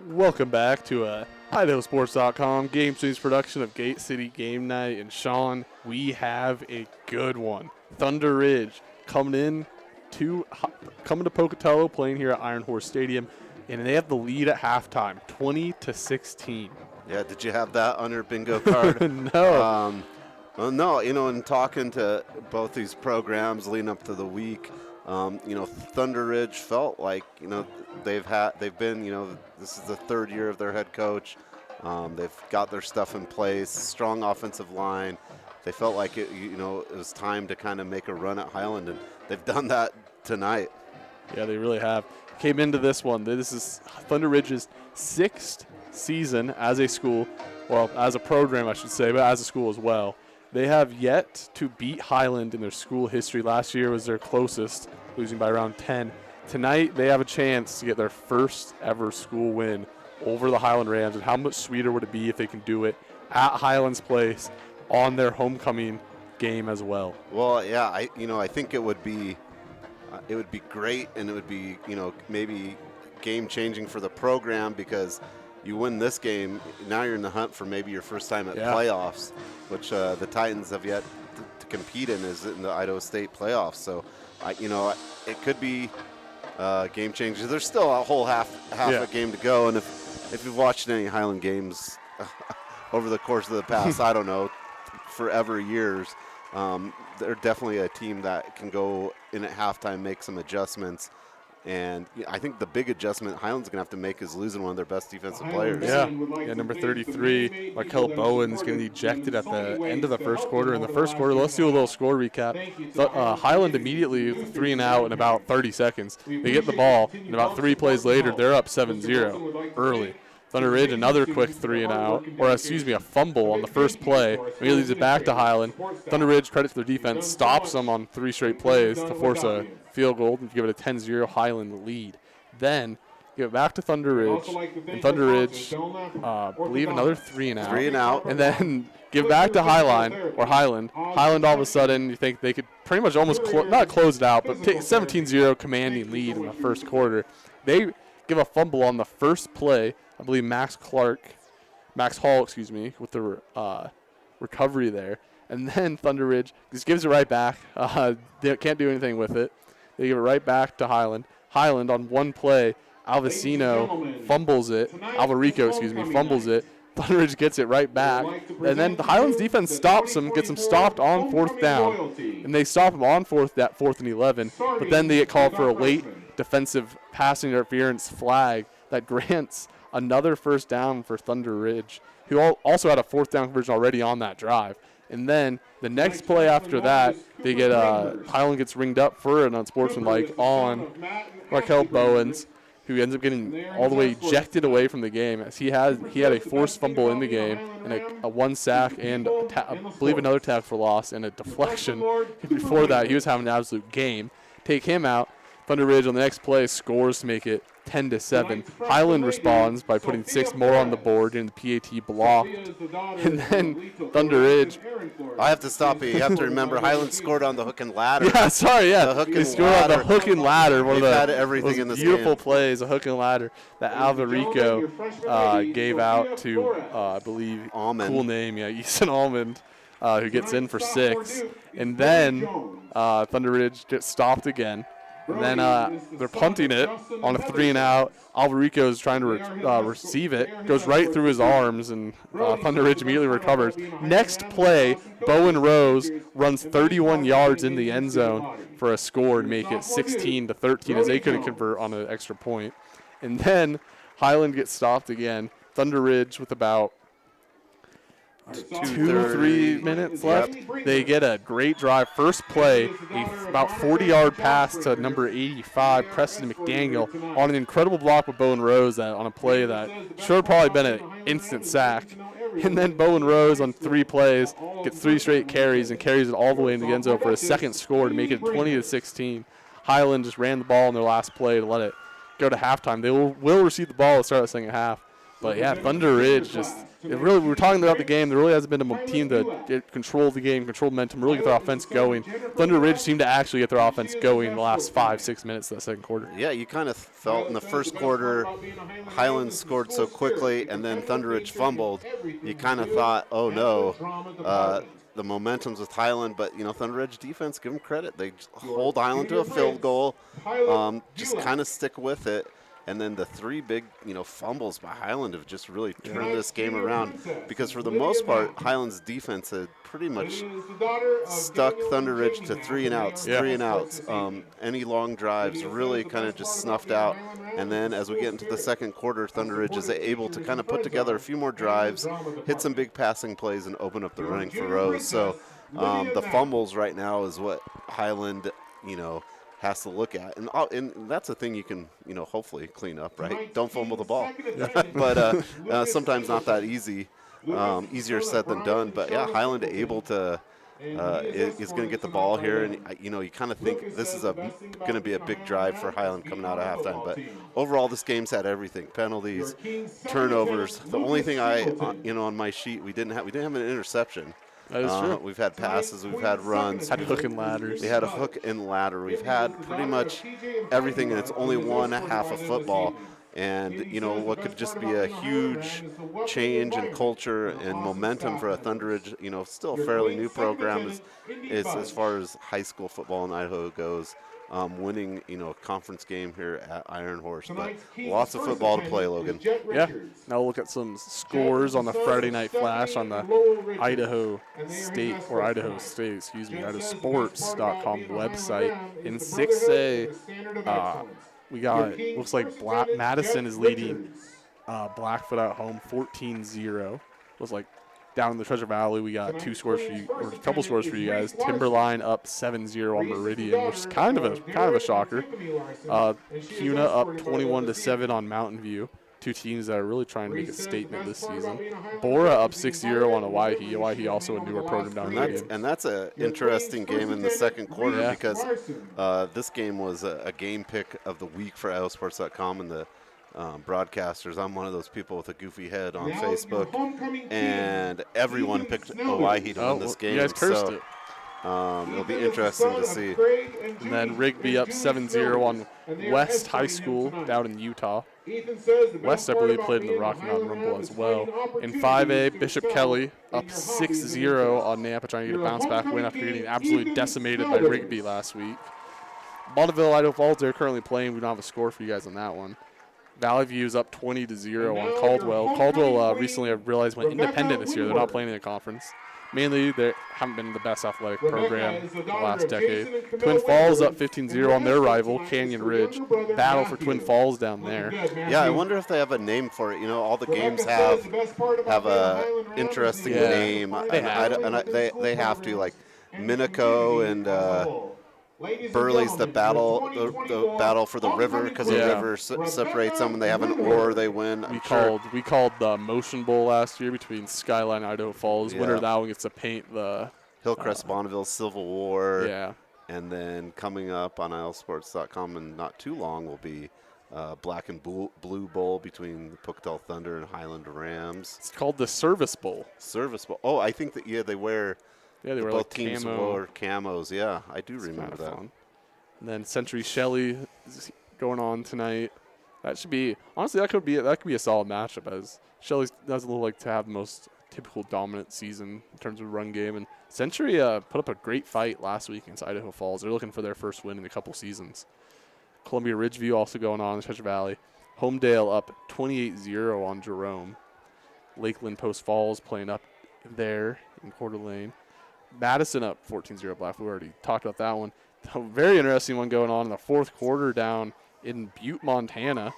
Welcome back to IdahoSports.com GameStreams production of Gate City Game Night. And Sean, we have a good one. Thunder Ridge coming to Pocatello, playing here at Iron Horse Stadium, and they have the lead at halftime, 20-16. Yeah, did you have that on your bingo card? No. Well, no, in talking to both these programs leading up to the week, Thunder Ridge felt like, they've been, this is the third year of their head coach. They've got their stuff in place, strong offensive line. They felt like it was time to kind of make a run at Highland, and they've done that tonight. Yeah, they really have. Came into this one. This is Thunder Ridge's 6th season as a school, well, as a program, I should say, but as a school as well. They have yet to beat Highland in their school history. Last year was their closest, losing by around 10. Tonight, they have a chance to get their first ever school win over the Highland Rams, and how much sweeter would it be if they can do it at Highland's place on their homecoming game as well? Well, yeah, I think it would be great, and it would be, maybe game-changing for the program, because you win this game, now you're in the hunt for maybe your first time at playoffs, which the Titans have yet to compete in, is in the Idaho State playoffs. So, it could be game-changing. There's still a whole half a game to go, and if you've watched any Highland games over the course of the past, I don't know, forever years, they're definitely a team that can go in at halftime, make some adjustments. And I think the big adjustment Highland's going to have to make is losing one of their best defensive players. Yeah, number 33, Markel Bowen's getting ejected at the end of the first quarter. In the first quarter, let's do a little score recap. Highland immediately with 3 and out in about 30 seconds. They get the ball, and about 3 plays later, they're up 7-0 early. Thunder Ridge, another quick 3 and out, a fumble on the first play. He leads it back to Highland. Thunder Ridge, credit to their defense, stops them on 3 straight plays to force a field goal and give it a 10-0 Highland lead. Then give it back to Thunder Ridge, and Thunder Ridge, believe another 3 and out. 3 and out. And then give back to Highland. Highland all of a sudden, you think they could pretty much almost not close it out, but take 17-0 commanding lead in the first quarter. They give a fumble on the first play. I believe Max Hall, with the recovery there. And then Thunder Ridge just gives it right back. They can't do anything with it. They give it right back to Highland. Highland on one play, Alvarico fumbles it. Fumbles it. Thunder Ridge gets it right back. And then the Highlands defense stops them, gets them stopped on 4th down. And they stop them on 4th and 11. But then they get called for a late defensive passing interference flag that grants another first down for Thunder Ridge, who also had a 4th down conversion already on that drive. And then the next play after that, they get Highland gets ringed up for an unsportsmanlike on Markel Bowens, who ends up getting all the way ejected away from the game, as he had a forced fumble in the game and a 1 sack and I believe another tackle for loss and a deflection. Before that, he was having an absolute game. Take him out. Thunder Ridge on the next play scores to make it 10-7. Highland responds by putting 6 more on the board, and the PAT blocked. And then Thunder Ridge. I have to stop you. You have to remember Highland scored on the hook and ladder. Yeah, sorry, yeah. They scored on the hook and ladder. One of the most beautiful plays, a hook and ladder that Alvarico gave out to, I believe, Almond. Cool name, yeah, Easton Almond, who gets in for 6. And then Thunder Ridge gets stopped again. And then they're punting it on a 3 and out. Alvarico is trying to receive it. Goes right through his arms, and Thunder Ridge immediately recovers. Next play, Bowen Rose runs 31 yards in the end zone for a score to make it 16-13, as they couldn't convert on an extra point. And then Highland gets stopped again. Thunder Ridge with about 2-3 minutes left. They get a great drive. First play, about 40-yard pass to number 85, Preston McDaniel, on an incredible block with Bowen Rose on a play that should have probably been an instant sack. And then Bowen Rose on 3 plays gets 3 straight carries and carries it all the way in the end zone for a second score to make it 20-16. Highland just ran the ball in their last play to let it go to halftime. They will receive the ball to start the second half. But yeah, Thunder Ridge we were talking about the game. There really hasn't been a team to control the game, control momentum, really get their offense going. Thunder Ridge seemed to actually get their offense going in the last 5-6 minutes of the second quarter. Yeah, you kind of felt in the first quarter, Highland scored so quickly, and then Thunder Ridge fumbled. You kind of thought, oh no, the momentum's with Highland, but Thunder Ridge defense, give them credit. They hold Highland to a field goal, just kind of stick with it. And then the 3 big, fumbles by Highland have just really turned this game around, because for the most part, Highland's defense had pretty much stuck Thunder Ridge to 3 and outs, 3 and outs. Any long drives really kind of just snuffed out. And then as we get into the second quarter, Thunder Ridge is able to kind of put together a few more drives, hit some big passing plays, and open up the running for Rose. So the fumbles right now is what Highland, has to look at, and that's a thing you can hopefully clean up, right? Don't fumble the ball. But sometimes not that easy. Easier said than done. But yeah, Highland able to is going to get the ball here, and you kind of think this is going to be a big drive for Highland coming out of halftime. But overall, this game's had everything: penalties, turnovers. The only thing on my sheet we didn't have an interception. That is true. We've had passes, we've had runs. Had hook and ladders. We had a hook and ladder. We've had pretty much everything, and it's only one half of football. And, what could just be a huge change in culture and momentum for a Thunder Ridge, still a fairly new program is as far as high school football in Idaho goes. Winning, a conference game here at Iron Horse. But lots of football to play, Logan. Yeah. Now we'll look at some scores on the Friday Night Flash on the IdahoSports.com website. In 6A, we got, looks like Madison is leading Blackfoot at home 14-0. Looks like down in the Treasure Valley, we got a couple scores for you guys. Timberline up 7-0 on Meridian, which is kind of a shocker. CUNA up 21-7 on Mountain View. 2 teams that are really trying to make a statement this season. Bora up 6-0 on Owyhee. Owyhee also a newer program down there. And that's an interesting game in the second quarter because this game was a game pick of the week for IdahoSports.com and the broadcasters. I'm one of those people with a goofy head on Facebook, and everyone picked Owyhee to win this game. You guys cursed it. It'll be interesting to see. And then Rigby up 7-0 on West High School down in Utah. West, I believe, played in the Rocky Mountain Rumble as well. In 5A, Bishop Kelly up 6-0 on Nampa, trying to get a bounce-back win after getting absolutely decimated by Rigby last week. Bonneville, Idaho Falls, they're currently playing. We don't have a score for you guys on that one. Valley View is up 20-0 on Caldwell. Caldwell recently, I realized, went independent this year. They're not playing in the conference. Mainly, they haven't been the best athletic program the last decade. Twin Falls up 15-0 on their rival, Canyon Ridge. Battle for Twin Falls down there. Yeah, I wonder if they have a name for it. All the games have a interesting name. They have to, like Minico and Burley's the battle for the river, because the river separates them, and they have an oar they win. We called the Motion Bowl last year between Skyline and Idaho Falls. Winner of that one gets to paint the Hillcrest Bonneville Civil War. Yeah. And then coming up on IdahoSports.com and not too long will be Black and Blue Bowl between the Pocatello Thunder and Highland Rams. It's called the Service Bowl. Service Bowl. Oh, I think that they wear. Yeah, they were both like teams wore camos. Yeah, I do remember that. Fun. And then Century Shelley is going on tonight. That should be honestly that could be a solid matchup, as Shelley doesn't look like to have the most typical dominant season in terms of run game, and Century put up a great fight last week against Idaho Falls. They're looking for their first win in a couple seasons. Columbia Ridgeview also going on in the Treasure Valley. Homedale up 28-0 on Jerome. Lakeland Post Falls playing up there in Coeur d'Alene. Madison up 14-0 Black. We already talked about that one. A very interesting one going on in the fourth quarter down in Butte, Montana,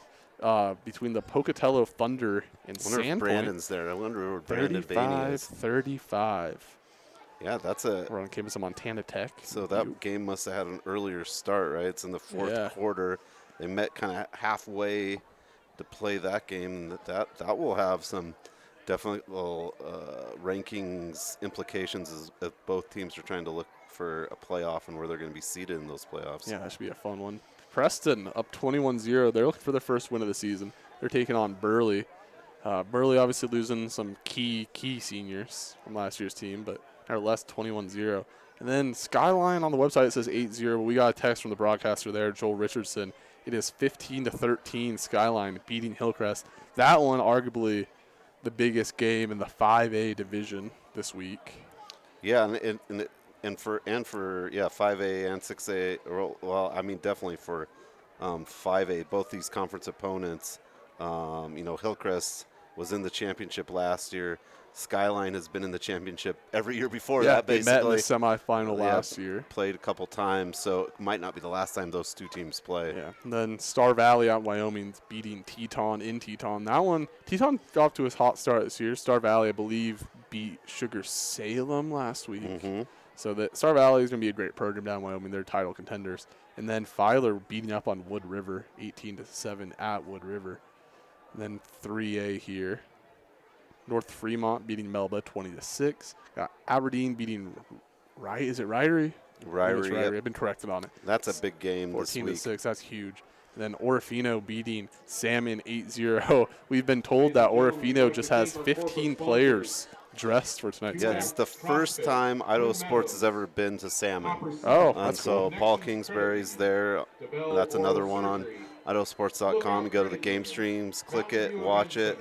between the Pocatello Thunder and Sandpoint. I wonder if Brandon's there. I wonder where Brandon Bainey is. 35. Yeah, we're on campus of Montana Tech. So that game must have had an earlier start, right? It's in the fourth quarter. They met kind of halfway to play that game. That will have some definitely rankings implications as both teams are trying to look for a playoff and where they're going to be seated in those playoffs. Yeah, that should be a fun one. Preston up 21-0. They're looking for their first win of the season. They're taking on Burley. Burley obviously losing some key seniors from last year's team, but our less 21-0. And then Skyline on the website, it says 8-0, but we got a text from the broadcaster there, Joel Richardson. It is 15-13 Skyline beating Hillcrest. That one arguably the biggest game in the 5A division this week. Yeah, and for 5A and 6A. Well, I mean definitely for 5A, both these conference opponents. Hillcrest was in the championship last year. Skyline has been in the championship every year before that, basically. They met in the semifinal last year. Played a couple times, so it might not be the last time those two teams play. Yeah. And then Star Valley out in Wyoming beating Teton in Teton. That one, Teton got off to his hot start this year. Star Valley, I believe, beat Sugar Salem last week. Mm-hmm. So that Star Valley is going to be a great program down in Wyoming. They're title contenders. And then Filer beating up on Wood River, 18-7 at Wood River. And then 3A here. North Fremont beating Melba 20-6. Got Aberdeen beating Is it Ryrie? Ryrie. Yep. I've been corrected on it. That's a big game this week. 14-6. That's huge. And then Orofino beating Salmon 8-0. We've been told that Orofino just has 15 players dressed for tonight's game. It's the first time Idaho Sports has ever been to Salmon. Oh, that's so cool. Paul Kingsbury's there. That's another one on IdahoSports.com. You go to the GameStreams, click it, watch it.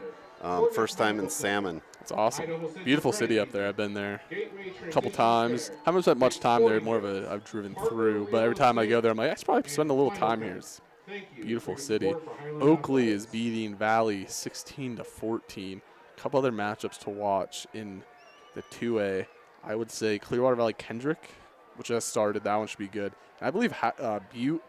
First time in Salmon. It's awesome. Beautiful city up there. I've been there a couple times. Haven't spent much time there. I've driven through. But every time I go there, I'm like, I should probably spend a little time here. It's a beautiful city. Oakley is beating Valley 16-14. A couple other matchups to watch in the 2A. I would say Clearwater Valley Kendrick, which has started. That one should be good. And I believe Hagerman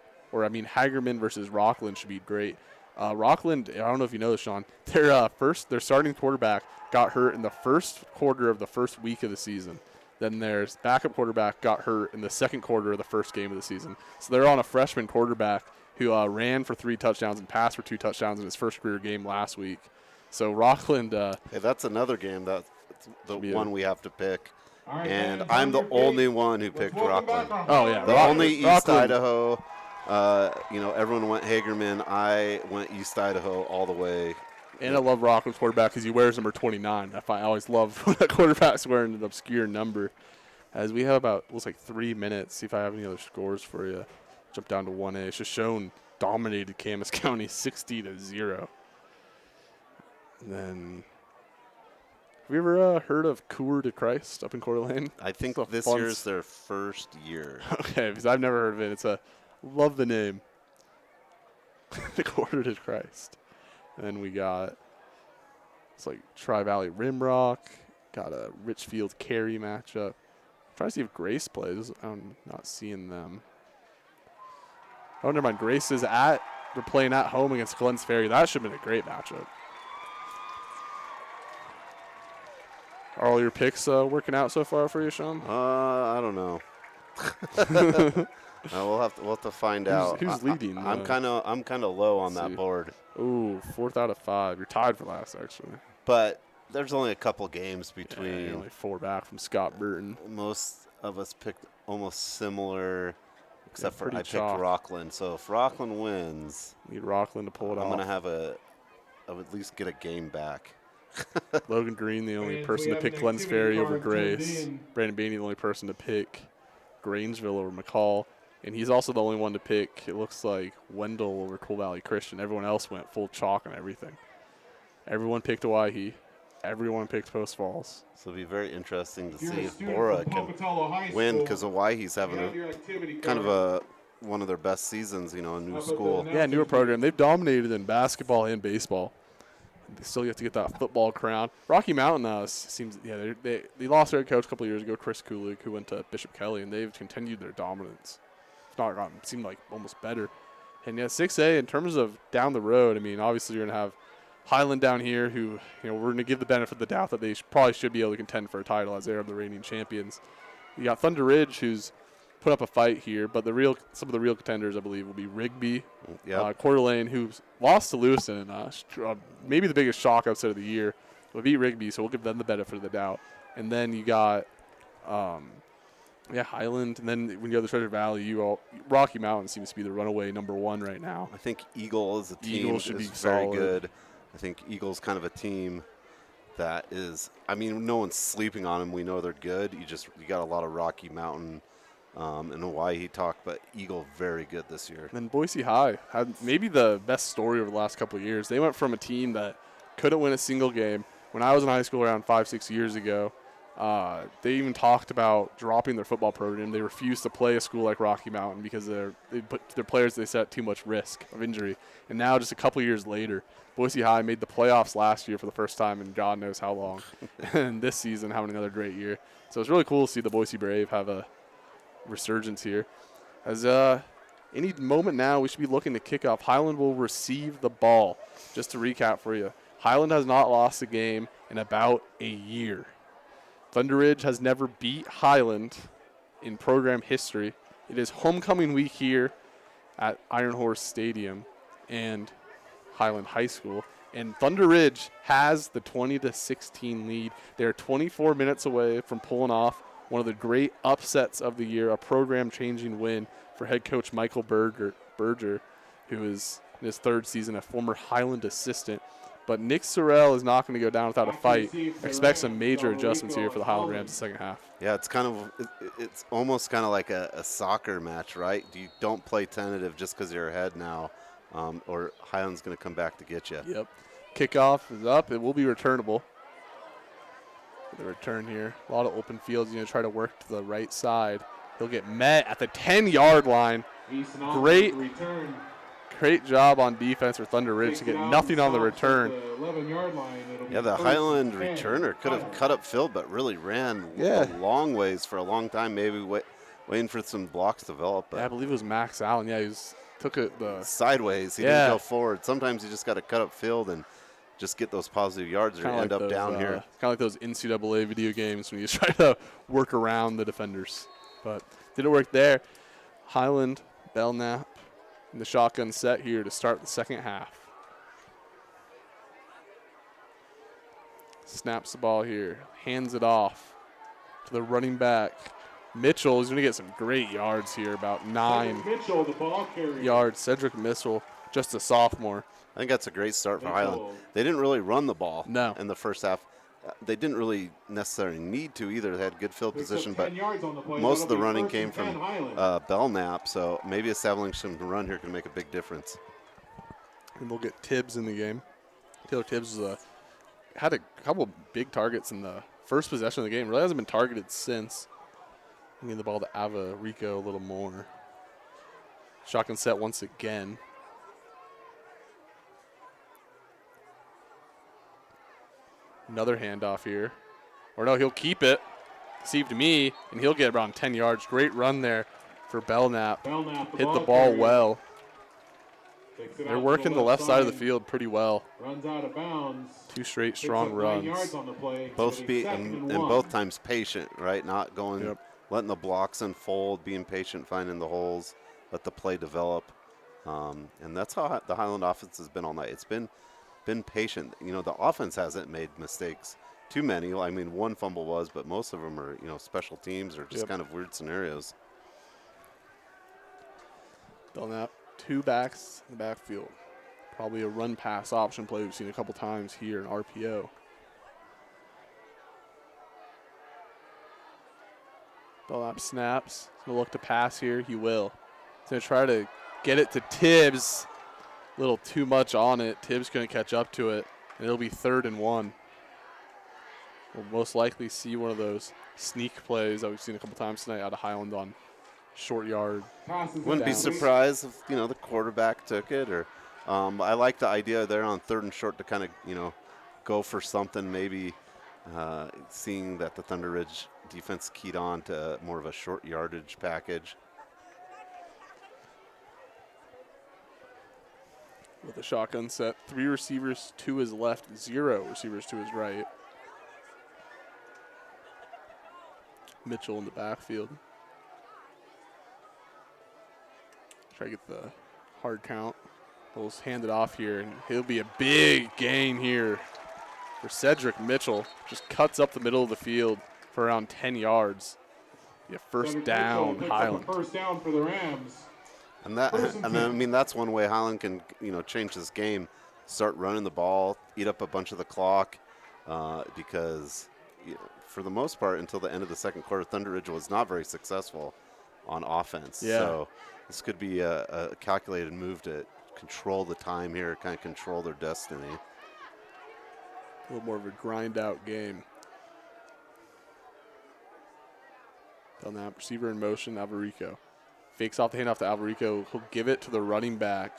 versus Rockland should be great. Rockland, I don't know if you know this, Sean, their starting quarterback got hurt in the first quarter of the first week of the season. Then their backup quarterback got hurt in the second quarter of the first game of the season. So they're on a freshman quarterback who ran for 3 touchdowns and passed for 2 touchdowns in his first career game last week. So Rockland. Hey, that's another game. That's the one we have to pick. And I'm the only one who picked Rockland. Oh, yeah. The only East Idaho. Everyone went Hagerman. I went East Idaho all the way. And I love Rockland's quarterback because he wears number 29. I always love when that quarterback's wearing an obscure number. As we have about, looks like 3 minutes. See if I have any other scores for you. Jump down to 1A. It's just shown dominated Camas County 60-0. And then, have you ever heard of Coeur de Christ up in Coeur d'Alene? I think this year is their first year. Okay, because I've never heard of it. Love the name. The Coeur de Christ. And then we got, it's like Tri-Valley Rimrock. Got a Richfield Cary matchup. Trying to see if Grace plays. I'm not seeing them. Oh, never mind. Grace is they're playing at home against Glens Ferry. That should have been a great matchup. Are all your picks working out so far for you, Sean? I don't know. We'll have to find out. Who's leading? I'm kind of low on that board. Ooh, 4th out of 5. You're tied for last, actually. But there's only a couple games between. Yeah, only 4 back from Scott Burton. Most of us picked almost similar, except for I picked chalk. Rockland. So if Rockland wins, need Rockland to pull it off. I'm gonna have I would at least get a game back. Logan Green, the only person to pick Glens Ferry over Grace. Brandon Bainey, the only person to pick Grangeville over McCall. And he's also the only one to pick, it looks like, Wendell over Coal Valley Christian. Everyone else went full chalk and everything. Everyone picked Owyhee. Everyone picked Post Falls. So it'll be very interesting to see if Bora can win, because Owyehe's having one of their best seasons, a new school. Yeah, newer program. They've dominated in basketball and baseball. They still get to get that football crown. Rocky Mountain seems, they lost their head coach a couple of years ago, Chris Kulik, who went to Bishop Kelly, and they've continued their dominance. It's not gotten, seemed like almost better. And 6A, in terms of down the road, obviously you're going to have Highland down here, who, we're going to give the benefit of the doubt that they probably should be able to contend for a title as they're the reigning champions. You got Thunder Ridge, who's put up a fight here, but some of the real contenders, I believe, will be Rigby, Coeur d'Alene, who's lost to Lewiston, and maybe the biggest shock upset of the year, will beat Rigby, so we'll give them the benefit of the doubt. And then you got, Highland, and then when you go to the Treasure Valley, Rocky Mountain seems to be the runaway number 1 right now. I think Eagle as a team should be very solid. good. I think Eagles kind of a team that is, I mean, no one's sleeping on them. We know they're good. You got a lot of Rocky Mountain and Hawaii talk, but Eagle very good this year. And then Boise High had maybe the best story over the last couple of years. They went from a team that couldn't win a single game. When I was in high school around 5-6 years ago, they even talked about dropping their football program. They refused to play a school like Rocky Mountain because they put their players, they set too much risk of injury. And now just a couple years later, Boise High made the playoffs last year for the first time in God knows how long. And this season having another great year. So it's really cool to see the Boise Brave have a resurgence here. As any moment now, we should be looking to kick off. Highland will receive the ball. Just to recap for you, Highland has not lost a game in about a year. Thunder Ridge has never beat Highland in program history. It is homecoming week here at Iron Horse Stadium and Highland High School. And Thunder Ridge has the 20-16 lead. They're 24 minutes away from pulling off one of the great upsets of the year, a program-changing win for head coach Michael Berger, who is in his third season, a former Highland assistant. But Nick Sorrell is not going to go down without a fight. Expect some major adjustments here for the Highland Rams in the second half. Yeah, it's almost kind of like a soccer match, right? You don't play tentative just because you're ahead now, or Highland's going to come back to get you. Yep. Kickoff is up. It will be returnable. The return here. A lot of open fields. He's going to try to work to the right side. He'll get met at the 10-yard line. Great job on defense for Thunder Ridge to get nothing on the return. Yeah, the Highland returner could have cut up field, but really ran a long ways for a long time, maybe waiting for some blocks to develop. Yeah, I believe it was Max Allen. Yeah, took it sideways. He didn't go forward. Sometimes you just got to cut up field and just get those positive yards or end up down here. Kind of like those NCAA video games when you try to work around the defenders. But didn't work there. Highland, Belknap, in the shotgun set here to start the second half. Snaps the ball here, hands it off to the running back. Mitchell is going to get some great yards here, about 9 yards. Cedric Mitchell, just a sophomore. I think that's a great start for Highland. They didn't really run the ball in the first half. They didn't really necessarily need to either. They had good field position, but most of the running came from Belknap, so maybe establishing some run here can make a big difference. And we'll get Tibbs in the game. Taylor Tibbs had a couple big targets in the first possession of the game. Really hasn't been targeted since. Getting the ball to Ava Rico a little more. Shotgun set once again. Another handoff here. Or no, he'll keep it. Deceived me, and he'll get around 10 yards. Great run there for Belknap. Hit the ball well. They're working the left side of the field pretty well. Runs out of bounds. 2 straight strong runs. Both times patient, right? Not going, letting the blocks unfold, being patient, finding the holes, let the play develop. And that's how the Highland offense has been all night. It's been patient. You know, the offense hasn't made mistakes. Too many. I mean, one fumble was, but most of them are, special teams or just kind of weird scenarios. Belknap, 2 backs in the backfield. Probably a run-pass option play we've seen a couple times here in RPO. Belknap snaps. He's going to look to pass here. He will. He's going to try to get it to Tibbs. A little too much on it. Tibbs going to catch up to it, and it'll be 3rd and 1. We'll most likely see one of those sneak plays that we've seen a couple times tonight out of Highland on short yard. Wouldn't be surprised if, the quarterback took it. Or I like the idea there on 3rd and short to kind of, go for something, maybe seeing that the Thunder Ridge defense keyed on to more of a short yardage package. With a shotgun set, 3 receivers to his left, 0 receivers to his right. Mitchell in the backfield. Try to get the hard count. He'll hand it off here, and he'll be a big gain here for Cedric Mitchell. Just cuts up the middle of the field for around 10 yards. Yeah, first down, Highland. First down for the Rams. And I mean, that's one way Highland can, change this game. start running the ball, eat up a bunch of the clock, because for the most part, until the end of the second quarter, Thunder Ridge was not very successful on offense. Yeah. So this could be a calculated move to control the time here, kind of control their destiny. A little more of a grind-out game. Belknap, receiver in motion, Alvarico. Fakes off the handoff to Alvarico. He'll give it to the running back.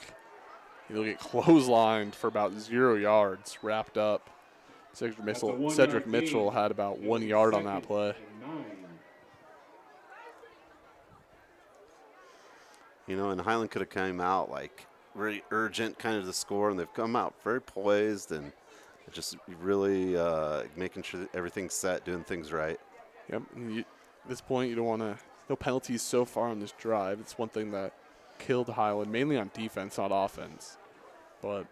He'll get clotheslined for about 0 yards, wrapped up. Cedric Mitchell had about 1 yard on that play. And Highland could have come out like very urgent kind of to score, and they've come out very poised and just really making sure that everything's set, doing things right. Yep. At this point, you don't want to. No penalties so far on this drive. It's one thing that killed Highland, mainly on defense, not offense. But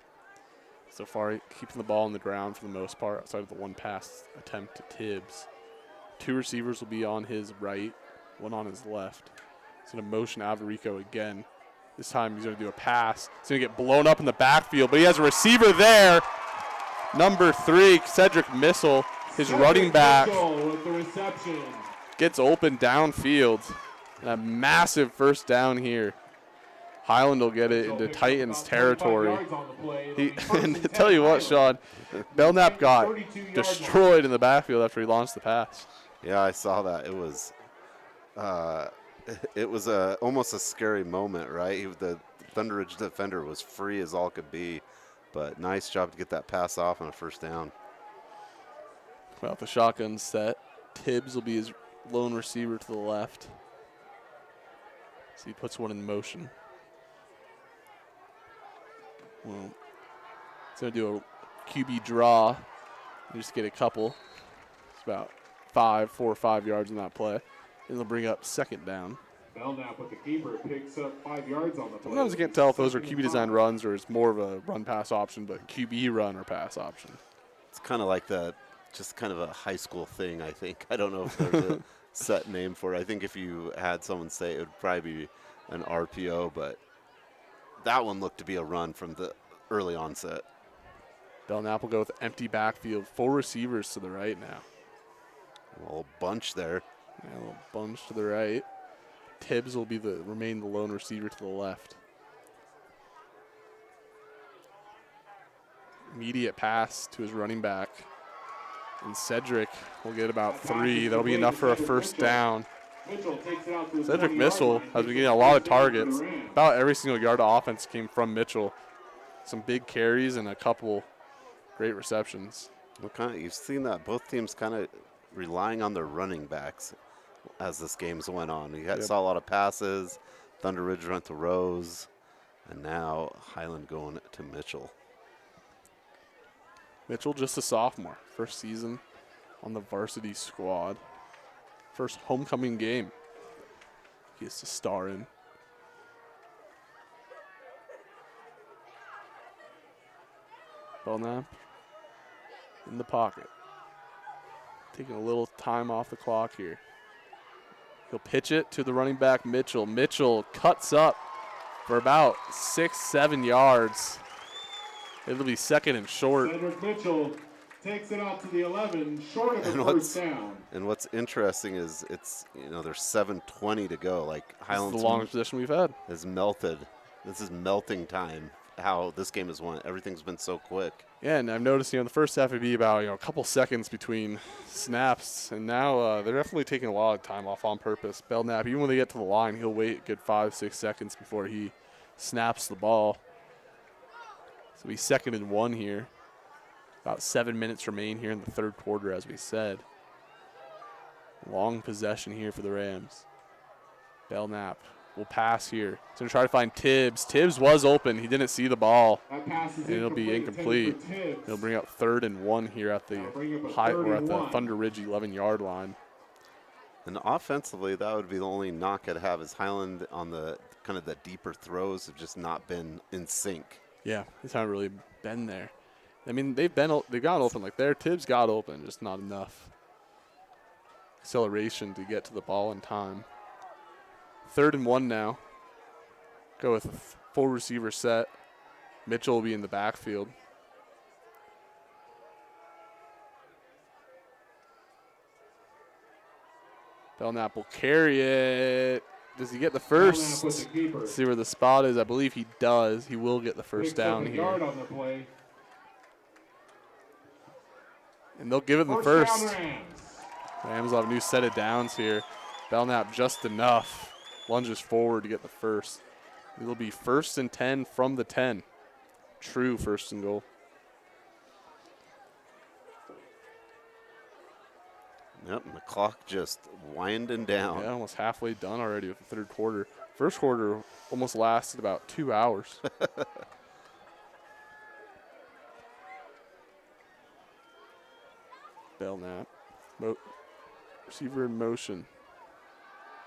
so far, keeping the ball on the ground for the most part, outside of the one pass attempt to Tibbs. 2 receivers will be on his right, 1 on his left. He's going to motion Alvarico again. This time he's going to do a pass. He's going to get blown up in the backfield, but he has a receiver there. Number 3, Cedric Missile, his running back, with the reception. Gets open downfield. And a massive first down here. Highland will get it into Titans territory. And to tell you what, Sean, Belknap got destroyed in the backfield after he launched the pass. Yeah, I saw that. It was almost a scary moment, right? The Thunder Ridge defender was free as all could be, but nice job to get that pass off on a first down. Well, the shotgun set. Tibbs will be his lone receiver to the left. So he puts one in motion. Well, he's going to do a QB draw and just get a couple. It's about 4 or 5 yards on that play. And they'll bring up second down. Belknap with the keeper picks up 5 yards on the play. Sometimes I can't tell if those are QB designed runs or it's more of a run-pass option, but QB run or pass option. It's kind of like just kind of a high school thing, I think. I don't know if there's a set name for it. I think if you had someone say it would probably be an RPO, but that one looked to be a run from the early onset. Belknap will go with empty backfield. 4 receivers to the right now. A little bunch there. Yeah, a little bunch to the right. Tibbs will remain the lone receiver to the left. Immediate pass to his running back. And Cedric will get about 3. That'll be enough for a first down. Cedric Mitchell has been getting a lot of targets. About every single yard of offense came from Mitchell. Some big carries and a couple great receptions. You've seen that both teams kind of relying on their running backs as this game's went on. Saw a lot of passes. Thunder Ridge went to Rose, and now Highland going to Mitchell. Mitchell, just a sophomore, first season on the varsity squad. First homecoming game he gets to star in. Belknap in the pocket. Taking a little time off the clock here. He'll pitch it to the running back, Mitchell. Mitchell cuts up for about 6-7 yards. It'll be second and short. Cedric Mitchell takes it out to the 11, short of the first down. And what's interesting is there's 7:20 to go. Like Highland's the longest position we've had. Has melted. This is melting time. How this game has won. Everything's been so quick. Yeah, and I've noticed, the first half would be about, a couple seconds between snaps, and now they're definitely taking a lot of time off on purpose. Belknap, even when they get to the line, he'll wait a good 5-6 seconds before he snaps the ball. So he's 2nd and 1 here. About 7 minutes remain here in the third quarter, as we said. Long possession here for the Rams. Belknap will pass here. He's going to try to find Tibbs. Tibbs was open. He didn't see the ball. And it'll be incomplete. He'll bring up 3rd and 1 here at the Thunder Ridge 11-yard line. And offensively, that would be the only knock I'd have is Highland on the kind of the deeper throws have just not been in sync. Yeah, he's haven't really been there. I mean, they've got open like there. Tibbs got open, just not enough acceleration to get to the ball in time. 3rd and 1 now. Go with a full receiver set. Mitchell will be in the backfield. Belknap will carry it. Does he get the first? Let's see where the spot is. I believe he does. He will get the first down here. Yard on the play. And they'll give it the first. Down, Rams will have a new set of downs here. Belknap just enough. Lunges forward to get the first. It'll be 1st and 10 from the 10. True 1st and goal. Yep, and the clock just winding down. Yeah, almost halfway done already with the 3rd quarter. 1st quarter almost lasted about 2 hours. Belknap. Receiver in motion.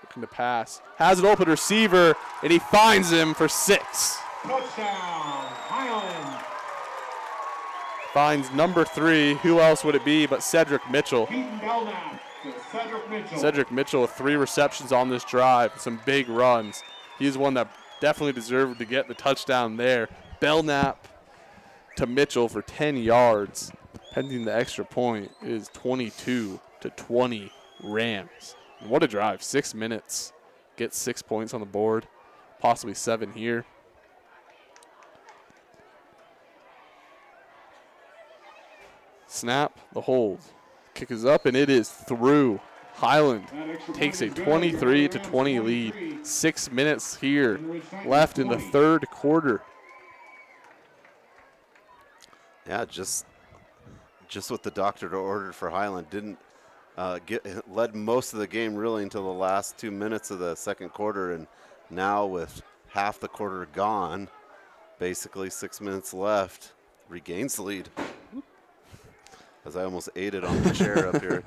Looking to pass. Has an open receiver, and he finds him for 6. Touchdown, Highland. Finds number 3. Who else would it be but Cedric Mitchell? Keaton Belknap to Cedric Mitchell. Cedric Mitchell with 3 receptions on this drive. Some big runs. He's one that definitely deserved to get the touchdown there. Belknap to Mitchell for 10 yards. Pending the extra point, it is 22-20 Rams. And what a drive. 6 minutes. Get 6 points on the board. Possibly 7 here. Snap, the hold. Kick is up, and it is through. Highland takes a 23-20 lead. 6 minutes here left in the 3rd quarter. Yeah, just what the doctor ordered for Highland. Didn't led most of the game really until the last 2 minutes of the 2nd quarter, and now with half the quarter gone, basically 6 minutes left, regains the lead. As I almost ate it on the chair up here.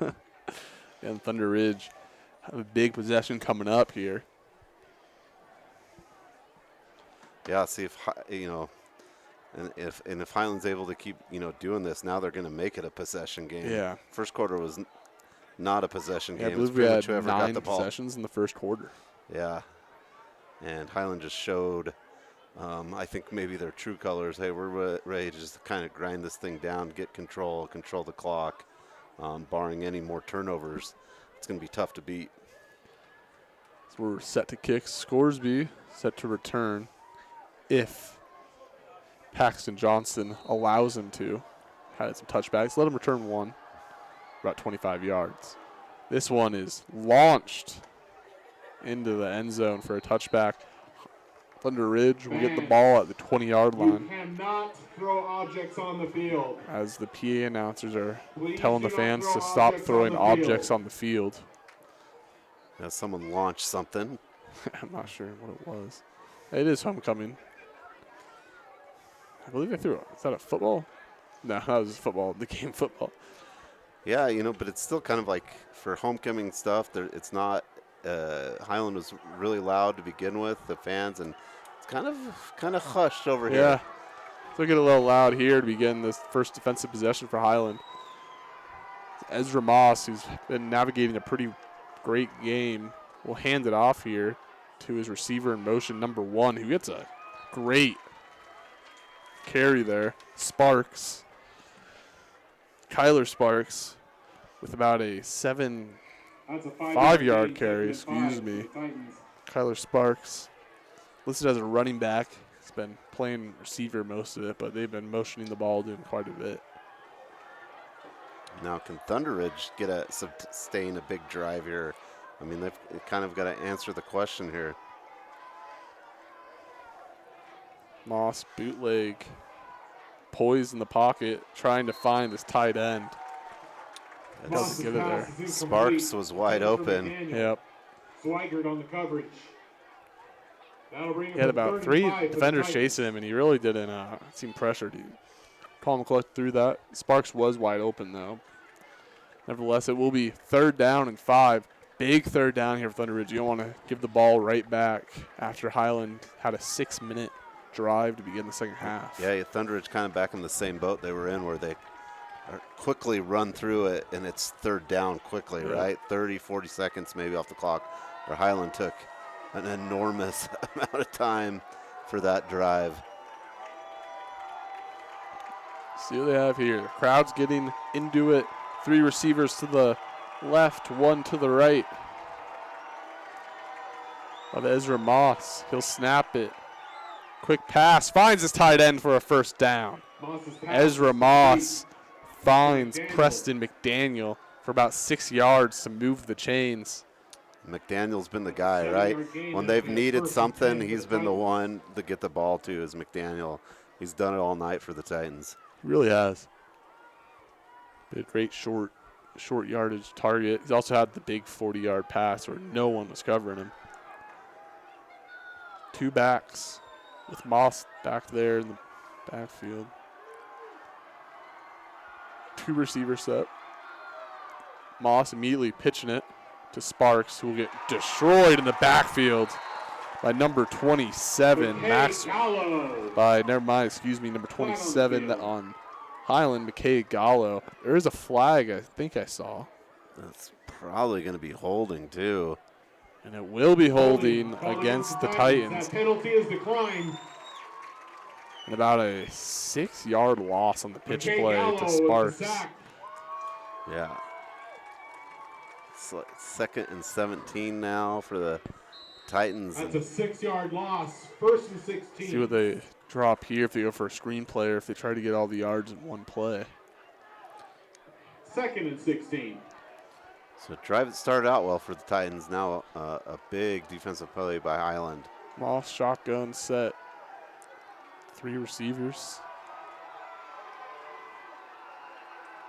And Thunder Ridge have a big possession coming up here. Yeah, see if and if Highland's able to keep doing this, now they're going to make it a possession game. Yeah. 1st quarter was not a possession game. I believe we had 9 possessions in the 1st quarter. Yeah, and Highland just showed. I think maybe their true colors. Hey, we're ready to just kind of grind this thing down, get control the clock. Barring any more turnovers, it's going to be tough to beat. So we're set to kick. Scoresby set to return if Paxton Johnson allows him to. Had some touchbacks. Let him return one, about 25 yards. This one is launched into the end zone for a touchback. Thunder Ridge will get the ball at the 20-yard line. You cannot throw objects on the field. As the PA announcers are telling the fans to stop throwing objects on the field. Now someone launched something. I'm not sure what it was. It is homecoming. I believe they threw it. Is that a football? No, that was football, the game football. Yeah, but it's still kind of like for homecoming stuff, it's not. Highland was really loud to begin with, the fans, and it's kind of hushed over here. Yeah, so get a little loud here to begin this first defensive possession for Highland. Ezra Moss, who's been navigating a pretty great game, will hand it off here to his receiver in motion, number 1, who gets a great carry there. Sparks, Kyler Sparks, with about a 5-yard carry, excuse me. Kyler Sparks, listed as a running back. He's been playing receiver most of it, but they've been motioning the ball, doing quite a bit. Now, can Thunder Ridge sustain a big drive here? I mean, they've kind of got to answer the question here. Moss, bootleg, poised in the pocket, trying to find this tight end. Doesn't get it there. Sparks was wide open. Yep. Swigert on the coverage. He had about 3 defenders chasing him, and he really didn't seem pressured. Calm and collect through that. Sparks was wide open, though. Nevertheless, it will be 3rd down and 5. Big 3rd down here for Thunder Ridge. You don't want to give the ball right back after Highland had a 6-minute drive to begin the 2nd half. Yeah, Thunder Ridge kind of back in the same boat they were in, where they quickly run through it, and it's 3rd down quickly, right? 30, 40 seconds maybe off the clock, where Highland took an enormous amount of time for that drive. See what they have here. The crowd's getting into it. 3 receivers to the left, 1 to the right of Ezra Moss. He'll snap it. Quick pass. Finds his tight end for a first down. Ezra Moss finds Preston McDaniel for about 6 yards to move the chains. McDaniel's been the guy, right? When they've needed something, he's been the one to get the ball to is McDaniel. He's done it all night for the Titans. He really has. Been a great short yardage target. He's also had the big 40-yard pass where no one was covering him. 2 backs with Moss back there in the backfield. 2 receiver set. Moss immediately pitching it to Sparks, who will get destroyed in the backfield by number 27. Number 27 on Highland, McKay Gallo. There is a flag I think I saw. That's probably going to be holding, too. And it will be holding against the Titans. Penalty is declined. And about a 6-yard loss on the pitch play to Sparks. Yeah. It's like 2nd and 17 now for the Titans. That's a 6-yard loss. 1st and 16. See what they drop here if they go for a screen play or if they try to get all the yards in one play. 2nd and 16. So drive it started out well for the Titans. Now a big defensive play by Highland. Moss shotgun set. 3 receivers.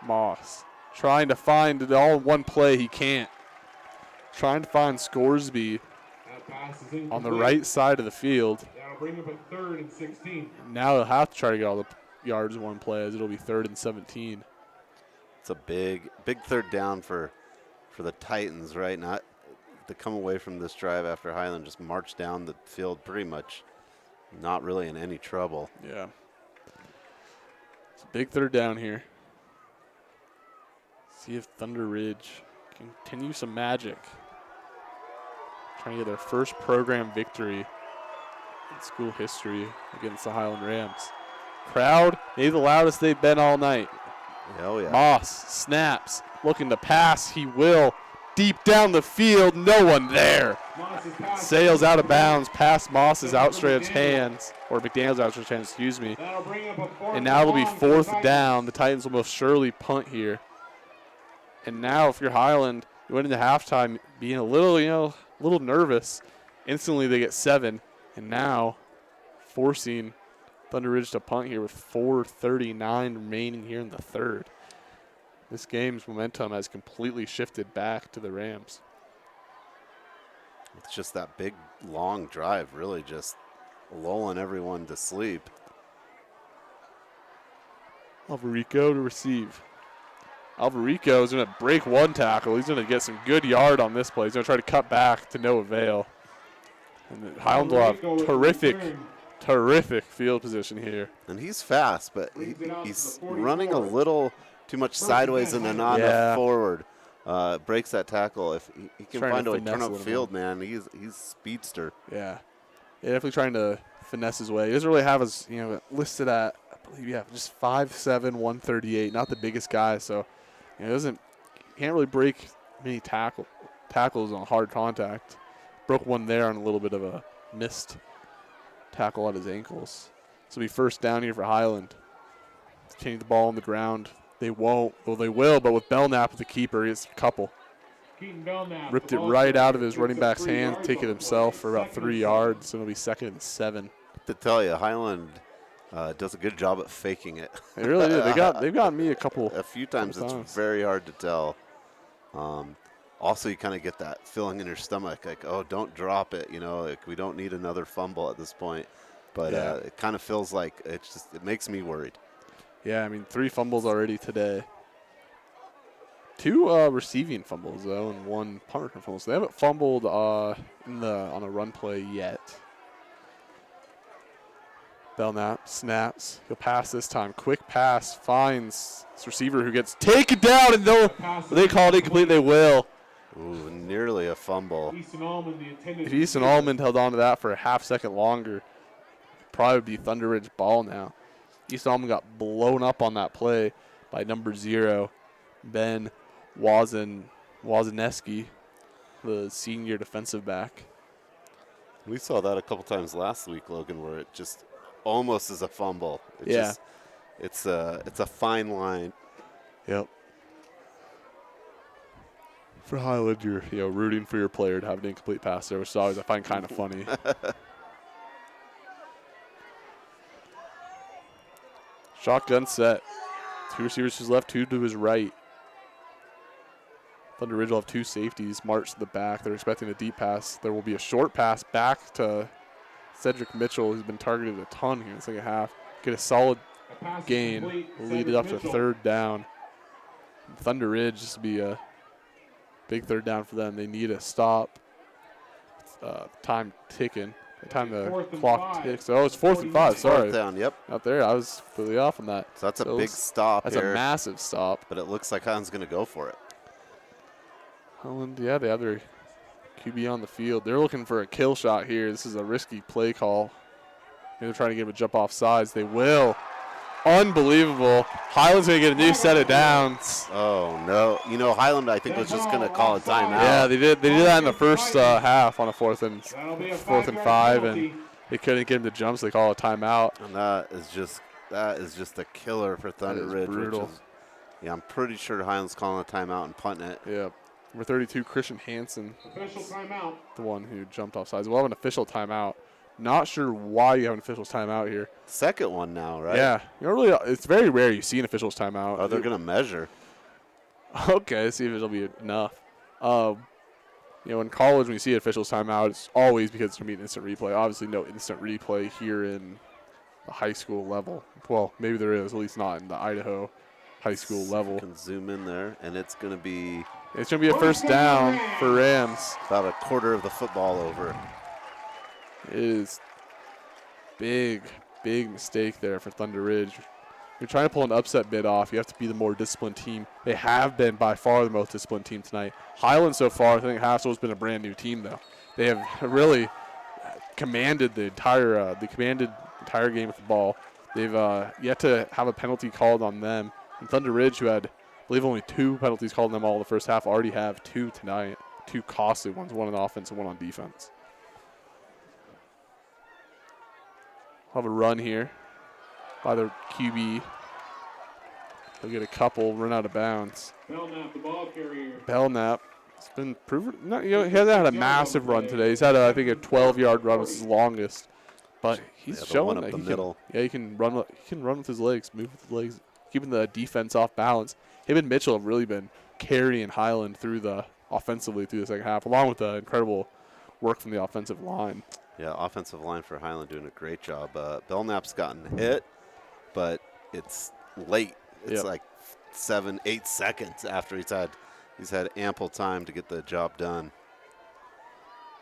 Moss trying to find it all in one play. He can't. Trying to find Scoresby on the right side of the field. That'll bring up a 3rd and 16. Now he'll have to try to get all the yards in one play as it'll be 3rd and 17. It's a big 3rd down for the Titans, right? Not to come away from this drive after Highland just marched down the field pretty much not really in any trouble. Yeah. It's a big 3rd down here. See if Thunder Ridge can continue some magic. Trying to get their first program victory in school history against the Highland Rams. Crowd, maybe the loudest they've been all night. Oh, yeah. Moss snaps, looking to pass. He will. Deep down the field, no one there. Sails out of bounds past Moss's outstretched hands, or McDaniel's outstretched hands, excuse me. And now it'll be 4th down. The Titans will most surely punt here. And now if you're Highland, you went into halftime being a little nervous. Instantly they get 7. And now forcing Thunder Ridge to punt here with 4:39 remaining here in the 3rd. This game's momentum has completely shifted back to the Rams. It's just that big, long drive, really just lulling everyone to sleep. Alvarico to receive. Alvarico is going to break 1 tackle. He's going to get some good yard on this play. He's going to try to cut back to no avail. And Highland will have terrific field position here. And he's fast, but he's running a little too much sideways and then not enough forward. Breaks that tackle. If he can find a way to turn up field, man, he's speedster. Yeah. Definitely trying to finesse his way. He doesn't really have his, listed at, I believe, just 5'7", 138. Not the biggest guy, so can't really break many tackles on hard contact. Broke one there on a little bit of a missed tackle at his ankles. This will be 1st down here for Highland. Continue the ball on the ground. They won't. Well, they will, but with Belknap, the keeper, he has a couple. Ripped it right out of his running back's hands, take it himself for about 3 yards, so it'll be 2nd and 7. To tell you, Highland does a good job at faking it. They really do. They've gotten me a few times. It's very hard to tell. Also, you kind of get that feeling in your stomach, like, oh, don't drop it. Like we don't need another fumble at this point. But it kind of feels like it makes me worried. Yeah, 3 fumbles already today. 2 receiving fumbles, though, and 1 punt return fumble. So they haven't fumbled on a run play yet. Belknap snaps. He'll pass this time. Quick pass finds this receiver who gets taken down, and they call it incomplete. They will. Ooh, nearly a fumble. If Easton Almond held on to that for a half second longer, it'd probably be Thunder Ridge ball now. East Almond got blown up on that play by number 0, Ben Wazaneski, the senior defensive back. We saw that a couple times last week, Logan, where it just almost is a fumble. It's a fine line. Yep. For Highland, you're rooting for your player to have an incomplete pass there, which is always I find kind of funny. Shotgun set. 2 receivers to his left, 2 to his right. Thunder Ridge will have 2 safeties march to the back. They're expecting a deep pass. There will be a short pass back to Cedric Mitchell, who's been targeted a ton here in the second half. Get a solid gain. Will lead it up to 3rd down. Thunder Ridge, this will be a big 3rd down for them. They need a stop. Time ticking. The time the clock ticks. Oh, it's 4th and 5. Sorry. 4th down, yep. Out there, I was completely off on that. So that's a big stop. That's a massive stop. But it looks like Highland's going to go for it. Highland, yeah, they have their QB on the field. They're looking for a kill shot here. This is a risky play call. They're trying to get him a jump off sides. They will. Unbelievable. Highland's going to get a new set of downs. Oh, no. Highland, I think, was just going to call a timeout. Yeah, they did that in the first half on a 4th and 5, and they couldn't get him to jump, so they call a timeout. And that is just a killer for Thunder Ridge. Brutal. I'm pretty sure Highland's calling a timeout and punting it. Yeah. Number 32, Christian Hansen. Official timeout. The one who jumped off sides. We'll have an official timeout. Not sure why you have an official's timeout here. Second one now, right? Yeah. It's very rare you see an official's timeout. Oh, they're going to measure. Okay, let's see if it'll be enough. In college when you see an official's timeout, it's always because it's going to be an instant replay. Obviously no instant replay here in the high school level. Well, maybe there is, at least not in the Idaho high school level. You can zoom in there, and it's going to be... It's going to be a 1st down for Rams. About a quarter of the football over. It is big mistake there for Thunder Ridge. You're trying to pull an upset bid off. You have to be the more disciplined team. They have been by far the most disciplined team tonight. Highland so far, I think Hassell's been a brand new team though. They have really commanded the entire game with the ball. They've yet to have a penalty called on them. And Thunder Ridge, who had, I believe, only 2 penalties called on them all the first half, already have 2 tonight. 2 costly ones, 1 on offense and 1 on defense. We'll have a run here by the QB. They'll get a couple, run out of bounds. Belknap, the ball carrier. Belknap. It's been proven. He hasn't had a massive run today. He's had, I think, a 12-yard run was his longest. But he's showing that he can run with his legs, move with his legs, keeping the defense off balance. Him and Mitchell have really been carrying Highland offensively through the second half, along with the incredible work from the offensive line. Yeah, offensive line for Highland doing a great job. Belknap's gotten hit, but it's late. It's like 7-8 seconds after he's had ample time to get the job done.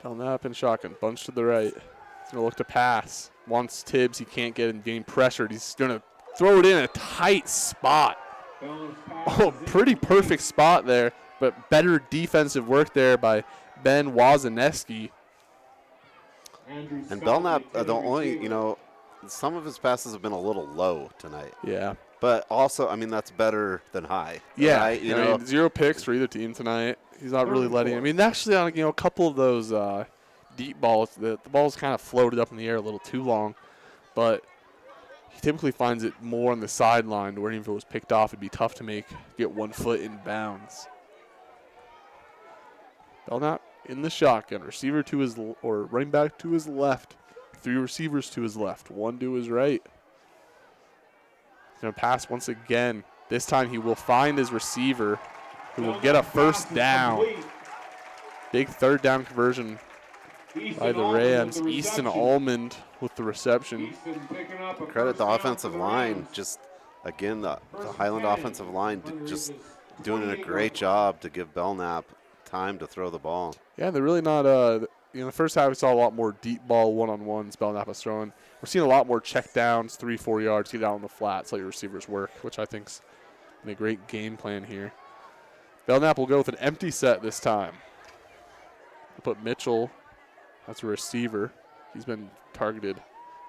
Belknap and shotgun, bunch to the right. He's going to look to pass. Wants Tibbs, he can't get him getting pressured. He's going to throw it in a tight spot. Oh, pretty perfect spot there, but better defensive work there by Ben Wazaneski. And Belknap, the only, some of his passes have been a little low tonight. Yeah. But also, that's better than high. Yeah. Right? 0 picks for either team tonight. He's not really letting. Actually, on a couple of those deep balls, the ball's kind of floated up in the air a little too long. But he typically finds it more on the sideline, where even if it was picked off, it'd be tough to get 1 foot in bounds. Belknap in the shotgun, receiver to his or running back to his left, 3 receivers to his left, 1 to his right. He's going to pass once again. This time he will find his receiver, who will get a 1st down. Big 3rd down conversion by the Rams. Easton Almond with the reception. Credit the offensive line. Just again, the Highland offensive line just doing a great job to give Belknap time to throw the ball. Yeah, they're really not. The first half we saw a lot more deep ball one-on-ones Belknap was throwing. We're seeing a lot more check downs, 3-4 yards, get out on the flats, let your receivers work, which I think's been a great game plan here. Belknap will go with an empty set this time. We'll put Mitchell as a receiver. He's been targeted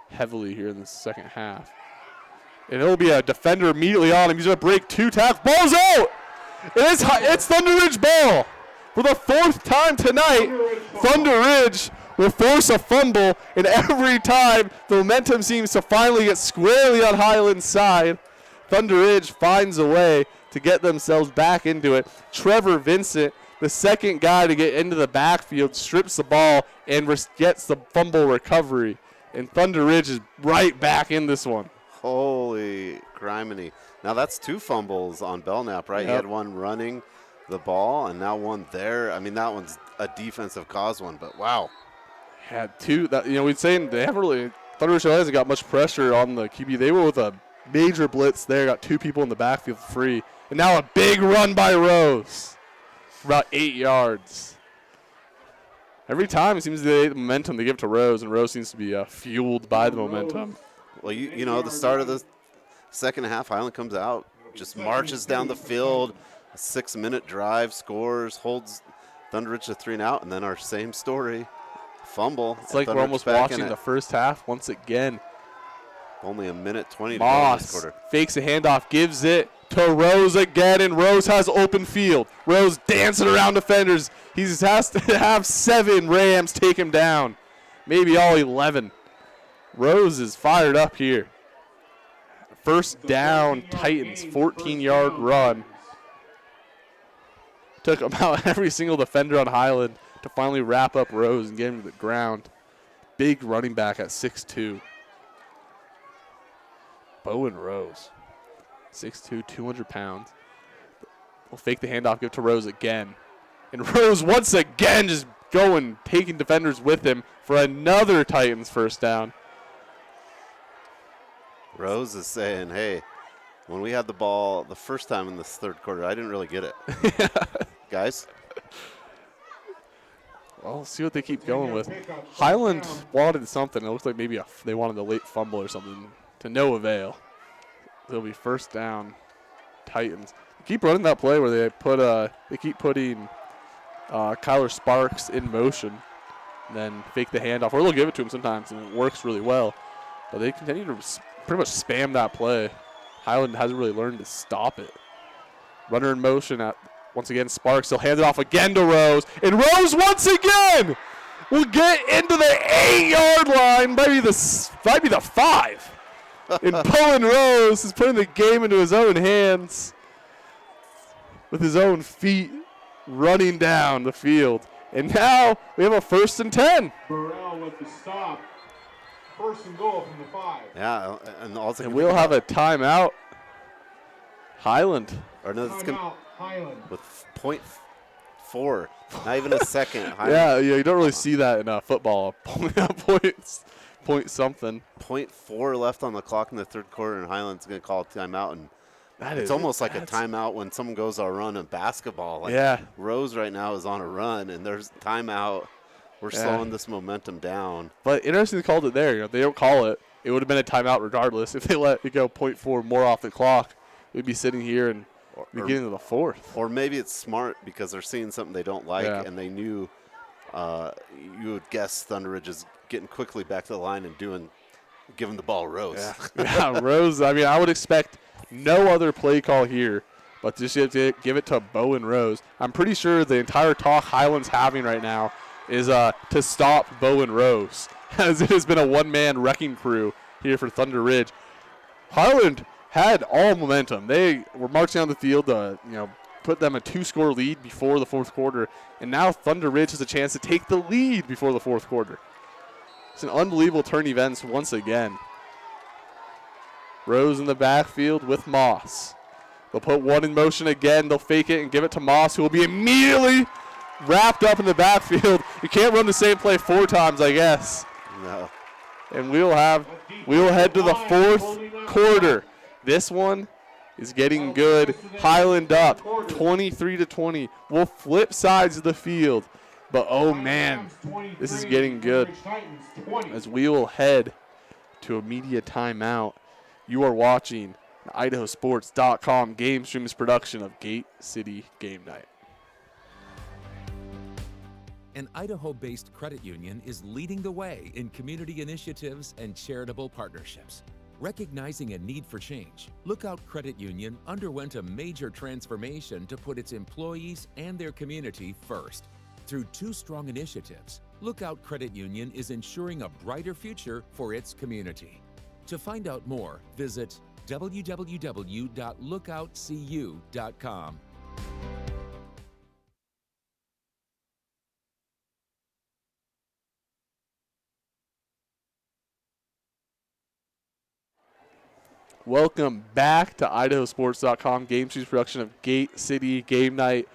heavily here in the second half. And it'll be a defender immediately on him. He's going to break 2 tackles. Ball's out! It's Thunder Ridge ball. For the 4th time tonight, Thunder Ridge will force a fumble, and every time the momentum seems to finally get squarely on Highland's side, Thunder Ridge finds a way to get themselves back into it. Trevor Vincent, the second guy to get into the backfield, strips the ball and gets the fumble recovery. And Thunder Ridge is right back in this one. Holy criminy. Now that's 2 fumbles on Belknap, right? Yep. He had one running the ball and now one there. I mean, that one's a defensive cause one, but wow. Had 2. We'd say they haven't really, Thunder Ridge hasn't got much pressure on the QB. They were with a major blitz there, got 2 people in the backfield free. And now a big run by Rose for about 8 yards. Every time it seems the momentum they give to Rose, and Rose seems to be fueled by the momentum. Well, you know, the start of the second half, Highland comes out, just marches down the field, a 6-minute drive, scores, holds Thunder Ridge to 3 and out, and then our same story, fumble. It's like we're almost watching the first half once again. Only a minute 20 to go in this quarter. Fakes a handoff, gives it to Rose again, and Rose has open field. Rose dancing around defenders. He has to have 7 Rams take him down, maybe all 11. Rose is fired up here. First down, Titans, 14-yard run. Took about every single defender on Highland to finally wrap up Rose and get him to the ground. Big running back at 6'2". Bowen Rose, 6'2", 200 pounds. Will fake the handoff, give it to Rose again. And Rose once again just taking defenders with him for another Titans first down. Rose is saying, hey, when we had the ball the first time in this third quarter, I didn't really get it. Guys? Well, see what they keep going with. Highland wanted something. It looks like maybe they wanted a late fumble or something, to no avail. It'll be first down, Titans. Keep running that play where they keep putting Kyler Sparks in motion, and then fake the handoff, or they'll give it to him sometimes, and it works really well. But they continue to pretty much spam that play. Highland hasn't really learned to stop it. Runner in motion once again, Sparks. They'll hand it off again to Rose, and Rose once again will get into the 8-yard line, maybe the 5. And Bowen Rose is putting the game into his own hands with his own feet, running down the field. And now we have a 1st and 10. Burrell with the stop. 1st and goal from the 5. Yeah, and we'll have a timeout. Highland. Or no, it's Timeout, Highland. with .4, not even a second. Yeah, you don't really see that in football. Point something. .4 left on the clock in the third quarter, and Highland's going to call a timeout. And it's almost like a timeout when someone goes on a run in basketball. Like yeah. Rose right now is on a run, and there's timeout. We're slowing this momentum down. But interesting they called it there. If they don't call it, it would have been a timeout regardless. If they let it go .4 more off the clock, we'd be sitting here and getting to the 4th. Or maybe it's smart because they're seeing something they don't like, and they knew you would guess Thunder Ridge is getting quickly back to the line and giving the ball Rose. Yeah, Rose. I mean, I would expect no other play call here, but just give it to Bowen Rose. I'm pretty sure the entire talk Highland's having right now is to stop Bowen Rose, as it has been a one-man wrecking crew here for Thunder Ridge. Highland had all momentum. They were marching on the field to, put them a 2-score lead before the 4th quarter, and now Thunder Ridge has a chance to take the lead before the 4th quarter. It's an unbelievable turn events once again. Rose in the backfield with Moss. They'll put one in motion again. They'll fake it and give it to Moss, who will be immediately wrapped up in the backfield. You can't run the same play 4 times, I guess. No. And we'll head to the 4th quarter. This one is getting good. Highland up 23-20. We'll flip sides of the field. But, oh, man, this is getting good as we will head to a media timeout. You are watching the IdahoSports.com GameStreams production of Gate City Game Night. An Idaho-based credit union is leading the way in community initiatives and charitable partnerships. Recognizing a need for change, Lookout Credit Union underwent a major transformation to put its employees and their community first. Through 2 strong initiatives, Lookout Credit Union is ensuring a brighter future for its community. To find out more, visit www.lookoutcu.com. Welcome back to IdahoSports.com, GameStreams production of Gate City Game Night,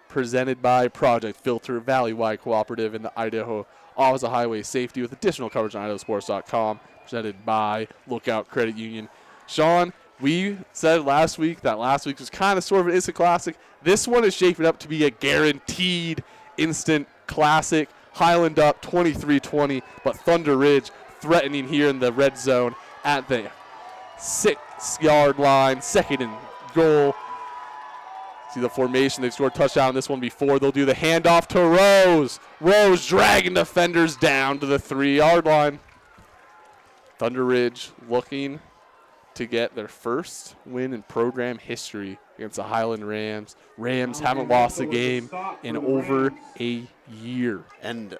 presented by Project Filter, Valley-wide Cooperative, and the Idaho Office of Highway Safety, with additional coverage on IdahoSports.com, presented by Lookout Credit Union. Sean, we said last week that last week was kind of sort of an instant classic. This one is shaping up to be a guaranteed instant classic. Highland up 23-20, but Thunder Ridge threatening here in the red zone at the 6-yard line, 2nd and goal. See the formation. They've scored a touchdown on this one before. They'll do the handoff to Rose. Rose dragging defenders down to the 3-yard line. Thunder Ridge looking to get their first win in program history against the Highland Rams. Rams haven't lost a game in over a year. And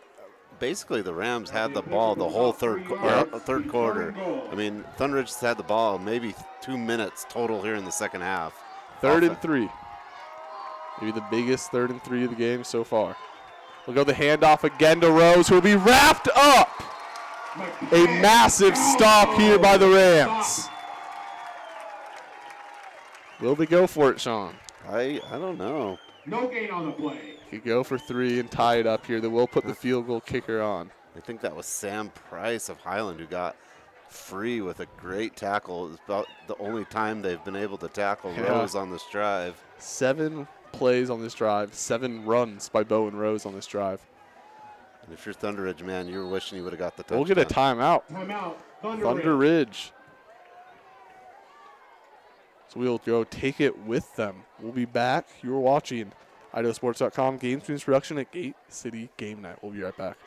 basically the Rams had the ball the whole third quarter. I mean, Thunder Ridge had the ball maybe 2 minutes total here in the second half. 3rd and 3. Maybe the biggest 3rd and 3 of the game so far. We'll go the handoff again to Rose, who will be wrapped up. A massive stop here by the Rams. Will they go for it, Sean? I don't know. No gain on the play. Could go for 3 and tie it up here. They will put the field goal kicker on. I think that was Sam Price of Highland who got free with a great tackle. It's about the only time they've been able to tackle Rose on this drive. 7 plays on this drive, 7 runs by Bo and Rose on this drive. And if you're Thunder Ridge, man, you're wishing you would have got the touchdown. We'll get a timeout. Timeout. Thunder Ridge. So we'll go take it with them. We'll be back. You're watching IdahoSports.com, GameStreams production at Gate City Game Night. We'll be right back.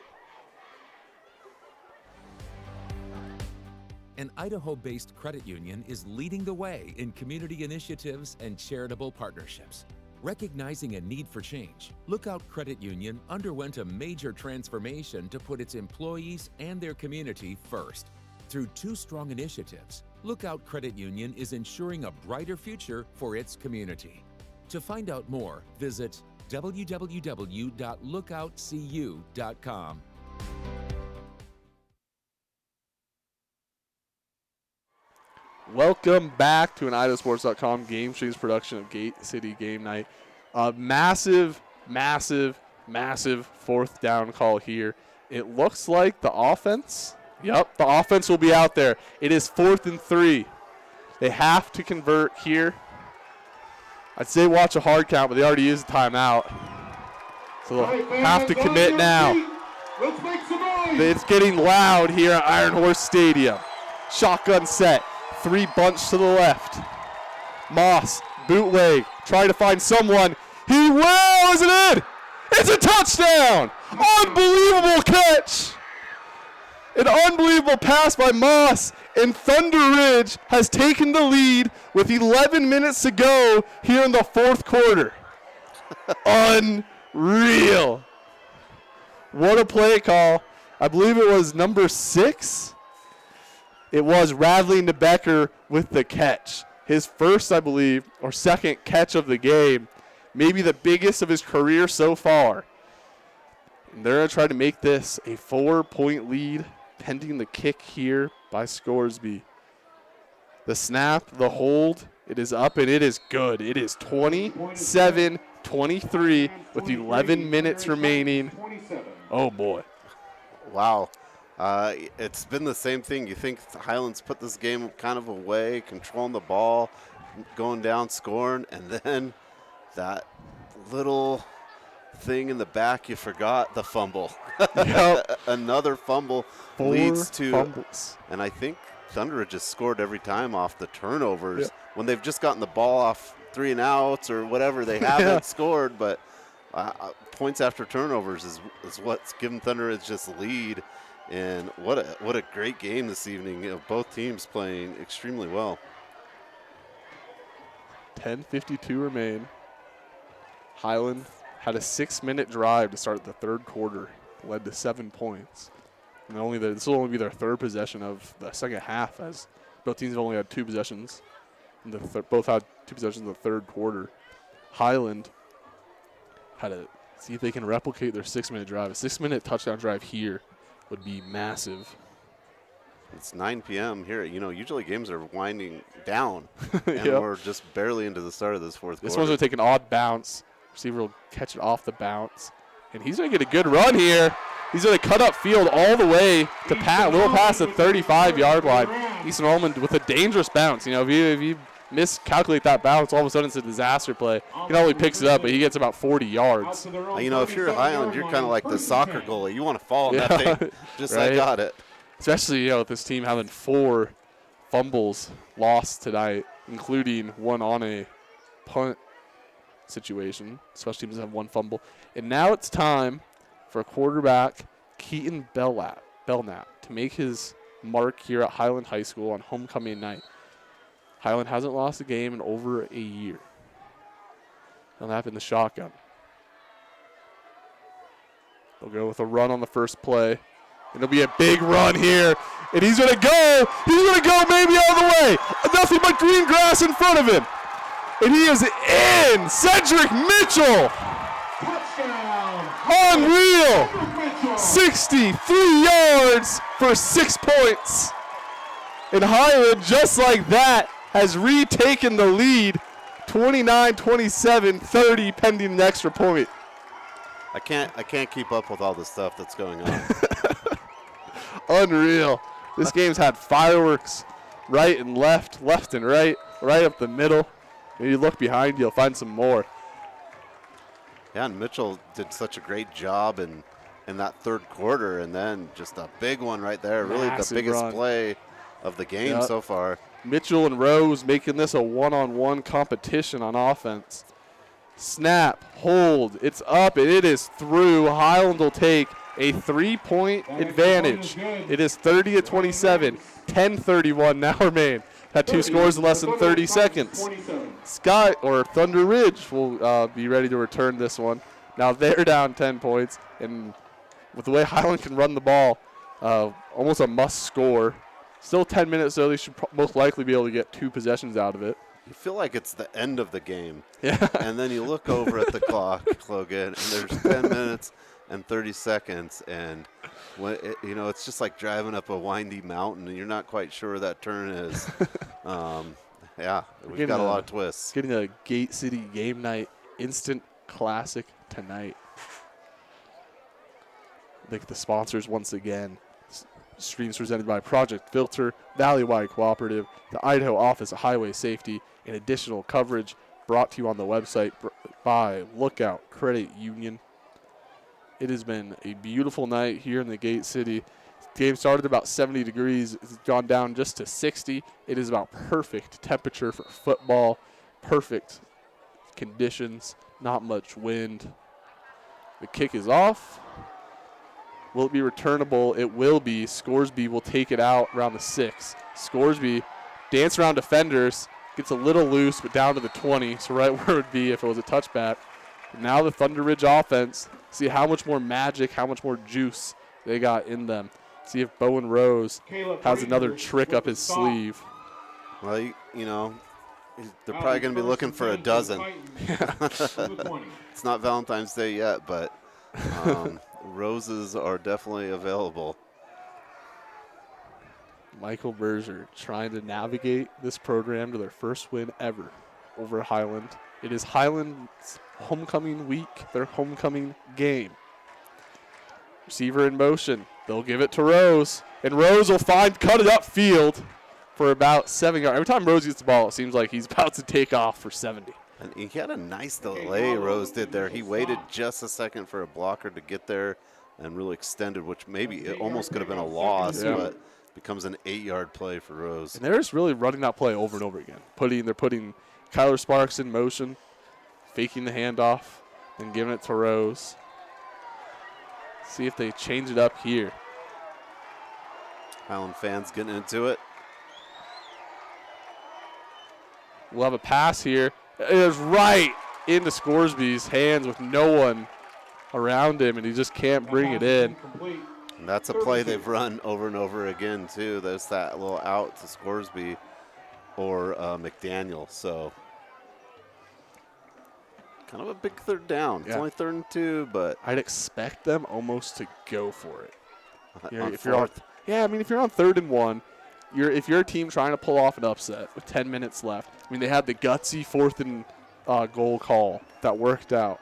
An Idaho-based credit union is leading the way in community initiatives and charitable partnerships. Recognizing a need for change, Lookout Credit Union underwent a major transformation to put its employees and their community first. Through 2 strong initiatives, Lookout Credit Union is ensuring a brighter future for its community. To find out more, visit www.lookoutcu.com. Welcome back to an IdahoSports.com GameStreams production of Gate City Game Night. A massive, massive, massive 4th down call here. It looks like the offense, the offense will be out there. It is 4th and 3. They have to convert here. I'd say watch a hard count, but they already used a timeout. So they'll have to commit now. Let's make some noise. It's getting loud here at Iron Horse Stadium. Shotgun set. 3 bunch to the left. Moss, bootleg, trying to find someone. He will, is it in? It's a touchdown! Unbelievable catch! An unbelievable pass by Moss, and Thunder Ridge has taken the lead with 11 minutes to go here in the 4th quarter. Unreal. What a play call. I believe it was number 6. It was Radley Nebecker with the catch. His first, I believe, or second catch of the game. Maybe the biggest of his career so far. And they're going to try to make this a 4-point lead, pending the kick here by Scoresby. The snap, the hold, it is up and it is good. It is 27-23 with 11 minutes remaining. Oh, boy. Wow. It's been the same thing. You think Highlands put this game kind of away, controlling the ball, going down, scoring, and then that little thing in the back, you forgot the fumble. Yep. Another fumble 4 leads to fumbles. And I think Thunder just scored every time off the turnovers. When they've just gotten the ball off 3 and outs or whatever, they haven't scored, but points after turnovers is what's given Thunder Ridge just lead. And what a great game this evening. You know, both teams playing extremely well. 10:52 remain. Highland had a 6-minute drive to start the third quarter, led to 7 points. And this will only be their third possession of the second half, as both teams have only had 2 possessions. Both had 2 possessions in the third quarter. Highland had to see if they can replicate their 6-minute drive. A 6-minute touchdown drive here would be massive. It's 9 p.m. here. You know, usually games are winding down, and Yep. we're just barely into the start of this fourth This quarter. one's going to take an odd bounce. Receiver will catch it off the bounce. And he's going to get a good run here. He's going to cut up field all the way to Pat, a little past the 35-yard line. Easton Ullman with a dangerous bounce. You know, if you miscalculate that bounce, all of a sudden it's a disaster play. He not only picks it up, but he gets about 40 yards. You know, if you're Highland, you're kind of like the soccer goalie. You want to fall on that thing, just Right. I got it. Especially, you know, with this team having 4 fumbles lost tonight, including one on a punt situation. Special teams have 1 fumble. And now it's time for quarterback Keaton Belknap to make his mark here at Highland High School on homecoming night. Highland hasn't lost a game in over a year. Belknap in the shotgun. They'll go with a run on the first play. And it'll be a big run here. And he's going to go. He's going to go maybe all the way. Nothing but green grass in front of him. And he is in. Cedric Mitchell. Touchdown. Unreal. 63 yards for 6 points. And Highland, just like that, has retaken the lead. 29-27, 30 pending an extra point. I can't keep up with all the stuff that's going on. Unreal. This game's had fireworks right and left and right up the middle. And you look behind, you'll find some more. Yeah, and Mitchell did such a great job in that third quarter, and then just a big one right there. Really Massive the biggest run. play of the game so far. Mitchell and Rose making this a one-on-one competition on offense. Snap, hold, it's up, and it is through. Highland will take a 3-point advantage. It is 30-27, 10:31 now remain. Had 2 scores in less than 30 seconds. Thunder Ridge will be ready to return this one. Now they're down 10 points, and with the way Highland can run the ball, almost a must score. Still 10 minutes, so they should most likely be able to get 2 possessions out of it. You feel like it's the end of the game. Yeah. And then you look over at the clock, Logan, and there's 10 minutes and 30 seconds. And, it's just like driving up a windy mountain, and you're not quite sure where that turn is. We've got a lot of twists. Getting a Gate City game night instant classic tonight. Thank the sponsors once again. Streams presented by Project Filter, Valleywide Cooperative, the Idaho Office of Highway Safety, and additional coverage brought to you on the website by Lookout Credit Union. It has been a beautiful night here in the Gate City. The game started about 70 degrees. It's gone down just to 60. It is about perfect temperature for football, perfect conditions, not much wind. The kick is off. Will it be returnable? It will be. Scoresby will take it out around the 6. Scoresby dance around defenders, gets a little loose, but down to the 20, so right where it would be if it was a touchback. Now the Thunder Ridge offense, see how much more magic, how much more juice they got in them. See if Bowen Rose has another trick up his sleeve. Well, they're probably going to be looking for a dozen. It's not Valentine's Day yet, but roses are definitely available. Michael Berger trying to navigate this program to their first win ever over Highland. It is Highland's homecoming week, their homecoming game. Receiver in motion. They'll give it to Rose. And Rose will cut it upfield for about 7 yards. Every time Rose gets the ball, it seems like he's about to take off for 70. And he had a nice delay, Rose did there. He waited just a second for a blocker to get there and really extended, which maybe it almost could have been a loss, but becomes an 8-yard play for Rose. And they're just really running that play over and over again. They're putting Kyler Sparks in motion, faking the handoff, and giving it to Rose. See if they change it up here. Highland fans getting into it. We'll have a pass here. It is right into Scoresby's hands with no one around him, and he just can't bring it in. And that's a play they've run over and over again, too. There's that little out to Scoresby or McDaniel. So kind of a big third down. It's only 3rd and 2, but I'd expect them almost to go for it. If you're on, yeah, I mean, if you're on 3rd and 1, if you're a team trying to pull off an upset with 10 minutes left, I mean, they had the gutsy 4th and goal call that worked out.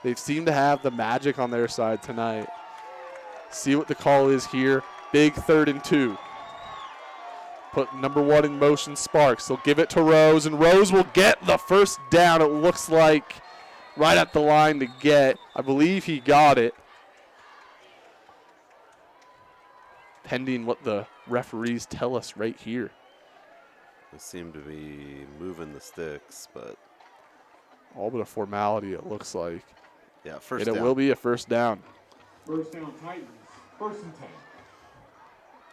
They seem to have the magic on their side tonight. See what the call is here. Big 3rd and 2. Put number 1 in motion, Sparks. They'll give it to Rose, and Rose will get the first down. It looks like right at the line to get. I believe he got it. Pending what the referees tell us right here. They seem to be moving the sticks, but all but a formality, it looks like. Yeah, first down. It will be a first down. First down, Titans. 1st and 10.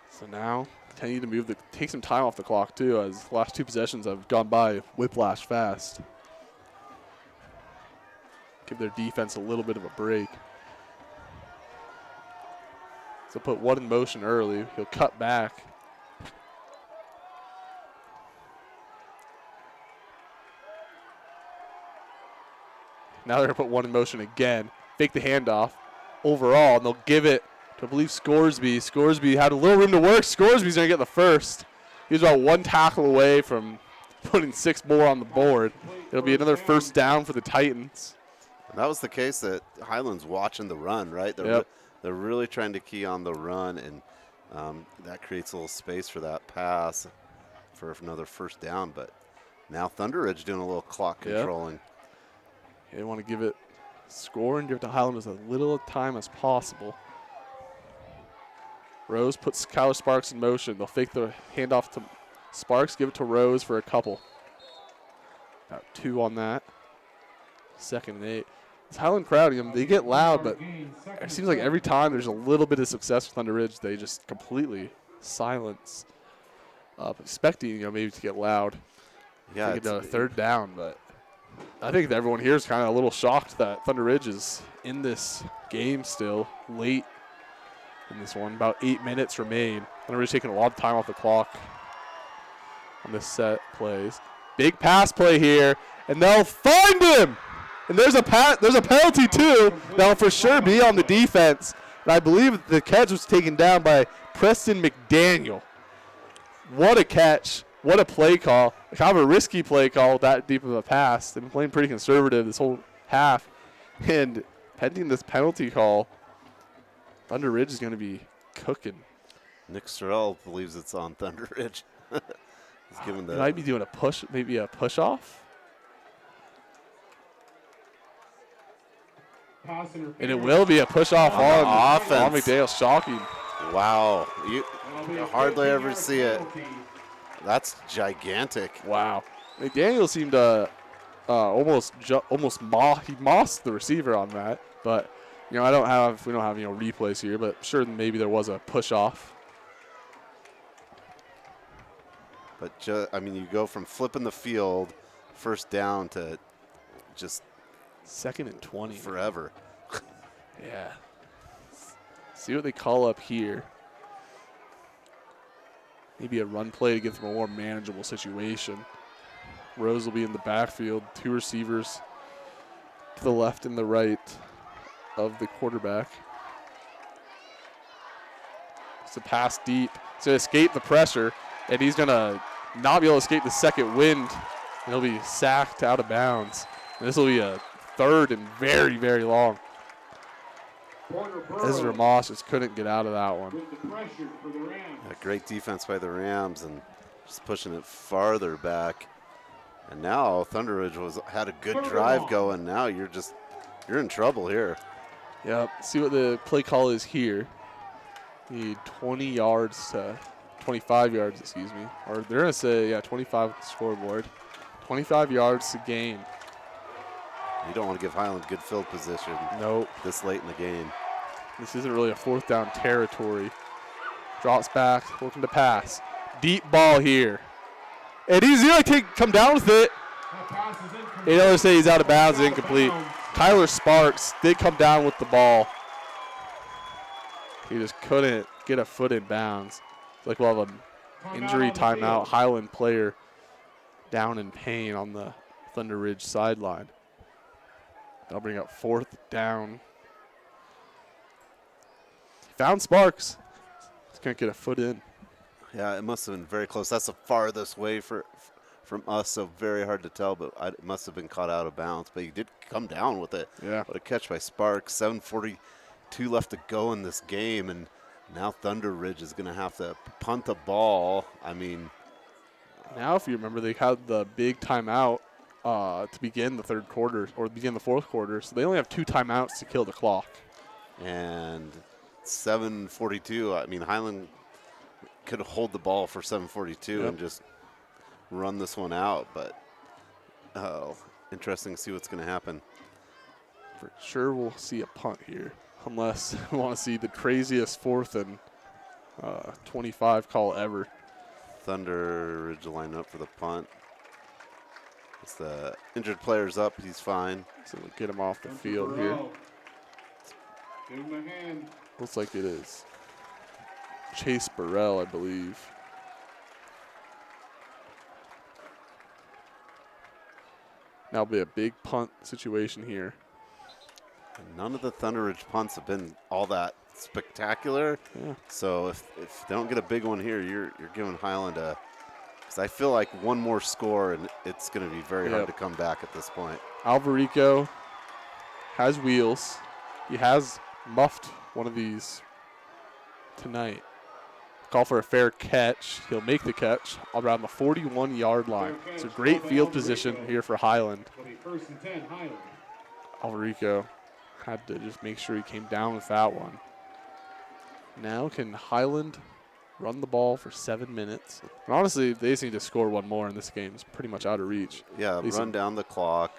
So now, continue to take some time off the clock, too, as the last 2 possessions have gone by whiplash fast. Give their defense a little bit of a break. So put 1 in motion early. He'll cut back. Now they're going to put 1 in motion again. Fake the handoff overall, and they'll give it to, I believe, Scoresby. Scoresby had a little room to work. Scoresby's going to get the first. He was about 1 tackle away from putting 6 more on the board. It'll be another first down for the Titans. And that was the case that Highland's watching the run, right? They're really trying to key on the run, and that creates a little space for that pass for another first down. But now Thunder Ridge doing a little clock controlling. They want to give it score and give it to Highland as little time as possible. Rose puts Kyler Sparks in motion. They'll fake the handoff to Sparks, give it to Rose for a couple. About 2 on that. 2nd and 8. It's Highland crowd. They get loud, but it seems like every time there's a little bit of success with Thunder Ridge, they just completely silence. Expecting, maybe to get loud. Yeah, it's a 3rd down, but I think that everyone here is kind of a little shocked that Thunder Ridge is in this game still, late in this one. About 8 minutes remain. Thunder Ridge taking a lot of time off the clock on this set plays. Big pass play here, and they'll find him. And there's a penalty too. That'll for sure be on the defense. And I believe the catch was taken down by Preston McDaniel. What a catch. What a play call. Kind of a risky play call with that deep of a pass. They've been playing pretty conservative this whole half. And pending this penalty call, Thunder Ridge is going to be cooking. Nick Sorrell believes it's on Thunder Ridge. He's giving might be doing a push, maybe a push off. And it will be a push off on offense. On McDaniel. Shocking. Wow. You hardly ever see it. That's gigantic. Wow. McDaniel seemed to he mossed the receiver on that. But we don't have replays here, but sure maybe there was a push off. But you go from flipping the field, first down, to just 2nd and 20 forever. Yeah. See what they call up here. Maybe a run play to give them a more manageable situation. Rose will be in the backfield. 2 receivers to the left and the right of the quarterback. It's a pass deep. He's going to escape the pressure, and he's going to not be able to escape the second wind. And he'll be sacked out of bounds. And this will be a 3rd and very, very long. Ezra Moss just couldn't get out of that one. Great defense by the Rams and just pushing it farther back. And now Thunder Ridge had a good drive going. Now you're in trouble here. Yep. See what the play call is here. Need 20 yards to 25 yards, excuse me. Or they're going to say, 25 with the scoreboard. 25 yards to gain. You don't want to give Highland good field position. Nope. This late in the game. This isn't really a 4th down territory. Drops back, looking to pass. Deep ball here. And he's going to come down with it. They others say he's out of bounds, incomplete. Tyler Sparks did come down with the ball. He just couldn't get a foot in bounds. It's like we'll have an injury timeout. Highland player down in pain on the Thunder Ridge sideline. That'll bring up 4th down. Found Sparks. He's going to get a foot in. Yeah, it must have been very close. That's the farthest way from us, so very hard to tell, but it must have been caught out of bounds. But he did come down with it. Yeah. What a catch by Sparks. 7:42 left to go in this game, and now Thunder Ridge is going to have to punt the ball. I mean. Now, if you remember, they had the big timeout to begin the third quarter, or begin the fourth quarter, so they only have 2 timeouts to kill the clock. And 7:42, I mean, Highland could hold the ball for 7:42 and just run this one out, but interesting to see what's going to happen. For sure we'll see a punt here, unless we want to see the craziest 4th and 25 call ever. Thunder Ridge will line up for the punt. As the injured player's up, he's fine. So we'll get him off the field here. Give him a hand. Looks like it is Chase Burrell, I believe. Now will be a big punt situation here. None of the Thunder Ridge punts have been all that spectacular. Yeah. So if they don't get a big one here, you're giving Highland a. Because I feel like one more score and it's going to be very hard to come back at this point. Alvarico has wheels. He has muffed one of these tonight. Call for a fair catch. He'll make the catch around the 41-yard line. It's a great field position here for Highland. First and 10, Highland. Alvarico had to just make sure he came down with that one. Now can Highland run the ball for 7 minutes? And honestly, they just need to score one more, and this game is pretty much out of reach. Yeah, run down the clock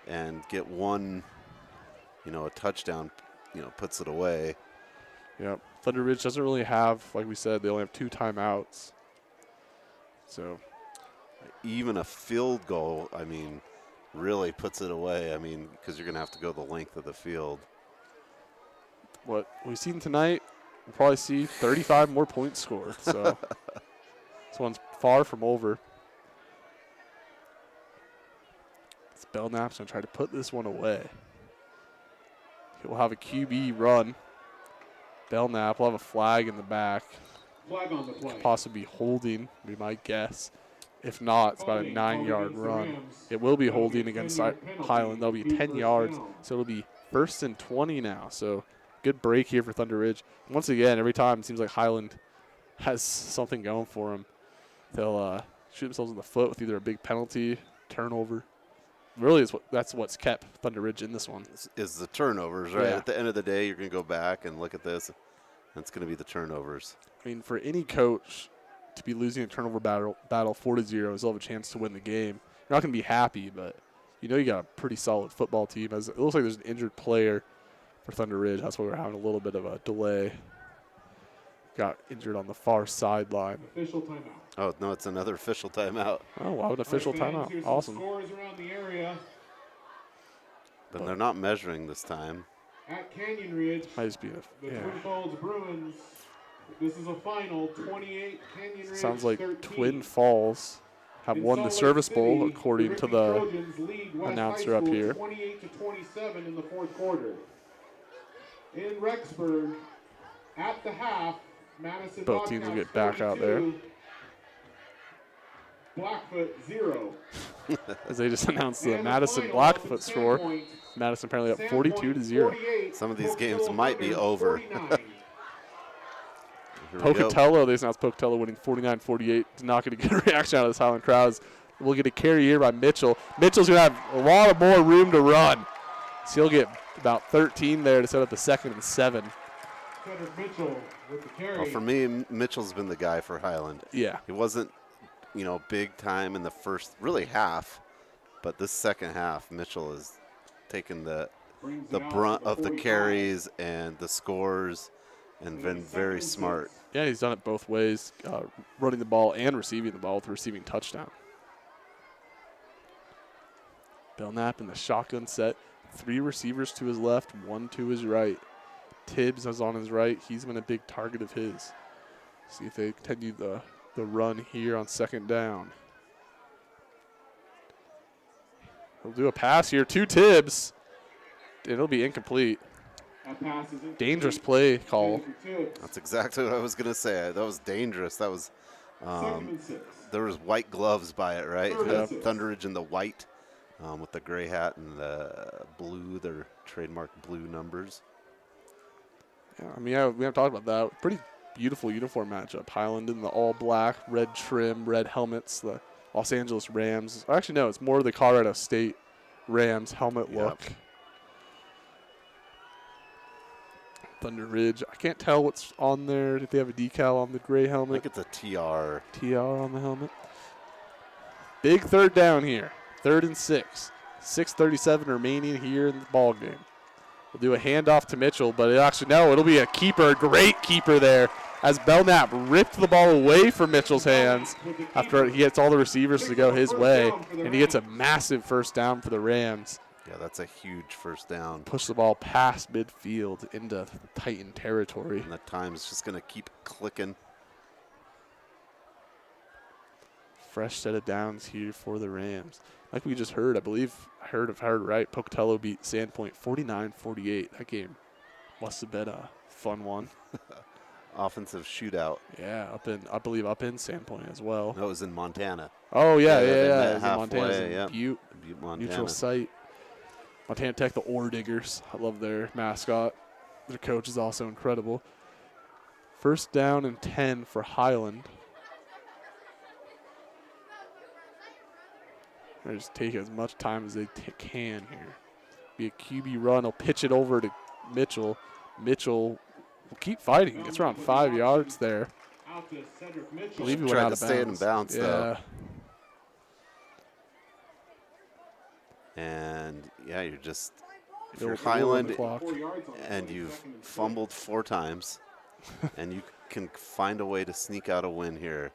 and get one, a touchdown, puts it away. Yep. Thunder Ridge doesn't really have, like we said, they only have 2 timeouts. So even a field goal, I mean, really puts it away. I mean, because you're going to have to go the length of the field. What we've seen tonight, we'll probably see 35 more points scored. So this one's far from over. Belknap's going to try to put this one away. He'll have a QB run. Belknap will have a flag in the back. Flag on the play. Possibly holding, be my guess. If not, it's about a 9-yard run. It will be holding against Highland. That'll be 10 yards, so it'll be 1st and 20 now. So good break here for Thunder Ridge. Once again, every time it seems like Highland has something going for them. They'll shoot themselves in the foot with either a big penalty, turnover. Really, that's what's kept Thunder Ridge in this one. Is the turnovers, right? Yeah. At the end of the day, you're going to go back and look at this, and it's going to be the turnovers. I mean, for any coach to be losing a turnover battle 4-0 and still have a chance to win the game, you're not going to be happy, but you got a pretty solid football team. As it looks like there's an injured player for Thunder Ridge. That's why we're having a little bit of a delay. Got injured on the far sideline. Official timeout. Oh, no, it's another official timeout. Oh, wow, an official timeout. Awesome. Scores around the area. But they're not measuring this time. At Canyon Ridge, Might just be the Twin Falls Bruins. This is a final, 28, Canyon Ridge sounds like 13. Twin Falls have won the Service Bowl, according to the announcer up here. 28-27 in the fourth quarter. In Rexburg, at the half, Madison Both teams will get back out there. Blackfoot 0. As they just announced the Madison Blackfoot score. Madison apparently up 42-0. Some of these games might be over. Pocatello, they announced Pocatello winning 49-48. Did not get a good reaction out of this Highland crowds. We'll get a carry here by Mitchell. Mitchell's going to have a lot of more room to run. So he'll get about 13 there to set up the 2nd and 7. Mitchell with the carry. Well, for me, Mitchell's been the guy for Highland. Yeah. He wasn't, big time in the first, really half. But this second half, Mitchell has taken the brunt of the carries and the scores. and been very smart. Yeah, he's done it both ways, running the ball and receiving the ball with a receiving touchdown. Belknap in the shotgun set. 3 receivers to his left, 1 to his right. Tibbs is on his right. He's been a big target of his. See if they continue the run here on 2nd down. He'll do a pass here to Tibbs. It'll be incomplete. Dangerous play call. That's exactly what I was going to say. That was dangerous. That was there was white gloves by it, right? Thunder Ridge in the white with the gray hat and the blue, their trademark blue numbers. Yeah, I mean, we haven't talked about that. Pretty beautiful uniform matchup. Highland in the all black, red trim, red helmets. The Los Angeles Rams. Actually, no, it's more the Colorado State Rams helmet look. Thunder Ridge. I can't tell what's on there. If they have a decal on the gray helmet. I think it's a TR. TR on the helmet. Big 3rd down here. 3rd and 6. 6:37 remaining here in the ball game. We'll do a handoff to Mitchell, but it'll be a keeper. Great keeper there as Belknap ripped the ball away from Mitchell's hands after he gets all the receivers to go his way, and he gets a massive 1st down for the Rams. Yeah, that's a huge 1st down. Push the ball past midfield into Titan territory. And the time is just going to keep clicking. Fresh set of downs here for the Rams. Like we just heard, if I heard right, Pocatello beat Sandpoint 49-48. That game must have been a fun one. Offensive shootout. Yeah, I believe up in Sandpoint as well. That was in Montana. Oh, yeah. It was halfway, in Montana. yeah. Butte, Montana. neutral site. Montana Tech, the Ore Diggers. I love their mascot. Their coach is also incredible. 1st down and 10 for Highland. They just take as much time as they can here. Be a QB run. He'll pitch it over to Mitchell. Mitchell will keep fighting. Gets around 5 yards there. I believe he went out of bounds. Tried to stay in bounds, though. And, yeah, if you're Highland and you've fumbled 4 times and you can find a way to sneak out a win here,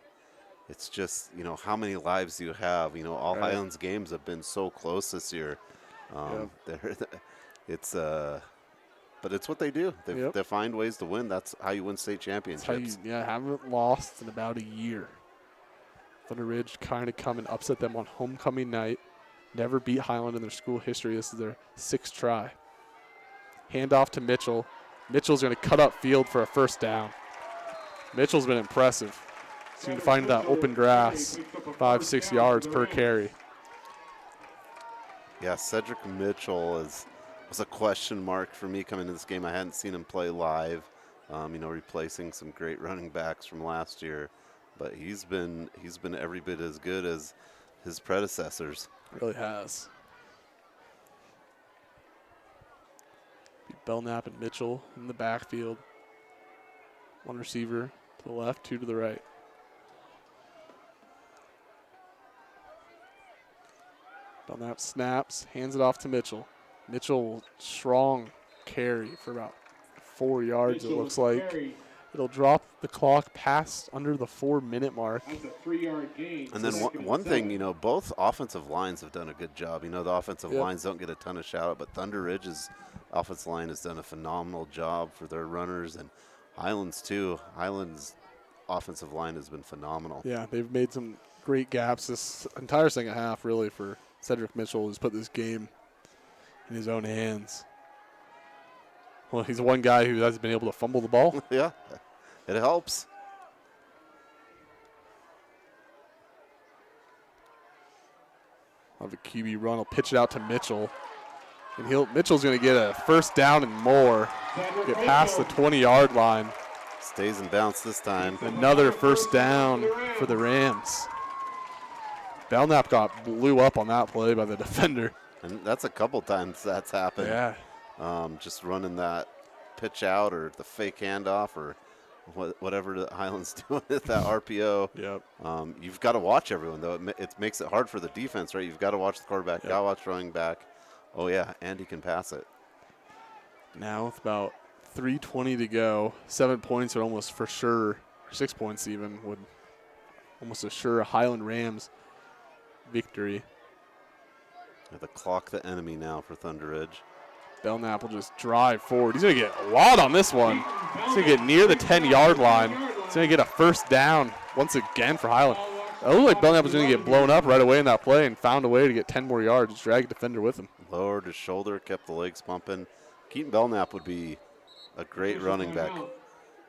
it's just, how many lives do you have? All Highland's games have been so close this year. But it's what they do. They find ways to win. That's how you win state championships. Haven't lost in about a year. Thunder Ridge kind of come and upset them on homecoming night. Never beat Highland in their school history. This is their 6th try. Handoff to Mitchell. Mitchell's going to cut up field for a 1st down. Mitchell's been impressive. Seem to find that open grass, 5-6 yards per carry. Yeah, Cedric Mitchell was a question mark for me coming into this game. I hadn't seen him play live, replacing some great running backs from last year. But he's been every bit as good as his predecessors. Really has. Belknap and Mitchell in the backfield. 1 receiver to the left, 2 to the right. Belknap snaps, hands it off to Mitchell. Mitchell, strong carry for about 4 yards, it looks like. It'll drop the clock past under the 4-minute mark. That's a 3-yard gain. And then one thing, both offensive lines have done a good job. The offensive lines don't get a ton of shout-out, but Thunder Ridge's offensive line has done a phenomenal job for their runners, and Highland's too. Highland's offensive line has been phenomenal. Yeah, they've made some great gaps this entire 2nd half, really, for Cedric Mitchell, who's put this game in his own hands. Well, he's one guy who hasn't been able to fumble the ball. Yeah, it helps. Have a QB run. He'll pitch it out to Mitchell. And Mitchell's going to get a 1st down and more. Get past the 20-yard line. Stays in bounds this time. Another 1st down for the Rams. Belknap got blew up on that play by the defender. And that's a couple times that's happened. Yeah. Just running that pitch out or the fake handoff or whatever the Highland's doing at that RPO. Yep. You've got to watch everyone, though. It makes it hard for the defense, right? You've got to watch the quarterback, got to watch running back. Oh, yeah, and he can pass it. Now with about 3:20 to go. 7 points are almost for sure, 6 points even, would almost assure a Highland Rams victory. The clock the enemy now for Thunder Ridge. Belknap will just drive forward. He's going to get a lot on this one. He's going to get near the 10-yard line. He's going to get a first down once again for Highland. It looked like Belknap was going to get blown up right away in that play and found a way to get 10 more yards. Drag a defender with him. Lowered his shoulder, kept the legs pumping. Keaton Belknap would be a great running back.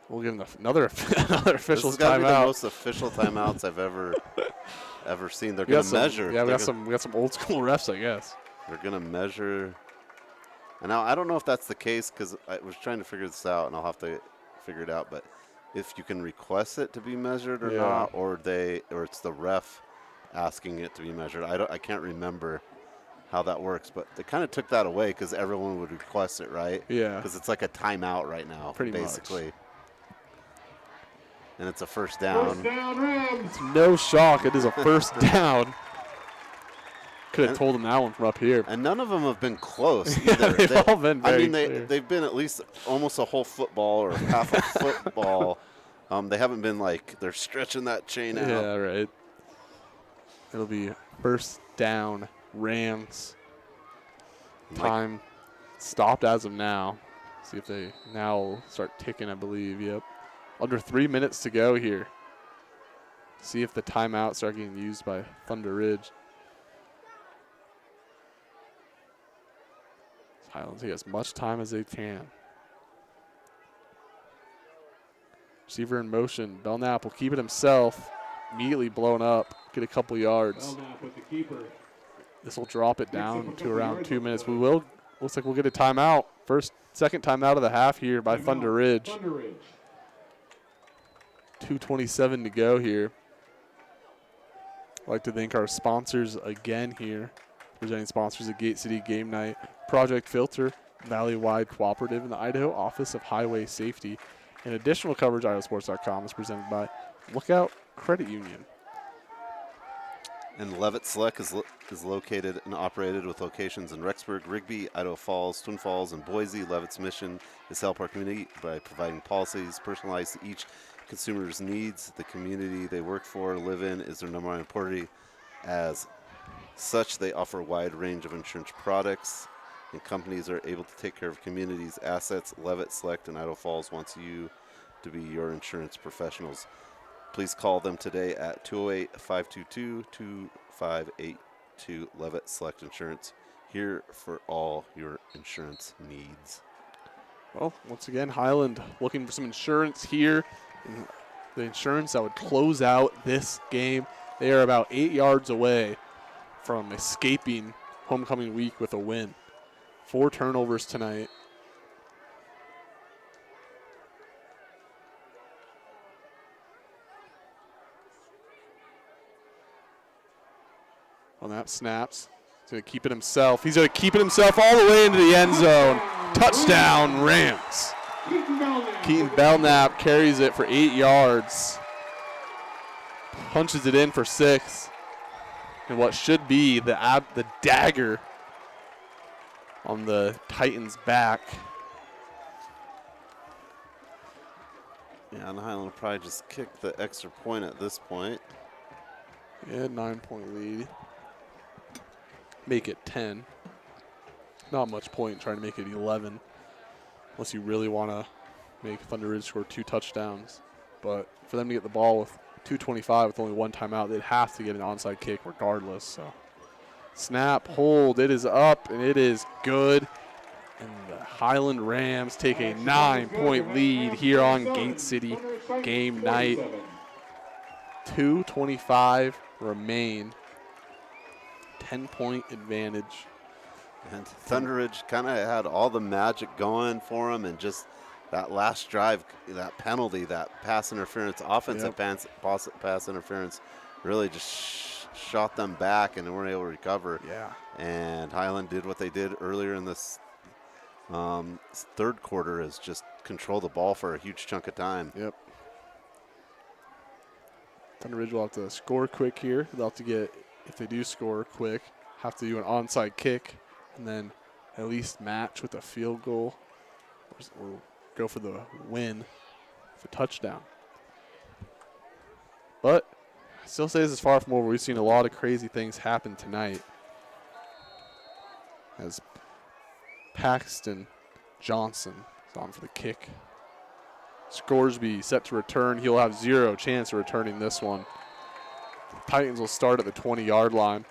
We'll give him another official This has got to be the timeout. most official timeouts I've ever seen. They're going to measure. Yeah, we got some old school refs, I guess. They're going to measure. And now I don't know if that's the case because I was trying to figure this out, and I'll have to figure it out. But if you can request it to be measured or not, or it's the ref asking it to be measured, I can't remember how that works. But they kind of took that away because everyone would request it, right? Yeah. Because it's like a timeout right now, basically. Much. And it's a first down. First down, Rams. It's no shock. It is a first down. Could have told them that one from up here. And none of them have been close either. They've all been very clear. They've been at least almost a whole football or half a football. They haven't been like they're stretching that chain out. Yeah, right. It'll be first down, Rams. Time stopped as of now. See if they now start ticking, I believe. Yep. Under 3 minutes to go here. See if the timeouts start getting used by Thunder Ridge. Highlands take as much time as they can. Receiver in motion. Belknap will keep it himself. Immediately blown up. Get a couple yards. Belknap with the keeper. This will drop it down to around 2 minutes. Looks like we'll get a timeout. Second timeout of the half here by Thunder Ridge. 2:27 to go here. I'd like to thank our sponsors again here. Presenting sponsors of Gate City Game Night, Project Filter, Valley-Wide Cooperative, and the Idaho Office of Highway Safety. And additional coverage, IdahoSports.com, is presented by Lookout Credit Union. And Levitt Select is located and operated with locations in Rexburg, Rigby, Idaho Falls, Twin Falls, and Boise. Levitt's mission is to help our community by providing policies personalized to each consumer's needs. The community they work for, live in, is their number one priority. As such, they offer a wide range of insurance products, and companies are able to take care of communities' assets. Levitt Select in Idaho Falls wants you to be your insurance professionals. Please call them today at 208-522-2582. Levitt Select Insurance, here for all your insurance needs. Well, once again, Highland looking for some insurance here. The insurance that would close out this game. They are about 8 yards away from escaping homecoming week with a win. 4 turnovers tonight. On that snaps. He's going to keep it himself. He's going to keep it himself all the way into the end zone. Touchdown, Rams. Keaton Belknap carries it for 8 yards. Punches it in for 6. And what should be the dagger on the Titans' back. Yeah, and Highland will probably just kick the extra point at this point. Yeah, 9-point lead. Make it 10. Not much point trying to make it 11. Unless you really want to make Thunder Ridge score 2 touchdowns. But for them to get the ball with 2:25 with only 1 timeout, they'd have to get an onside kick regardless. So, snap, hold, it is up, and it is good. And the Highland Rams take a 9-point lead here on Gate City Game Night. 2:25 remain. 10-point advantage. And Thunder Ridge kind of had all the magic going for them, and just that last drive, that penalty, that pass interference, offensive pass interference, really just shot them back, and they weren't able to recover. Yeah. And Highland did what they did earlier in this third quarter, is just control the ball for a huge chunk of time. Yep. Thunder Ridge will have to score quick here. They'll have to get, if they do score quick, have to do an onside kick and then at least match with a field goal or go for the win for touchdown. But I still say this is far from over. We've seen a lot of crazy things happen tonight. As Paxton Johnson is on for the kick. Scoresby set to return. He'll have 0 chance of returning this one. The Titans will start at the 20-yard line.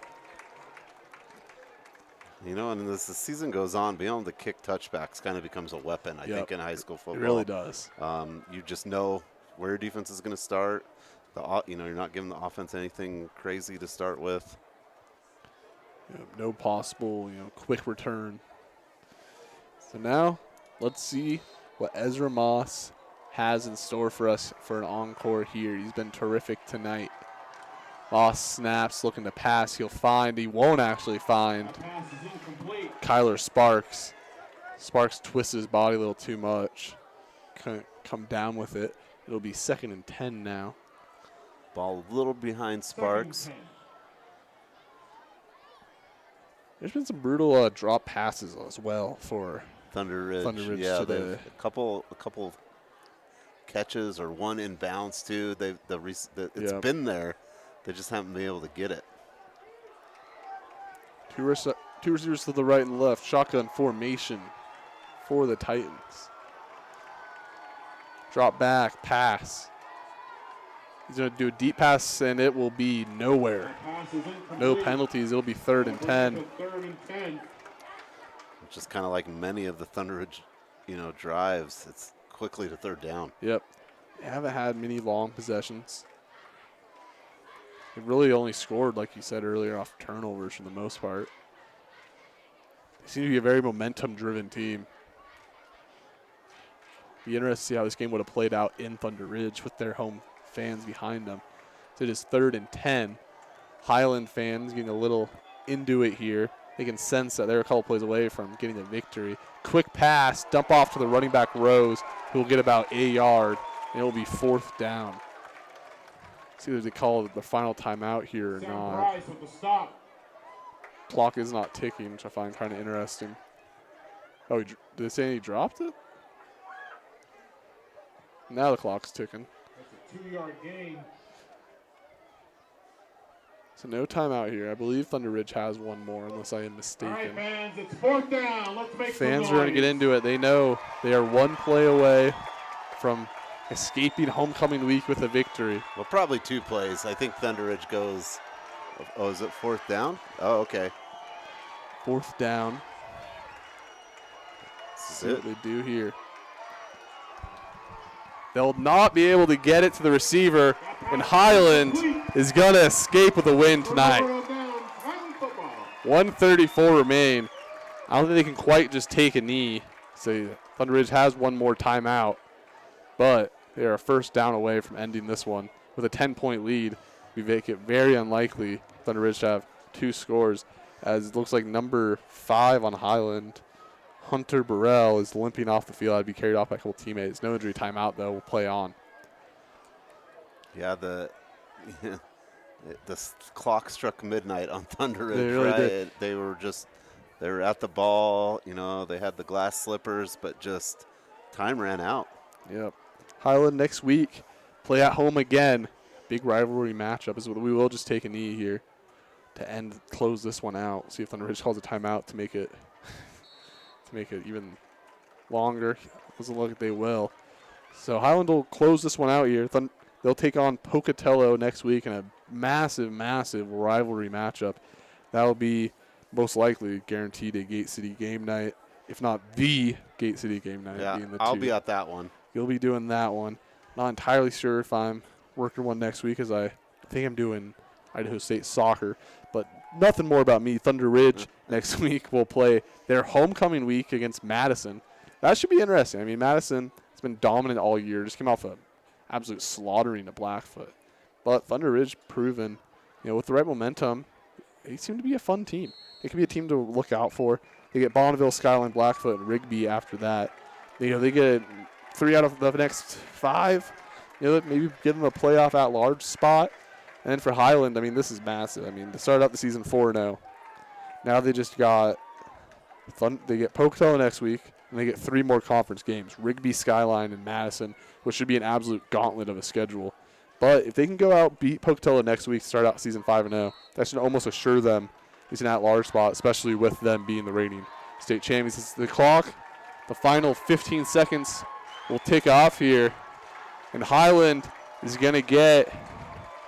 You know, and as the season goes on, being able to kick touchbacks kind of becomes a weapon, I think, in high school football. It really does. You just know where your defense is going to start. You're not giving the offense anything crazy to start with. No possible, quick return. So now, let's see what Ezra Moss has in store for us for an encore here. He's been terrific tonight. Moss snaps, looking to pass. He won't actually find Kyler Sparks. Sparks twists his body a little too much. Couldn't come down with it. It'll be 2nd and 10 now. Ball a little behind Sparks. There's been some brutal drop passes as well for Thunder Ridge. Yeah, a couple of catches or one in bounds too. It's been there. They just haven't been able to get it. Two receivers to the right and left. Shotgun formation for the Titans. Drop back, pass. He's going to do a deep pass, and it will be nowhere. No penalties. It'll be 3rd and 10. Which is kind of like many of the Thunder Ridge, drives. It's quickly to 3rd down. Yep. They haven't had many long possessions. They've really only scored, like you said earlier, off turnovers for the most part. They seem to be a very momentum-driven team. Be interested to see how this game would have played out in Thunder Ridge with their home fans behind them. So it is 3rd and 10. Highland fans getting a little into it here. They can sense that they're a couple plays away from getting a victory. Quick pass, dump off to the running back Rose, who will get about a yard, and it will be 4th down. See if they call the final timeout here or not. Clock is not ticking, which I find kind of interesting. Oh, did they say he dropped it? Now the clock's ticking. That's a 2-yard gain. So no timeout here. I believe Thunder Ridge has one more, unless I am mistaken. All right, fans, it's 4th down. Let's make fans are going to get into it. They know they are one play away from escaping homecoming week with a victory. Well, probably 2 plays. I think Thunder Ridge goes, is it 4th down? Oh, okay. 4th down. See what they do here. They'll not be able to get it to the receiver, and Highland is going to escape with a win tonight. 1:34 remain. I don't think they can quite just take a knee. So Thunder Ridge has one more timeout, but they are a 1st down away from ending this one. With a 10-point lead, we make it very unlikely Thunder Ridge to have 2 scores, as it looks like number 5 on Highland, Hunter Burrell, is limping off the field. I'd be carried off by a couple teammates. No injury timeout, though. We'll play on. Yeah, the clock struck midnight on Thunder Ridge. They really did. They were at the ball. They had the glass slippers, but just time ran out. Yep. Highland next week, play at home again. Big rivalry matchup. We will just take a knee here to close this one out. See if Thunder Ridge calls a timeout to make it even longer. Doesn't look like they will. So Highland will close this one out here. They'll take on Pocatello next week in a massive, massive rivalry matchup. That will be most likely guaranteed a Gate City game night, if not the Gate City game night. Yeah, being the I'll 2. be at that one. You'll be doing that one. Not entirely sure if I'm working one next week, as I think I'm doing Idaho State soccer, but nothing more about me. Thunder Ridge next week will play their homecoming week against Madison. That should be interesting. I mean, Madison has been dominant all year. Just came off an absolute slaughtering of Blackfoot. But Thunder Ridge proven, with the right momentum, they seem to be a fun team. They could be a team to look out for. They get Bonneville, Skyline, Blackfoot, and Rigby after that. They get 3 out of the next 5. Maybe give them a playoff at-large spot. And then for Highland, this is massive. They started out the season 4-0. Now they just got they get Pocatello next week, and they get 3 more conference games, Rigby, Skyline, and Madison, which should be an absolute gauntlet of a schedule. But if they can go out, beat Pocatello next week, start out season 5-0, that should almost assure them it's an at-large spot, especially with them being the reigning state champions. The clock, the final 15 seconds will tick off here, and Highland is going to get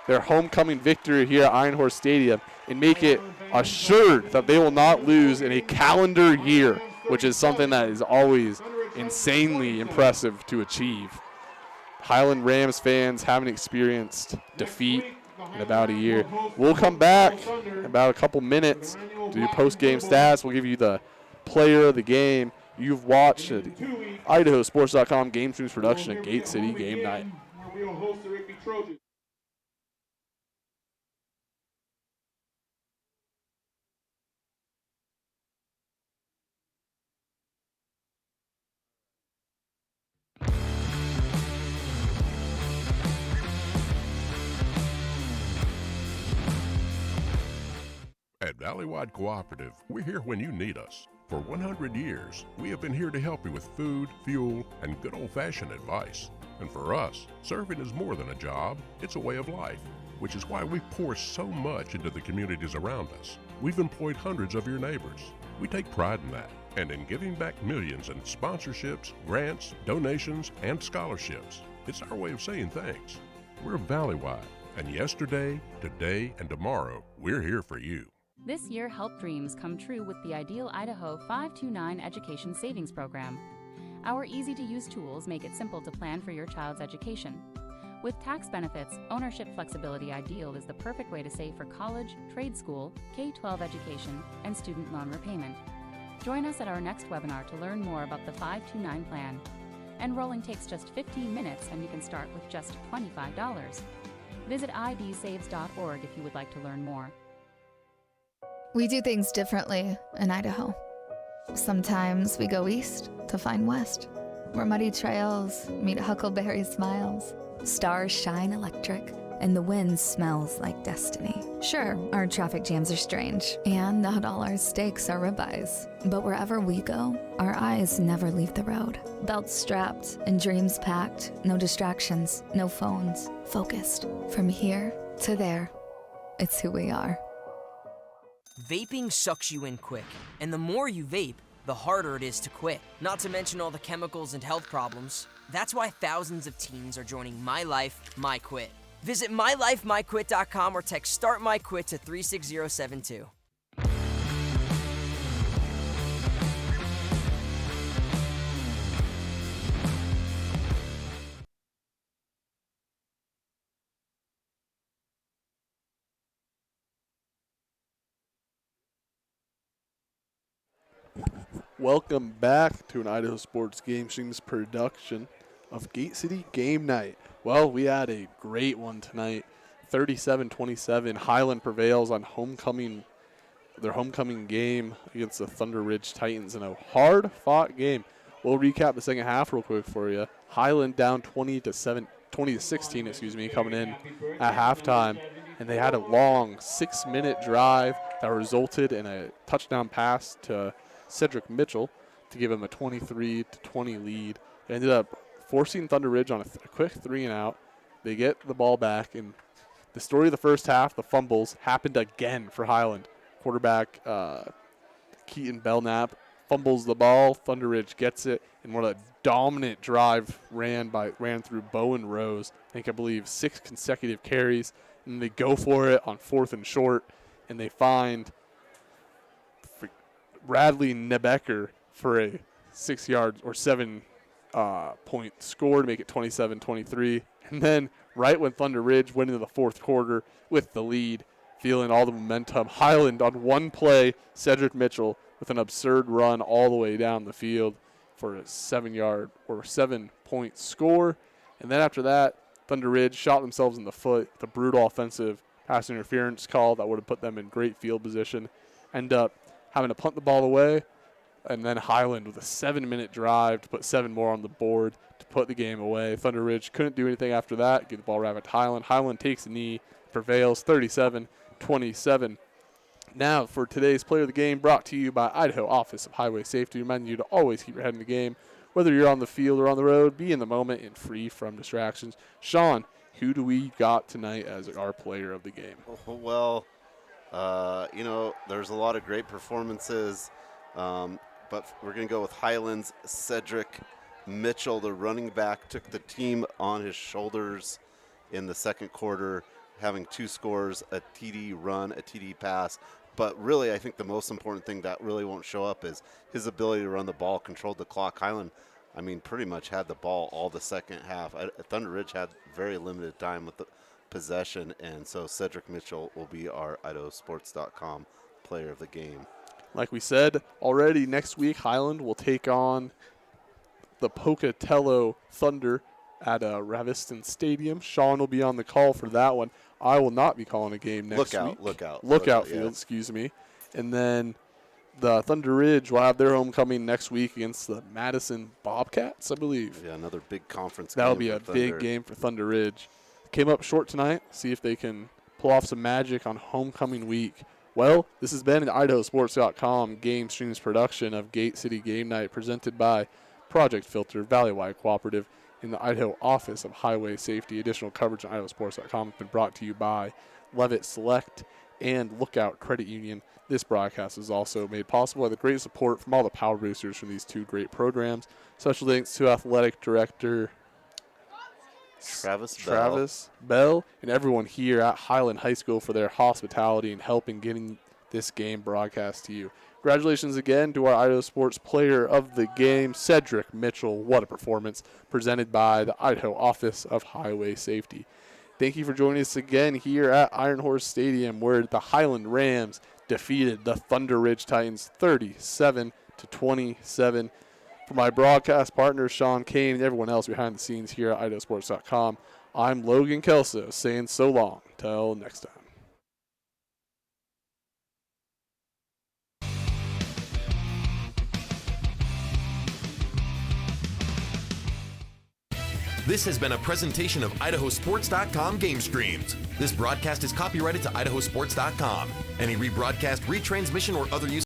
their homecoming victory here at Iron Horse Stadium and make it assured that they will not lose in a calendar year, which is something that is always insanely impressive to achieve. Highland Rams fans haven't experienced defeat in about a year. We'll come back in about a couple minutes to do post-game stats. We'll give you the player of the game. You've watched the IdahoSports.com GameStreams production of Gate City Game Night. At Valleywide Cooperative, we're here when you need us. For 100 years, we have been here to help you with food, fuel, and good old-fashioned advice. And for us, serving is more than a job, it's a way of life, which is why we pour so much into the communities around us. We've employed hundreds of your neighbors. We take pride in that, and in giving back millions in sponsorships, grants, donations, and scholarships. It's our way of saying thanks. We're Valleywide, and yesterday, today, and tomorrow, we're here for you. This year, help dreams come true with the Ideal Idaho 529 Education Savings Program. Our easy-to-use tools make it simple to plan for your child's education. With tax benefits, ownership flexibility, Ideal is the perfect way to save for college, trade school, K-12 education, and student loan repayment. Join us at our next webinar to learn more about the 529 plan. Enrolling takes just 15 minutes and you can start with just $25. Visit idsaves.org if you would like to learn more. We do things differently in Idaho. Sometimes we go east to find west, where muddy trails meet huckleberry smiles. Stars shine electric, and the wind smells like destiny. Sure, our traffic jams are strange, and not all our steaks are ribeyes. But wherever we go, our eyes never leave the road. Belts strapped and dreams packed, no distractions, no phones, focused. From here to there, it's who we are. Vaping sucks you in quick, and the more you vape, the harder it is to quit. Not to mention all the chemicals and health problems. That's why thousands of teens are joining My Life, My Quit. Visit mylifemyquit.com or text Start My Quit to 36072. Welcome back to an Idaho Sports GameStreams production of Gate City Game Night. Well, we had a great one tonight. 37-27, Highland prevails on their homecoming game against the Thunder Ridge Titans in a hard-fought game. We'll recap the second half real quick for you. Highland down 20-16, coming in at halftime, and they had a long 6-minute drive that resulted in a touchdown pass to Cedric Mitchell to give him a 23-20 lead. They ended up forcing Thunder Ridge on a quick 3-and-out. They get the ball back, and the story of the first half, the fumbles, happened again for Highland. Quarterback Keaton Belknap fumbles the ball. Thunder Ridge gets it, and what a dominant drive ran through Bowen Rose. I believe 6 consecutive carries, and they go for it on 4th and short, and they find Bradley Nebecker for a 6-yard or 7-point score to make it 27-23. And then right when Thunder Ridge went into the fourth quarter with the lead, feeling all the momentum, Highland on one play, Cedric Mitchell with an absurd run all the way down the field for a 7-yard or 7-point score. And then after that, Thunder Ridge shot themselves in the foot with a brutal offensive pass interference call that would have put them in great field position. End up having to punt the ball away, and then Highland with a 7-minute drive to put 7 more on the board to put the game away. Thunder Ridge couldn't do anything after that. Get the ball right back to Highland. Highland takes a knee, prevails 37-27. Now for today's Player of the Game, brought to you by Idaho Office of Highway Safety, reminding you to always keep your head in the game. Whether you're on the field or on the road, be in the moment and free from distractions. Sean, who do we got tonight as our Player of the Game? Well, there's a lot of great performances, but we're going to go with Highland's Cedric Mitchell, the running back, took the team on his shoulders in the second quarter, having 2 scores, a TD run, a TD pass. But really, I think the most important thing that really won't show up is his ability to run the ball, controlled the clock. Highland, pretty much had the ball all the second half. Thunder Ridge had very limited time with the possession, and so Cedric Mitchell will be our IdahoSports.com Player of the Game. Like we said already, next week Highland will take on the Pocatello Thunder at Raviston Stadium. Sean will be on the call for that one. I will not be calling a game next week. Lookout field, excuse me. And then the Thunder Ridge will have their homecoming next week against the Madison Bobcats, I believe. Yeah, another big conference game. That'll be a big game for Thunder Ridge. Came up short tonight. See if they can pull off some magic on homecoming week. Well, this has been an IdahoSports.com GameStreams production of Gate City Game Night, presented by Project Filter, Valleywide Cooperative, in the Idaho Office of Highway Safety. Additional coverage on IdahoSports.com has been brought to you by Levitt Select and Lookout Credit Union. This broadcast is also made possible by the great support from all the power boosters from these 2 great programs. Special thanks to Athletic Director Travis Bell and everyone here at Highland High School for their hospitality and help in getting this game broadcast to you. Congratulations again to our Idaho Sports Player of the Game, Cedric Mitchell. What a performance, presented by the Idaho Office of Highway Safety. Thank you for joining us again here at Iron Horse Stadium, where the Highland Rams defeated the Thunder Ridge Titans 37-27. For my broadcast partner, Sean Kane, and everyone else behind the scenes here at IdahoSports.com, I'm Logan Kelso, saying so long. Till next time. This has been a presentation of IdahoSports.com GameStreams. This broadcast is copyrighted to IdahoSports.com. Any rebroadcast, retransmission, or other use